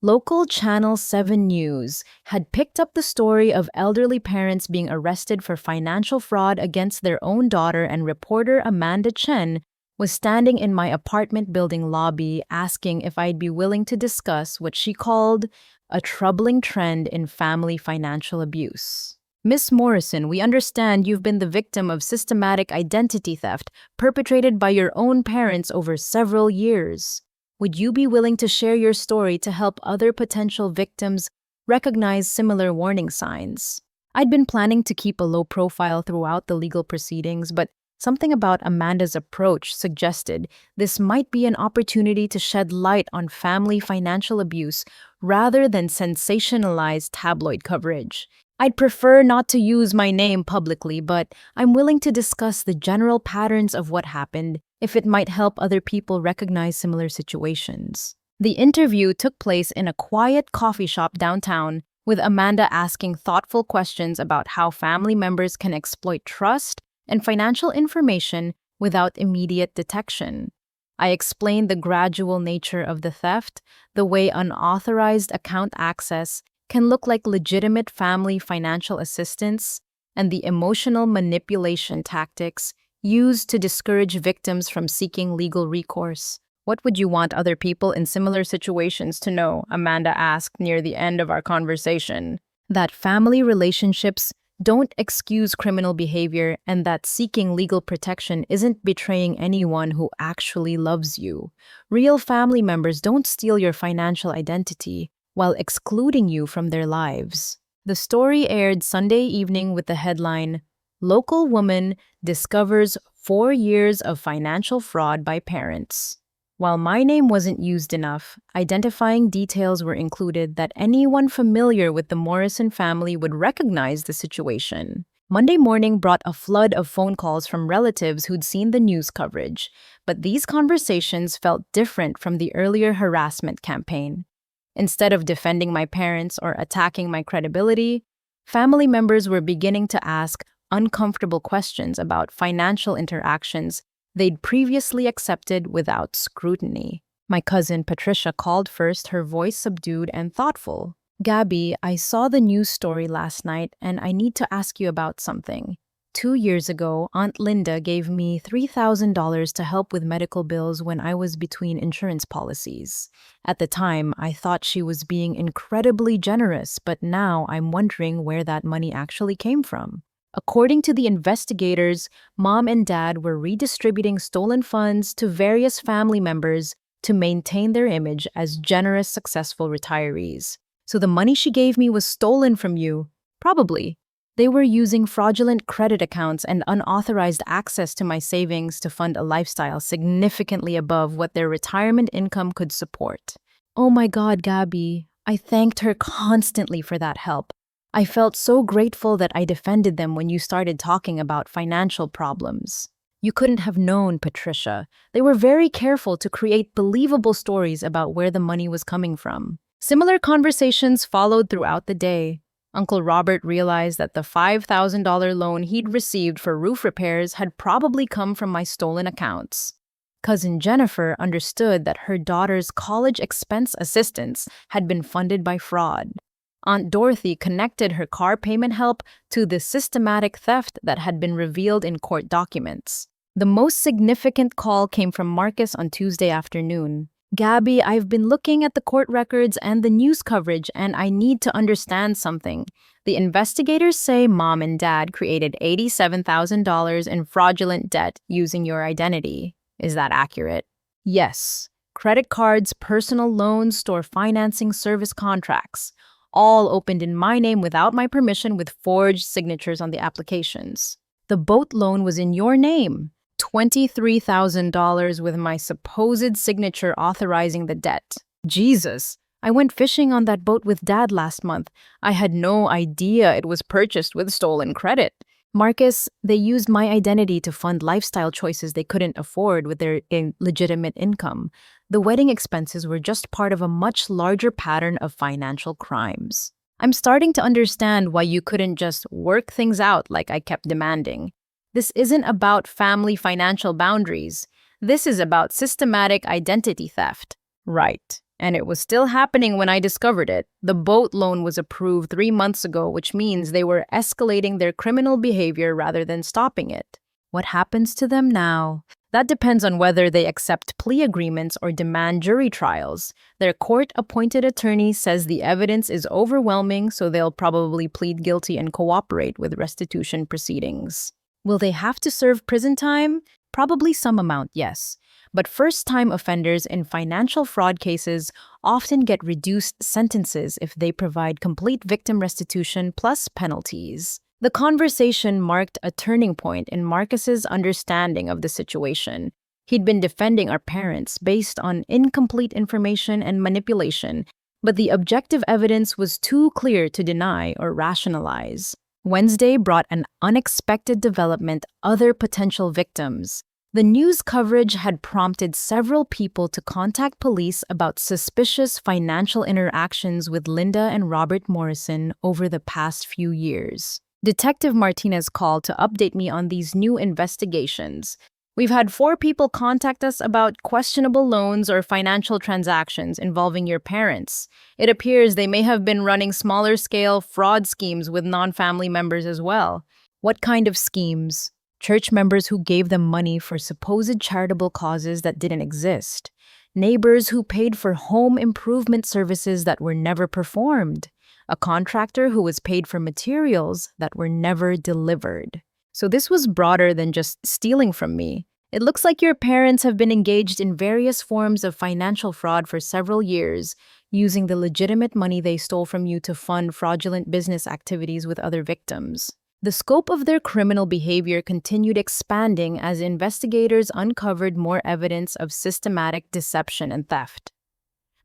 Local Channel 7 News had picked up the story of elderly parents being arrested for financial fraud against their own daughter, and reporter Amanda Chen was standing in my apartment building lobby asking if I'd be willing to discuss what she called a troubling trend in family financial abuse. Miss Morrison, we understand you've been the victim of systematic identity theft perpetrated by your own parents over several years. Would you be willing to share your story to help other potential victims recognize similar warning signs? I'd been planning to keep a low profile throughout the legal proceedings, but something about Amanda's approach suggested this might be an opportunity to shed light on family financial abuse rather than sensationalized tabloid coverage. I'd prefer not to use my name publicly, but I'm willing to discuss the general patterns of what happened if it might help other people recognize similar situations. The interview took place in a quiet coffee shop downtown, with Amanda asking thoughtful questions about how family members can exploit trust and financial information without immediate detection. I explained the gradual nature of the theft, the way unauthorized account access can look like legitimate family financial assistance, and the emotional manipulation tactics used to discourage victims from seeking legal recourse. What would you want other people in similar situations to know? Amanda asked near the end of our conversation. That family relationships don't excuse criminal behavior and that seeking legal protection isn't betraying anyone who actually loves you. Real family members don't steal your financial identity while excluding you from their lives. The story aired Sunday evening with the headline, "Local Woman Discovers 4 Years of Financial Fraud by Parents." While my name wasn't used enough, identifying details were included that anyone familiar with the Morrison family would recognize the situation. Monday morning brought a flood of phone calls from relatives who'd seen the news coverage, but these conversations felt different from the earlier harassment campaign. Instead of defending my parents or attacking my credibility, family members were beginning to ask uncomfortable questions about financial interactions they'd previously accepted without scrutiny. My cousin Patricia called first, her voice subdued and thoughtful. "Gabby, I saw the news story last night and I need to ask you about something. 2 years ago, Aunt Linda gave me $3,000 to help with medical bills when I was between insurance policies. At the time, I thought she was being incredibly generous, but now I'm wondering where that money actually came from." According to the investigators, Mom and Dad were redistributing stolen funds to various family members to maintain their image as generous, successful retirees. "So the money she gave me was stolen from you?" "Probably. They were using fraudulent credit accounts and unauthorized access to my savings to fund a lifestyle significantly above what their retirement income could support." "Oh my God, Gabby." I thanked her constantly for that help. "I felt so grateful that I defended them when you started talking about financial problems." "You couldn't have known, Patricia. They were very careful to create believable stories about where the money was coming from." Similar conversations followed throughout the day. Uncle Robert realized that the $5,000 loan he'd received for roof repairs had probably come from my stolen accounts. Cousin Jennifer understood that her daughter's college expense assistance had been funded by fraud. Aunt Dorothy connected her car payment help to the systematic theft that had been revealed in court documents. The most significant call came from Marcus on Tuesday afternoon. "Gabby, I've been looking at the court records and the news coverage, and I need to understand something. The investigators say Mom and Dad created $87,000 in fraudulent debt using your identity. Is that accurate?" "Yes. Credit cards, personal loans, store financing, service contracts. All opened in my name without my permission with forged signatures on the applications. The boat loan was in your name. $23,000 with my supposed signature authorizing the debt. Jesus, I went fishing on that boat with Dad last month. I had no idea it was purchased with stolen credit. Marcus, they used my identity to fund lifestyle choices they couldn't afford with their illegitimate income. The wedding expenses were just part of a much larger pattern of financial crimes. I'm starting to understand why you couldn't just work things out like I kept demanding. This isn't about family financial boundaries. This is about systematic identity theft." "Right. And it was still happening when I discovered it. The boat loan was approved 3 months ago, which means they were escalating their criminal behavior rather than stopping it. What happens to them now? That depends on whether they accept plea agreements or demand jury trials. Their court-appointed attorney says the evidence is overwhelming, so they'll probably plead guilty and cooperate with restitution proceedings. Will they have to serve prison time? Probably some amount, yes. But first-time offenders in financial fraud cases often get reduced sentences if they provide complete victim restitution plus penalties. The conversation marked a turning point in Marcus's understanding of the situation. He'd been defending our parents based on incomplete information and manipulation, but the objective evidence was too clear to deny or rationalize. Wednesday brought an unexpected development: other potential victims. The news coverage had prompted several people to contact police about suspicious financial interactions with Linda and Robert Morrison over the past few years. Detective Martinez called to update me on these new investigations. We've had 4 people contact us about questionable loans or financial transactions involving your parents. It appears they may have been running smaller-scale fraud schemes with non-family members as well. What kind of schemes? Church members who gave them money for supposed charitable causes that didn't exist. Neighbors who paid for home improvement services that were never performed. A contractor who was paid for materials that were never delivered. So this was broader than just stealing from me. It looks like your parents have been engaged in various forms of financial fraud for several years, using the legitimate money they stole from you to fund fraudulent business activities with other victims. The scope of their criminal behavior continued expanding as investigators uncovered more evidence of systematic deception and theft.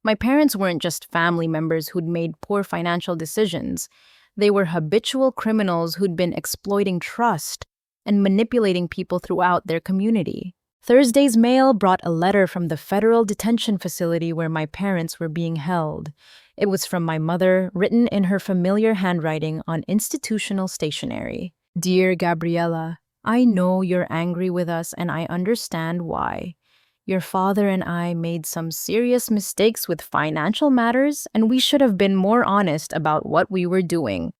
My parents weren't just family members who'd made poor financial decisions. They were habitual criminals who'd been exploiting trust and manipulating people throughout their community. Thursday's mail brought a letter from the federal detention facility where my parents were being held. It was from my mother, written in her familiar handwriting on institutional stationery. Dear Gabriella, I know you're angry with us and I understand why. Your father and I made some serious mistakes with financial matters, and we should have been more honest about what we were doing.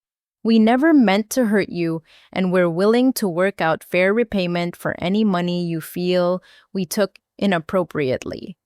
We never meant to hurt you, and we're willing to work out fair repayment for any money you feel we took inappropriately.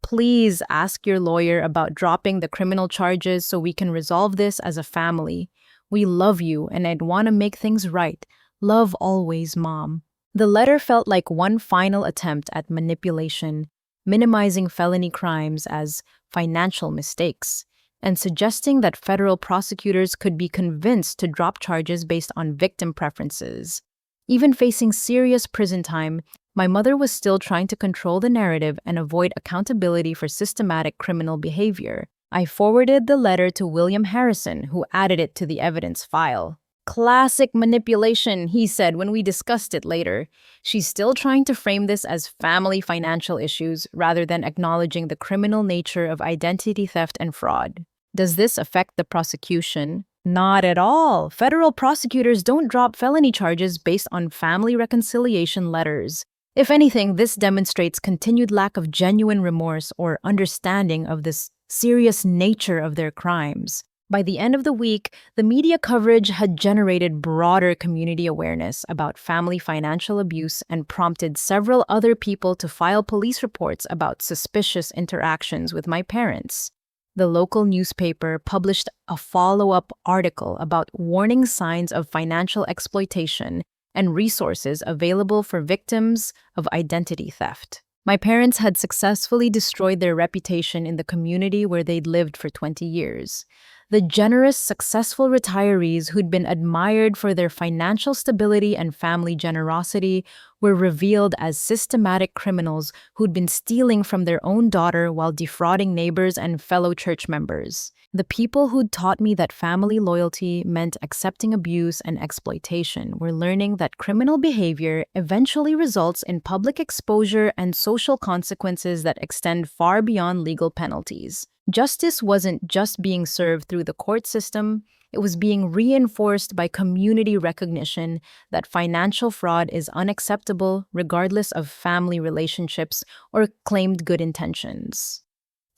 Please ask your lawyer about dropping the criminal charges so we can resolve this as a family. We love you, and I'd want to make things right. Love always, Mom. The letter felt like one final attempt at manipulation, minimizing felony crimes as financial mistakes, and suggesting that federal prosecutors could be convinced to drop charges based on victim preferences. Even facing serious prison time, my mother was still trying to control the narrative and avoid accountability for systematic criminal behavior. I forwarded the letter to William Harrison, who added it to the evidence file. Classic manipulation, he said when we discussed it later. She's still trying to frame this as family financial issues rather than acknowledging the criminal nature of identity theft and fraud. Does this affect the prosecution? Not at all. Federal prosecutors don't drop felony charges based on family reconciliation letters. If anything, this demonstrates continued lack of genuine remorse or understanding of this serious nature of their crimes. By the end of the week, the media coverage had generated broader community awareness about family financial abuse and prompted several other people to file police reports about suspicious interactions with my parents. The local newspaper published a follow-up article about warning signs of financial exploitation and resources available for victims of identity theft. My parents had successfully destroyed their reputation in the community where they'd lived for 20 years. The generous, successful retirees who'd been admired for their financial stability and family generosity were revealed as systematic criminals who'd been stealing from their own daughter while defrauding neighbors and fellow church members. The people who'd taught me that family loyalty meant accepting abuse and exploitation were learning that criminal behavior eventually results in public exposure and social consequences that extend far beyond legal penalties. Justice wasn't just being served through the court system, it was being reinforced by community recognition that financial fraud is unacceptable regardless of family relationships or claimed good intentions.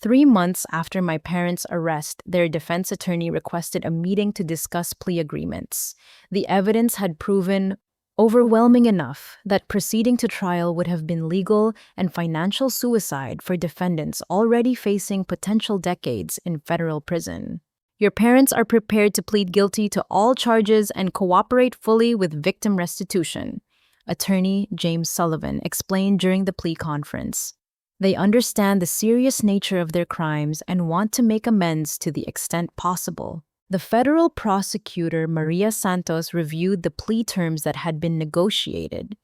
3 months after my parents' arrest, their defense attorney requested a meeting to discuss plea agreements. The evidence had proven overwhelming enough that proceeding to trial would have been legal and financial suicide for defendants already facing potential decades in federal prison. Your parents are prepared to plead guilty to all charges and cooperate fully with victim restitution, Attorney James Sullivan explained during the plea conference. They understand the serious nature of their crimes and want to make amends to the extent possible. The federal prosecutor, Maria Santos, reviewed the plea terms that had been negotiated.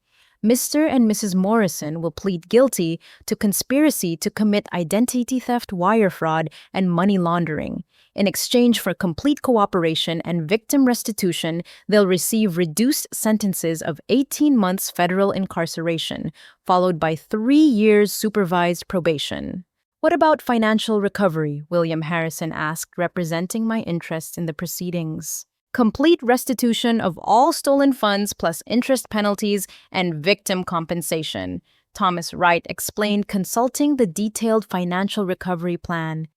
Mr. and Mrs. Morrison will plead guilty to conspiracy to commit identity theft, wire fraud, and money laundering. In exchange for complete cooperation and victim restitution, they'll receive reduced sentences of 18 months federal incarceration, followed by 3 years supervised probation. What about financial recovery? William Harrison asked, representing my interest in the proceedings. Complete restitution of all stolen funds plus interest penalties and victim compensation, Thomas Wright explained, consulting the detailed financial recovery plan.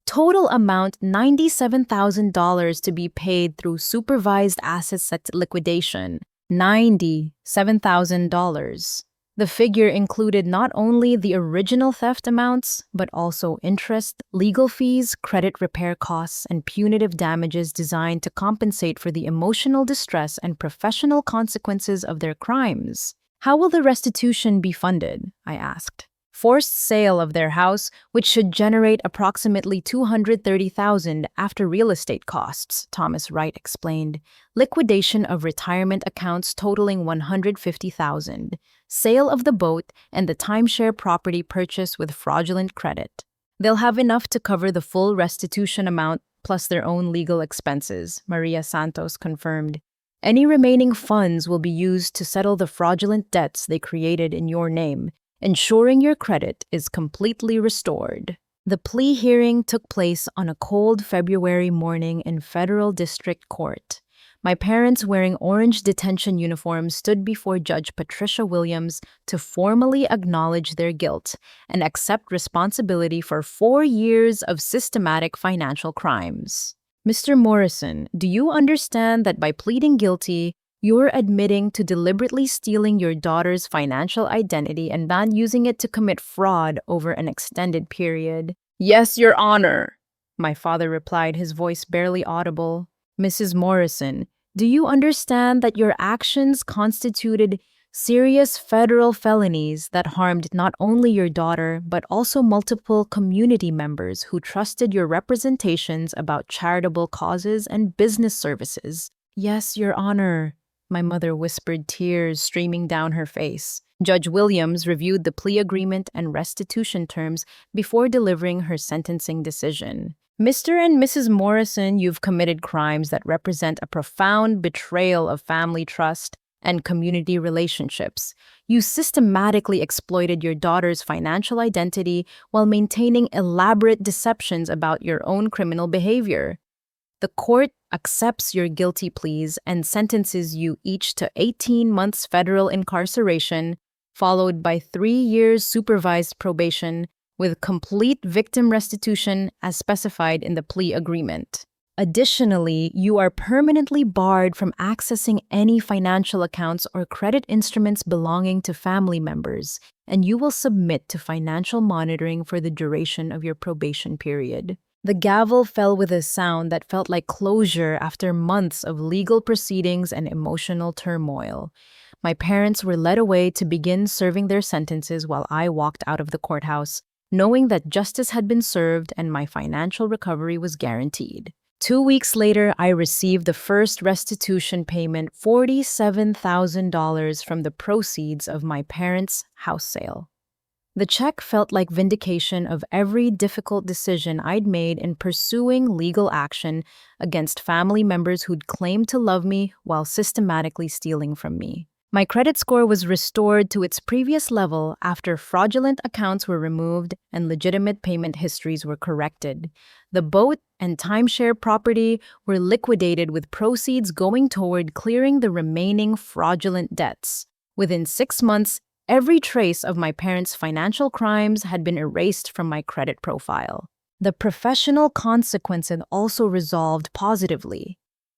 Total amount $97,000 to be paid through supervised assets at liquidation, $97,000. The figure included not only the original theft amounts, but also interest, legal fees, credit repair costs, and punitive damages designed to compensate for the emotional distress and professional consequences of their crimes. How will the restitution be funded? I asked. Forced sale of their house, which should generate approximately $230,000 after real estate costs, Thomas Wright explained. Liquidation of retirement accounts totaling $150,000. Sale of the boat and the timeshare property purchase with fraudulent credit. They'll have enough to cover the full restitution amount plus their own legal expenses, Maria Santos confirmed. Any remaining funds will be used to settle the fraudulent debts they created in your name, ensuring your credit is completely restored. The plea hearing took place on a cold February morning in federal district court. My parents, wearing orange detention uniforms, stood before Judge Patricia Williams to formally acknowledge their guilt and accept responsibility for 4 years of systematic financial crimes. Mr. Morrison, do you understand that by pleading guilty, you're admitting to deliberately stealing your daughter's financial identity and not using it to commit fraud over an extended period? Yes, Your Honor, my father replied, his voice barely audible. Mrs. Morrison, do you understand that your actions constituted serious federal felonies that harmed not only your daughter, but also multiple community members who trusted your representations about charitable causes and business services? Yes, Your Honor, my mother whispered, tears streaming down her face. Judge Williams reviewed the plea agreement and restitution terms before delivering her sentencing decision. Mr. and Mrs. Morrison, you've committed crimes that represent a profound betrayal of family trust and community relationships. You systematically exploited your daughter's financial identity while maintaining elaborate deceptions about your own criminal behavior. The court accepts your guilty pleas and sentences you each to 18 months federal incarceration, followed by 3 years supervised probation with complete victim restitution as specified in the plea agreement. Additionally, you are permanently barred from accessing any financial accounts or credit instruments belonging to family members, and you will submit to financial monitoring for the duration of your probation period. The gavel fell with a sound that felt like closure after months of legal proceedings and emotional turmoil. My parents were led away to begin serving their sentences while I walked out of the courthouse, knowing that justice had been served and my financial recovery was guaranteed. 2 weeks later, I received the first restitution payment, $47,000 from the proceeds of my parents' house sale. The check felt like vindication of every difficult decision I'd made in pursuing legal action against family members who'd claimed to love me while systematically stealing from me. My credit score was restored to its previous level after fraudulent accounts were removed and legitimate payment histories were corrected. The boat and timeshare property were liquidated with proceeds going toward clearing the remaining fraudulent debts. Within 6 months, every trace of my parents' financial crimes had been erased from my credit profile. The professional consequences also resolved positively.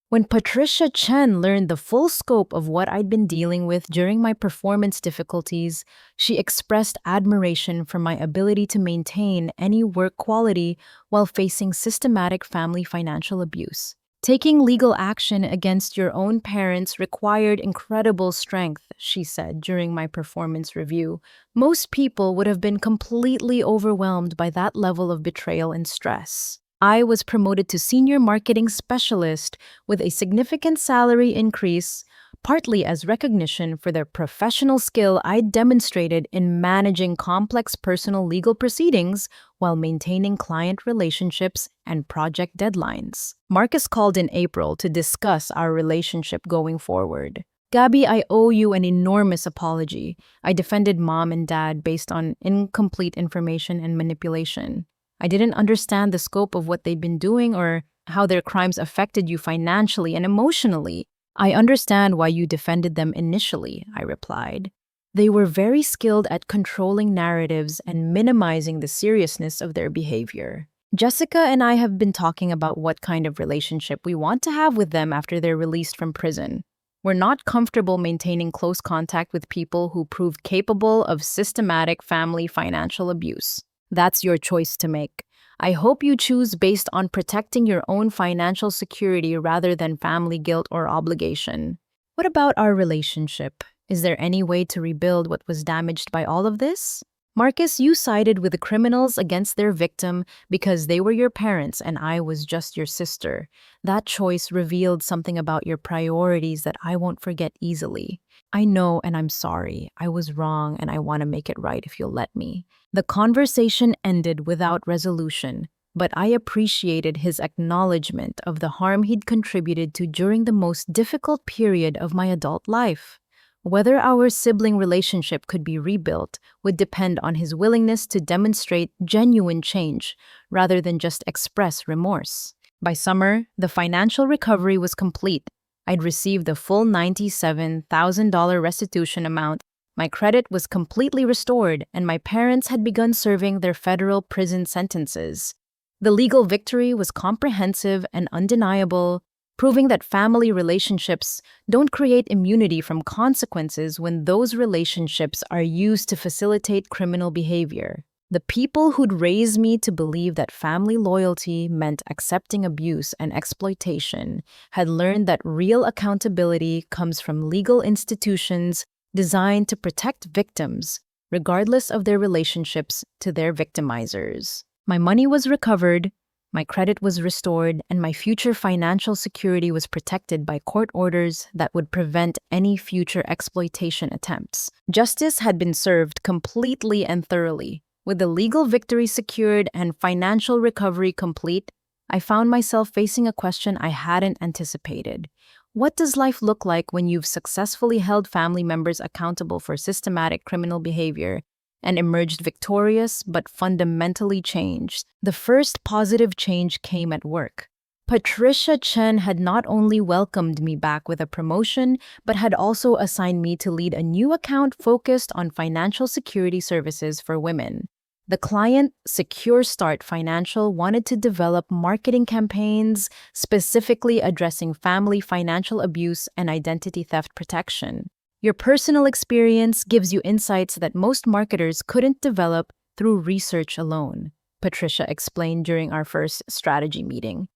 When Patricia Chen learned the full scope of what I'd been dealing with during my performance difficulties, she expressed admiration for my ability to maintain any work quality while facing systematic family financial abuse. Taking legal action against your own parents required incredible strength, she said during my performance review. Most people would have been completely overwhelmed by that level of betrayal and stress. I was promoted to senior marketing specialist with a significant salary increase, partly as recognition for the professional skill I demonstrated in managing complex personal legal proceedings while maintaining client relationships and project deadlines. Marcus called in April to discuss our relationship going forward. Gabby, I owe you an enormous apology. I defended mom and dad based on incomplete information and manipulation. I didn't understand the scope of what they'd been doing or how their crimes affected you financially and emotionally. I understand why you defended them initially, I replied. They were very skilled at controlling narratives and minimizing the seriousness of their behavior. Jessica and I have been talking about what kind of relationship we want to have with them after they're released from prison. We're not comfortable maintaining close contact with people who prove capable of systematic family financial abuse. That's your choice to make. I hope you choose based on protecting your own financial security rather than family guilt or obligation. What about our relationship? Is there any way to rebuild what was damaged by all of this? Marcus, you sided with the criminals against their victim because they were your parents and I was just your sister. That choice revealed something about your priorities that I won't forget easily. I know and I'm sorry. I was wrong and I want to make it right if you'll let me. The conversation ended without resolution, but I appreciated his acknowledgement of the harm he'd contributed to during the most difficult period of my adult life. Whether our sibling relationship could be rebuilt would depend on his willingness to demonstrate genuine change rather than just express remorse. By summer, the financial recovery was complete. I'd received the full $97,000 restitution amount. My credit was completely restored, and my parents had begun serving their federal prison sentences. The legal victory was comprehensive and undeniable, proving that family relationships don't create immunity from consequences when those relationships are used to facilitate criminal behavior. The people who'd raised me to believe that family loyalty meant accepting abuse and exploitation had learned that real accountability comes from legal institutions designed to protect victims, regardless of their relationships to their victimizers. My money was recovered, my credit was restored, and my future financial security was protected by court orders that would prevent any future exploitation attempts. Justice had been served completely and thoroughly. With the legal victory secured and financial recovery complete, I found myself facing a question I hadn't anticipated. What does life look like when you've successfully held family members accountable for systematic criminal behavior and emerged victorious but fundamentally changed? The first positive change came at work. Patricia Chen had not only welcomed me back with a promotion, but had also assigned me to lead a new account focused on financial security services for women. The client, Secure Start Financial, wanted to develop marketing campaigns specifically addressing family financial abuse and identity theft protection. Your personal experience gives you insights that most marketers couldn't develop through research alone, Patricia explained during our first strategy meeting.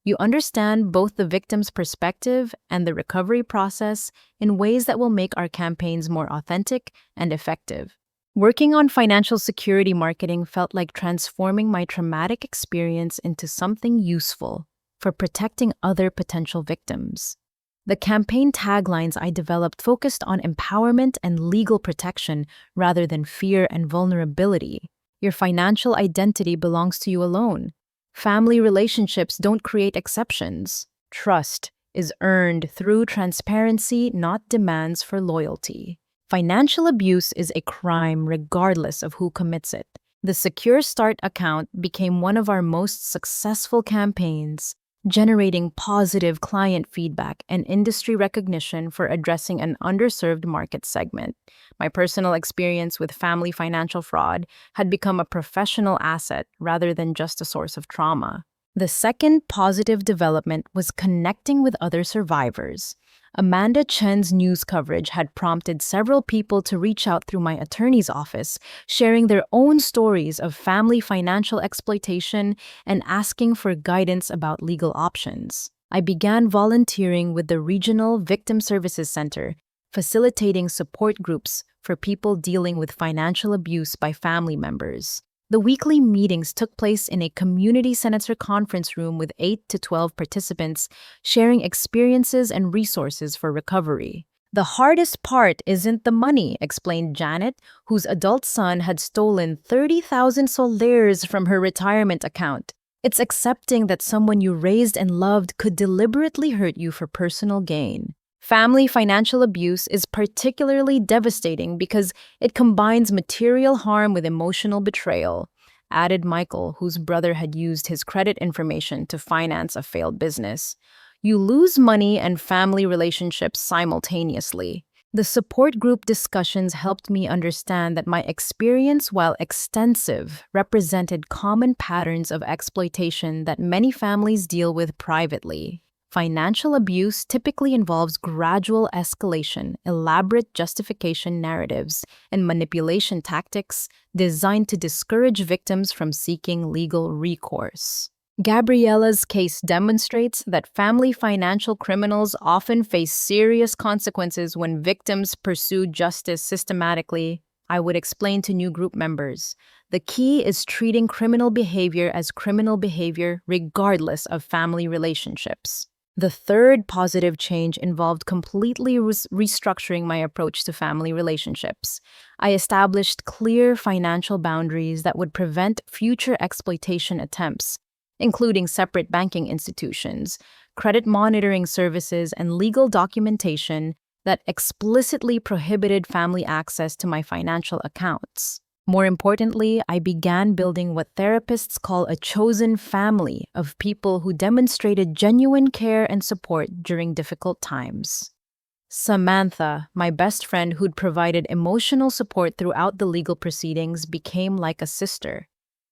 You understand both the victim's perspective and the recovery process in ways that will make our campaigns more authentic and effective. Working on financial security marketing felt like transforming my traumatic experience into something useful for protecting other potential victims. The campaign taglines I developed focused on empowerment and legal protection rather than fear and vulnerability. Your financial identity belongs to you alone. Family relationships don't create exceptions. Trust is earned through transparency, not demands for loyalty. Financial abuse is a crime regardless of who commits it. The Secure Start account became one of our most successful campaigns, generating positive client feedback and industry recognition for addressing an underserved market segment. My personal experience with family financial fraud had become a professional asset rather than just a source of trauma. The second positive development was connecting with other survivors. Amanda Chen's news coverage had prompted several people to reach out through my attorney's office, sharing their own stories of family financial exploitation and asking for guidance about legal options. I began volunteering with the Regional Victim Services Center, facilitating support groups for people dealing with financial abuse by family members. The weekly meetings took place in a community senator conference room with 8 to 12 participants, sharing experiences and resources for recovery. The hardest part isn't the money, explained Janet, whose adult son had stolen 30,000 soles from her retirement account. It's accepting that someone you raised and loved could deliberately hurt you for personal gain. Family financial abuse is particularly devastating because it combines material harm with emotional betrayal, added Michael, whose brother had used his credit information to finance a failed business. You lose money and family relationships simultaneously. The support group discussions helped me understand that my experience, while extensive, represented common patterns of exploitation that many families deal with privately. Financial abuse typically involves gradual escalation, elaborate justification narratives, and manipulation tactics designed to discourage victims from seeking legal recourse. Gabriella's case demonstrates that family financial criminals often face serious consequences when victims pursue justice systematically. I would explain to new group members. The key is treating criminal behavior as criminal behavior regardless of family relationships. The third positive change involved completely restructuring my approach to family relationships. I established clear financial boundaries that would prevent future exploitation attempts, including separate banking institutions, credit monitoring services, and legal documentation that explicitly prohibited family access to my financial accounts. More importantly, I began building what therapists call a chosen family of people who demonstrated genuine care and support during difficult times. Samantha, my best friend who'd provided emotional support throughout the legal proceedings, became like a sister.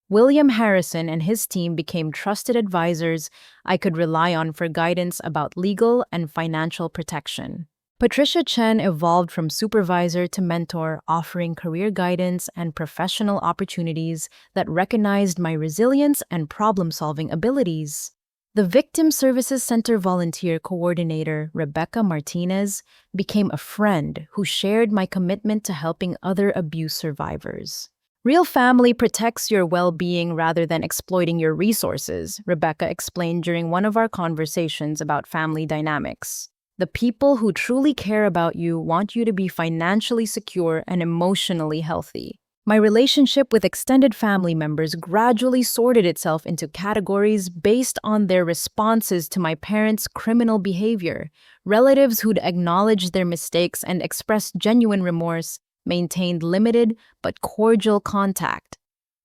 William Harrison and his team became trusted advisors I could rely on for guidance about legal and financial protection. Patricia Chen evolved from supervisor to mentor, offering career guidance and professional opportunities that recognized my resilience and problem-solving abilities. The Victim Services Center volunteer coordinator, Rebecca Martinez, became a friend who shared my commitment to helping other abuse survivors. Real family protects your well-being rather than exploiting your resources, Rebecca explained during one of our conversations about family dynamics. The people who truly care about you want you to be financially secure and emotionally healthy. My relationship with extended family members gradually sorted itself into categories based on their responses to my parents' criminal behavior. Relatives who'd acknowledged their mistakes and expressed genuine remorse maintained limited but cordial contact.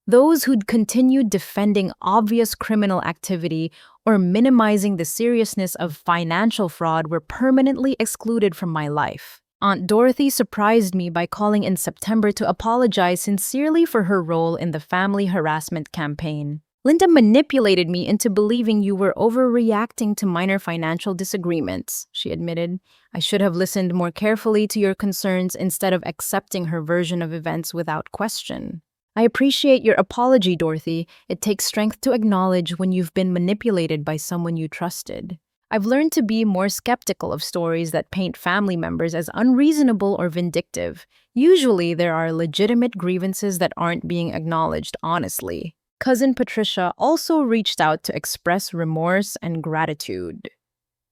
Those who'd continued defending obvious criminal activity or minimizing the seriousness of financial fraud were permanently excluded from my life. Aunt Dorothy surprised me by calling in September to apologize sincerely for her role in the family harassment campaign. Linda manipulated me into believing you were overreacting to minor financial disagreements, she admitted. I should have listened more carefully to your concerns instead of accepting her version of events without question. I appreciate your apology, Dorothy. It takes strength to acknowledge when you've been manipulated by someone you trusted. I've learned to be more skeptical of stories that paint family members as unreasonable or vindictive. Usually, there are legitimate grievances that aren't being acknowledged honestly. Cousin Patricia also reached out to express remorse and gratitude.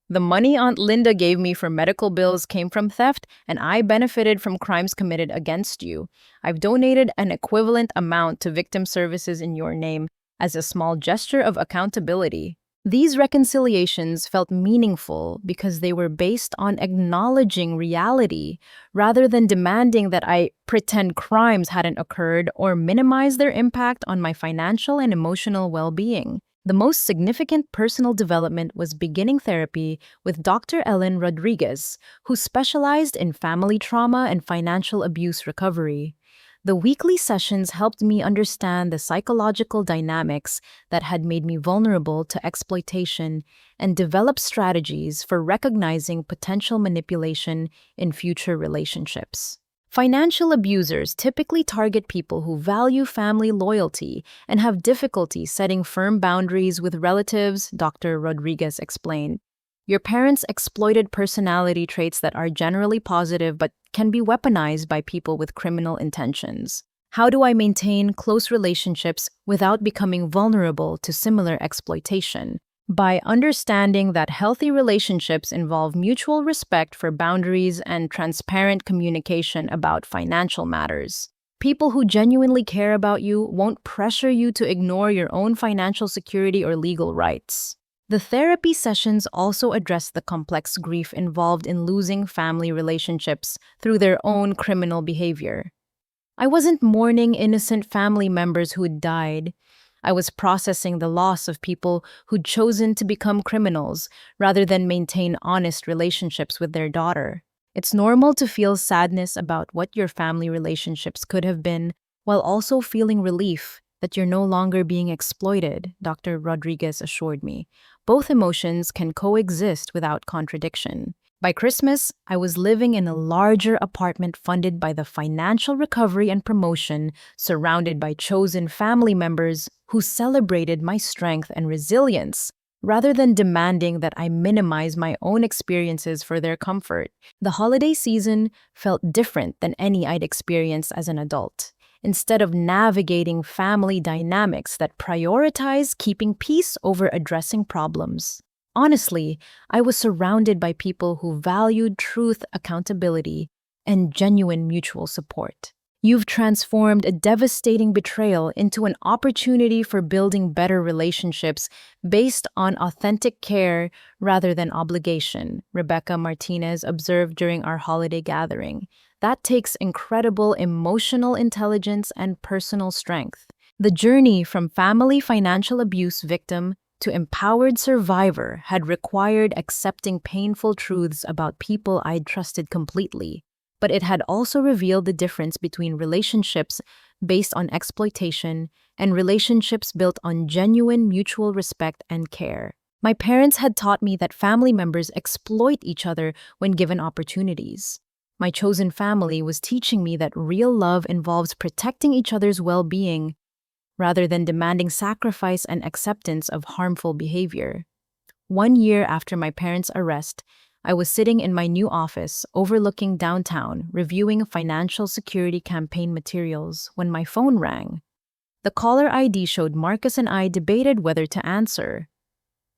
The money Aunt Linda gave me for medical bills came from theft, and I benefited from crimes committed against you. I've donated an equivalent amount to victim services in your name as a small gesture of accountability. These reconciliations felt meaningful because they were based on acknowledging reality rather than demanding that I pretend crimes hadn't occurred or minimize their impact on my financial and emotional well-being. The most significant personal development was beginning therapy with Dr. Ellen Rodriguez, who specialized in family trauma and financial abuse recovery. The weekly sessions helped me understand the psychological dynamics that had made me vulnerable to exploitation and develop strategies for recognizing potential manipulation in future relationships. Financial abusers typically target people who value family loyalty and have difficulty setting firm boundaries with relatives, Dr. Rodriguez explained. Your parents exploited personality traits that are generally positive but can be weaponized by people with criminal intentions. How do I maintain close relationships without becoming vulnerable to similar exploitation? By understanding that healthy relationships involve mutual respect for boundaries and transparent communication about financial matters. People who genuinely care about you won't pressure you to ignore your own financial security or legal rights. The therapy sessions also address the complex grief involved in losing family relationships through their own criminal behavior. I wasn't mourning innocent family members who'd died. I was processing the loss of people who'd chosen to become criminals rather than maintain honest relationships with their daughter. It's normal to feel sadness about what your family relationships could have been, while also feeling relief that you're no longer being exploited, Dr. Rodriguez assured me. Both emotions can coexist without contradiction. By Christmas, I was living in a larger apartment funded by the financial recovery and promotion, surrounded by chosen family members who celebrated my strength and resilience, rather than demanding that I minimize my own experiences for their comfort. The holiday season felt different than any I'd experienced as an adult. Instead of navigating family dynamics that prioritize keeping peace over addressing problems. Honestly, I was surrounded by people who valued truth, accountability, and genuine mutual support. You've transformed a devastating betrayal into an opportunity for building better relationships based on authentic care rather than obligation, Rebecca Martinez observed during our holiday gathering. That takes incredible emotional intelligence and personal strength. The journey from family financial abuse victim to empowered survivor had required accepting painful truths about people I'd trusted completely, but it had also revealed the difference between relationships based on exploitation and relationships built on genuine mutual respect and care. My parents had taught me that family members exploit each other when given opportunities. My chosen family was teaching me that real love involves protecting each other's well-being rather than demanding sacrifice and acceptance of harmful behavior. 1 year after my parents' arrest, I was sitting in my new office overlooking downtown, reviewing financial security campaign materials when my phone rang. The caller ID showed Marcus and I debated whether to answer.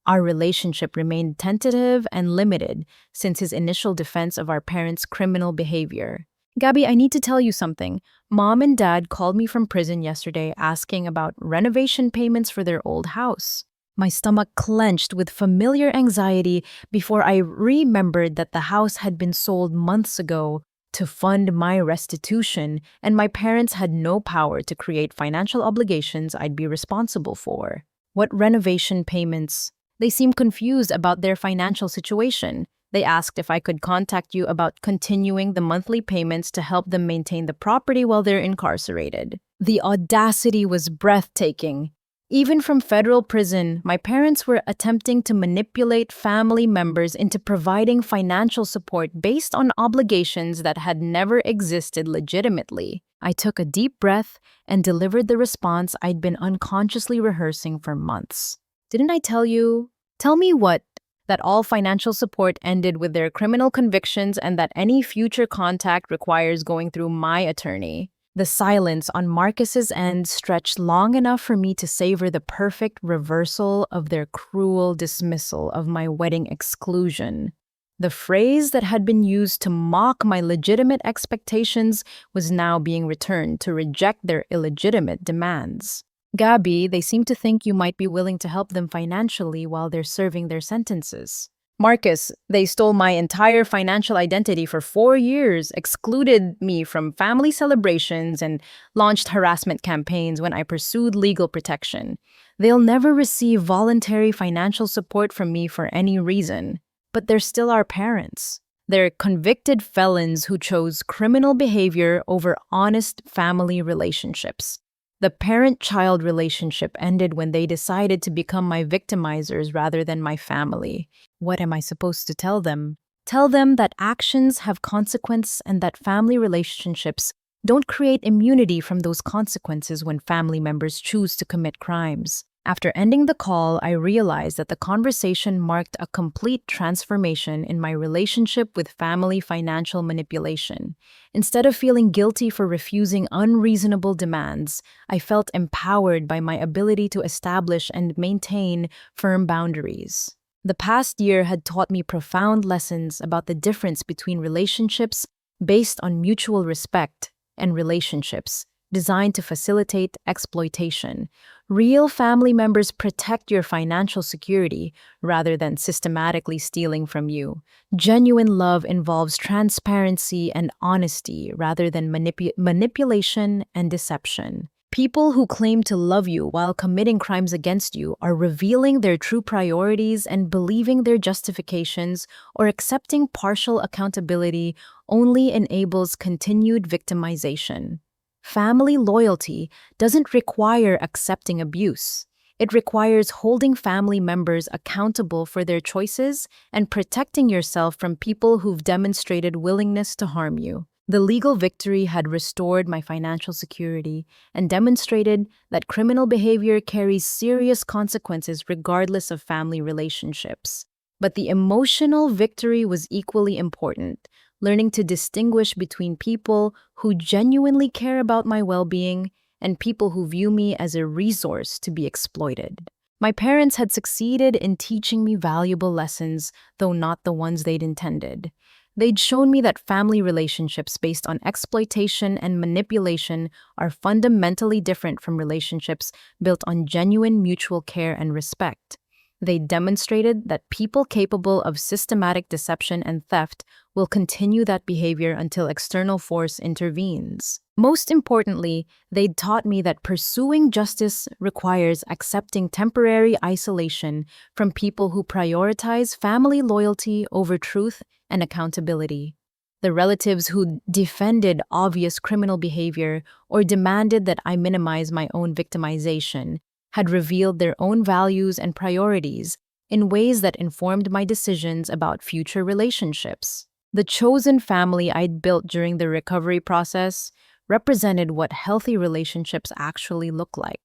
Our relationship remained tentative and limited since his initial defense of our parents' criminal behavior. Gabby, I need to tell you something. Mom and Dad called me from prison yesterday asking about renovation payments for their old house. My stomach clenched with familiar anxiety before I remembered that the house had been sold months ago to fund my restitution, and my parents had no power to create financial obligations I'd be responsible for. What renovation payments? They seemed confused about their financial situation. They asked if I could contact you about continuing the monthly payments to help them maintain the property while they're incarcerated. The audacity was breathtaking. Even from federal prison, my parents were attempting to manipulate family members into providing financial support based on obligations that had never existed legitimately. I took a deep breath and delivered the response I'd been unconsciously rehearsing for months. Didn't I tell you? Tell me what? That all financial support ended with their criminal convictions and that any future contact requires going through my attorney. The silence on Marcus's end stretched long enough for me to savor the perfect reversal of their cruel dismissal of my wedding exclusion. The phrase that had been used to mock my legitimate expectations was now being returned to reject their illegitimate demands. Gabby, they seem to think you might be willing to help them financially while they're serving their sentences. Marcus, they stole my entire financial identity for 4 years, excluded me from family celebrations, and launched harassment campaigns when I pursued legal protection. They'll never receive voluntary financial support from me for any reason, but they're still our parents. They're convicted felons who chose criminal behavior over honest family relationships. The parent-child relationship ended when they decided to become my victimizers rather than my family. What am I supposed to tell them? Tell them that actions have consequence and that family relationships don't create immunity from those consequences when family members choose to commit crimes. After ending the call, I realized that the conversation marked a complete transformation in my relationship with family financial manipulation. Instead of feeling guilty for refusing unreasonable demands, I felt empowered by my ability to establish and maintain firm boundaries. The past year had taught me profound lessons about the difference between relationships based on mutual respect and relationships designed to facilitate exploitation. Real family members protect your financial security rather than systematically stealing from you. Genuine love involves transparency and honesty rather than manipulation and deception. People who claim to love you while committing crimes against you are revealing their true priorities and believing their justifications or accepting partial accountability only enables continued victimization. Family loyalty doesn't require accepting abuse. It requires holding family members accountable for their choices and protecting yourself from people who've demonstrated willingness to harm you. The legal victory had restored my financial security and demonstrated that criminal behavior carries serious consequences regardless of family relationships. But the emotional victory was equally important. Learning to distinguish between people who genuinely care about my well-being and people who view me as a resource to be exploited. My parents had succeeded in teaching me valuable lessons, though not the ones they'd intended. They'd shown me that family relationships based on exploitation and manipulation are fundamentally different from relationships built on genuine mutual care and respect. They demonstrated that people capable of systematic deception and theft will continue that behavior until external force intervenes. Most importantly, they taught me that pursuing justice requires accepting temporary isolation from people who prioritize family loyalty over truth and accountability. The relatives who defended obvious criminal behavior or demanded that I minimize my own victimization had revealed their own values and priorities in ways that informed my decisions about future relationships. The chosen family I'd built during the recovery process represented what healthy relationships actually look like.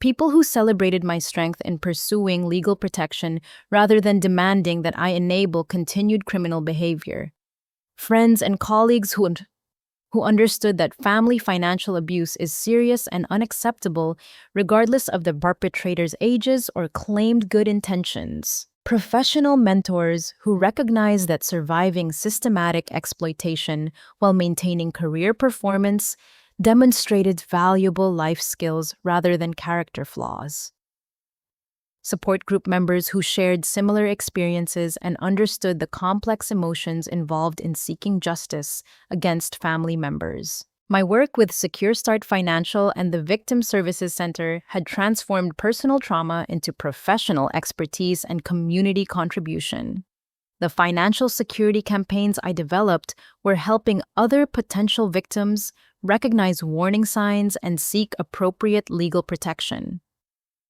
People who celebrated my strength in pursuing legal protection rather than demanding that I enable continued criminal behavior. Friends and colleagues who understood that family financial abuse is serious and unacceptable regardless of the perpetrator's ages or claimed good intentions. Professional mentors who recognize that surviving systematic exploitation while maintaining career performance demonstrated valuable life skills rather than character flaws. Support group members who shared similar experiences and understood the complex emotions involved in seeking justice against family members. My work with Secure Start Financial and the Victim Services Center had transformed personal trauma into professional expertise and community contribution. The financial security campaigns I developed were helping other potential victims recognize warning signs and seek appropriate legal protection.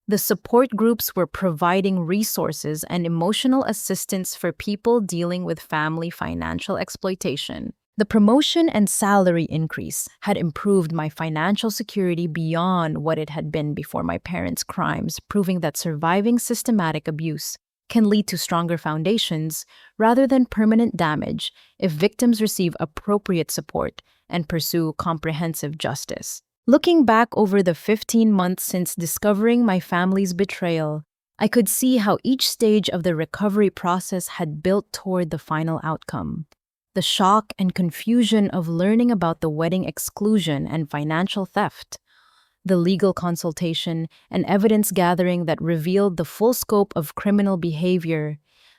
The support groups were providing resources and emotional assistance for people dealing with family financial exploitation. The promotion and salary increase had improved my financial security beyond what it had been before my parents' crimes, proving that surviving systematic abuse can lead to stronger foundations rather than permanent damage if victims receive appropriate support and pursue comprehensive justice. Looking back over the 15 months since discovering my family's betrayal, I could see how each stage of the recovery process had built toward the final outcome. The shock and confusion of learning about the wedding exclusion and financial theft, the legal consultation and evidence gathering that revealed the full scope of criminal behavior,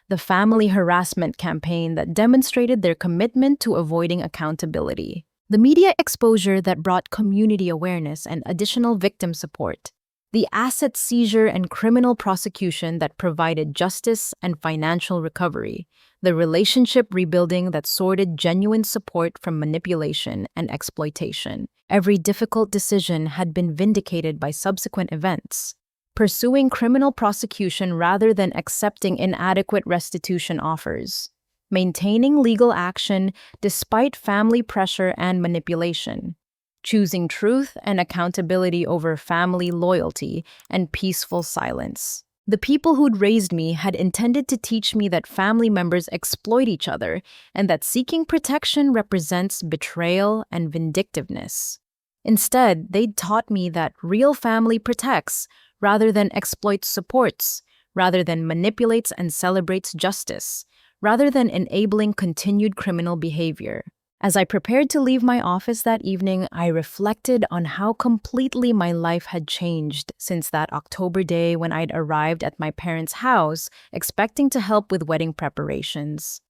the family harassment campaign that demonstrated their commitment to avoiding accountability, the media exposure that brought community awareness and additional victim support. the asset seizure and criminal prosecution that provided justice and financial recovery, the relationship rebuilding that sorted genuine support from manipulation and exploitation. Every difficult decision had been vindicated by subsequent events. Pursuing criminal prosecution rather than accepting inadequate restitution offers. Maintaining legal action despite family pressure and manipulation. Choosing truth and accountability over family loyalty and peaceful silence. The people who'd raised me had intended to teach me that family members exploit each other and that seeking protection represents betrayal and vindictiveness. Instead, they'd taught me that real family protects rather than exploits, supports, rather than manipulates and celebrates justice, rather than enabling continued criminal behavior. As I prepared to leave my office that evening, I reflected on how completely my life had changed since that October day when I'd arrived at my parents' house expecting to help with wedding preparations.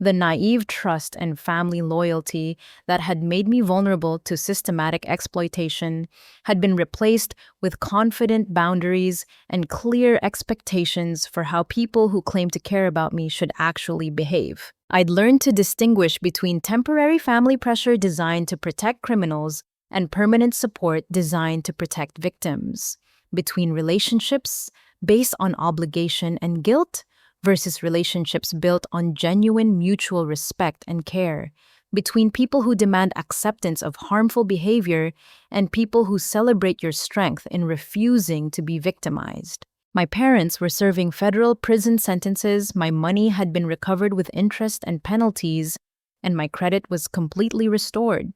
The naive trust and family loyalty that had made me vulnerable to systematic exploitation had been replaced with confident boundaries and clear expectations for how people who claim to care about me should actually behave. I'd learned to distinguish between temporary family pressure designed to protect criminals and permanent support designed to protect victims, between relationships based on obligation and guilt versus relationships built on genuine mutual respect and care, between people who demand acceptance of harmful behavior and people who celebrate your strength in refusing to be victimized. My parents were serving federal prison sentences, my money had been recovered with interest and penalties, and my credit was completely restored.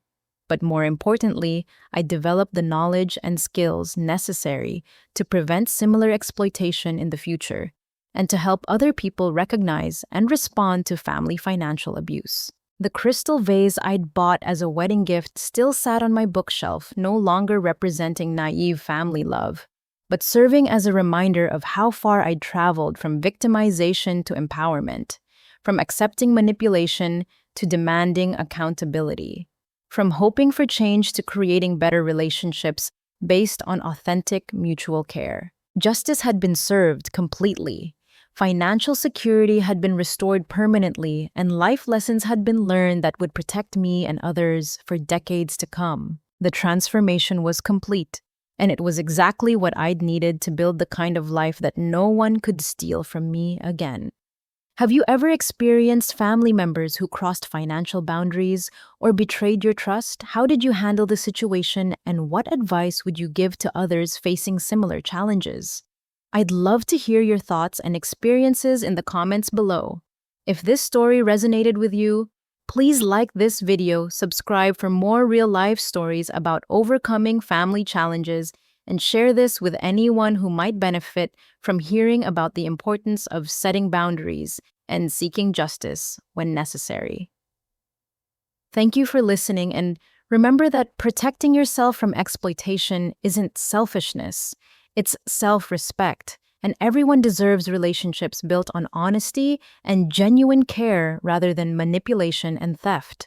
But more importantly, I developed the knowledge and skills necessary to prevent similar exploitation in the future, and to help other people recognize and respond to family financial abuse. The crystal vase I'd bought as a wedding gift still sat on my bookshelf, no longer representing naive family love, but serving as a reminder of how far I'd traveled from victimization to empowerment, from accepting manipulation to demanding accountability, from hoping for change to creating better relationships based on authentic mutual care. Justice had been served completely. Financial security had been restored permanently, and life lessons had been learned that would protect me and others for decades to come. The transformation was complete, and it was exactly what I'd needed to build the kind of life that no one could steal from me again. Have you ever experienced family members who crossed financial boundaries or betrayed your trust? How did you handle the situation, and what advice would you give to others facing similar challenges? I'd love to hear your thoughts and experiences in the comments below. If this story resonated with you, please like this video, subscribe for more real-life stories about overcoming family challenges, and share this with anyone who might benefit from hearing about the importance of setting boundaries and seeking justice when necessary. Thank you for listening, and remember that protecting yourself from exploitation isn't selfishness. It's self-respect, and everyone deserves relationships built on honesty and genuine care rather than manipulation and theft.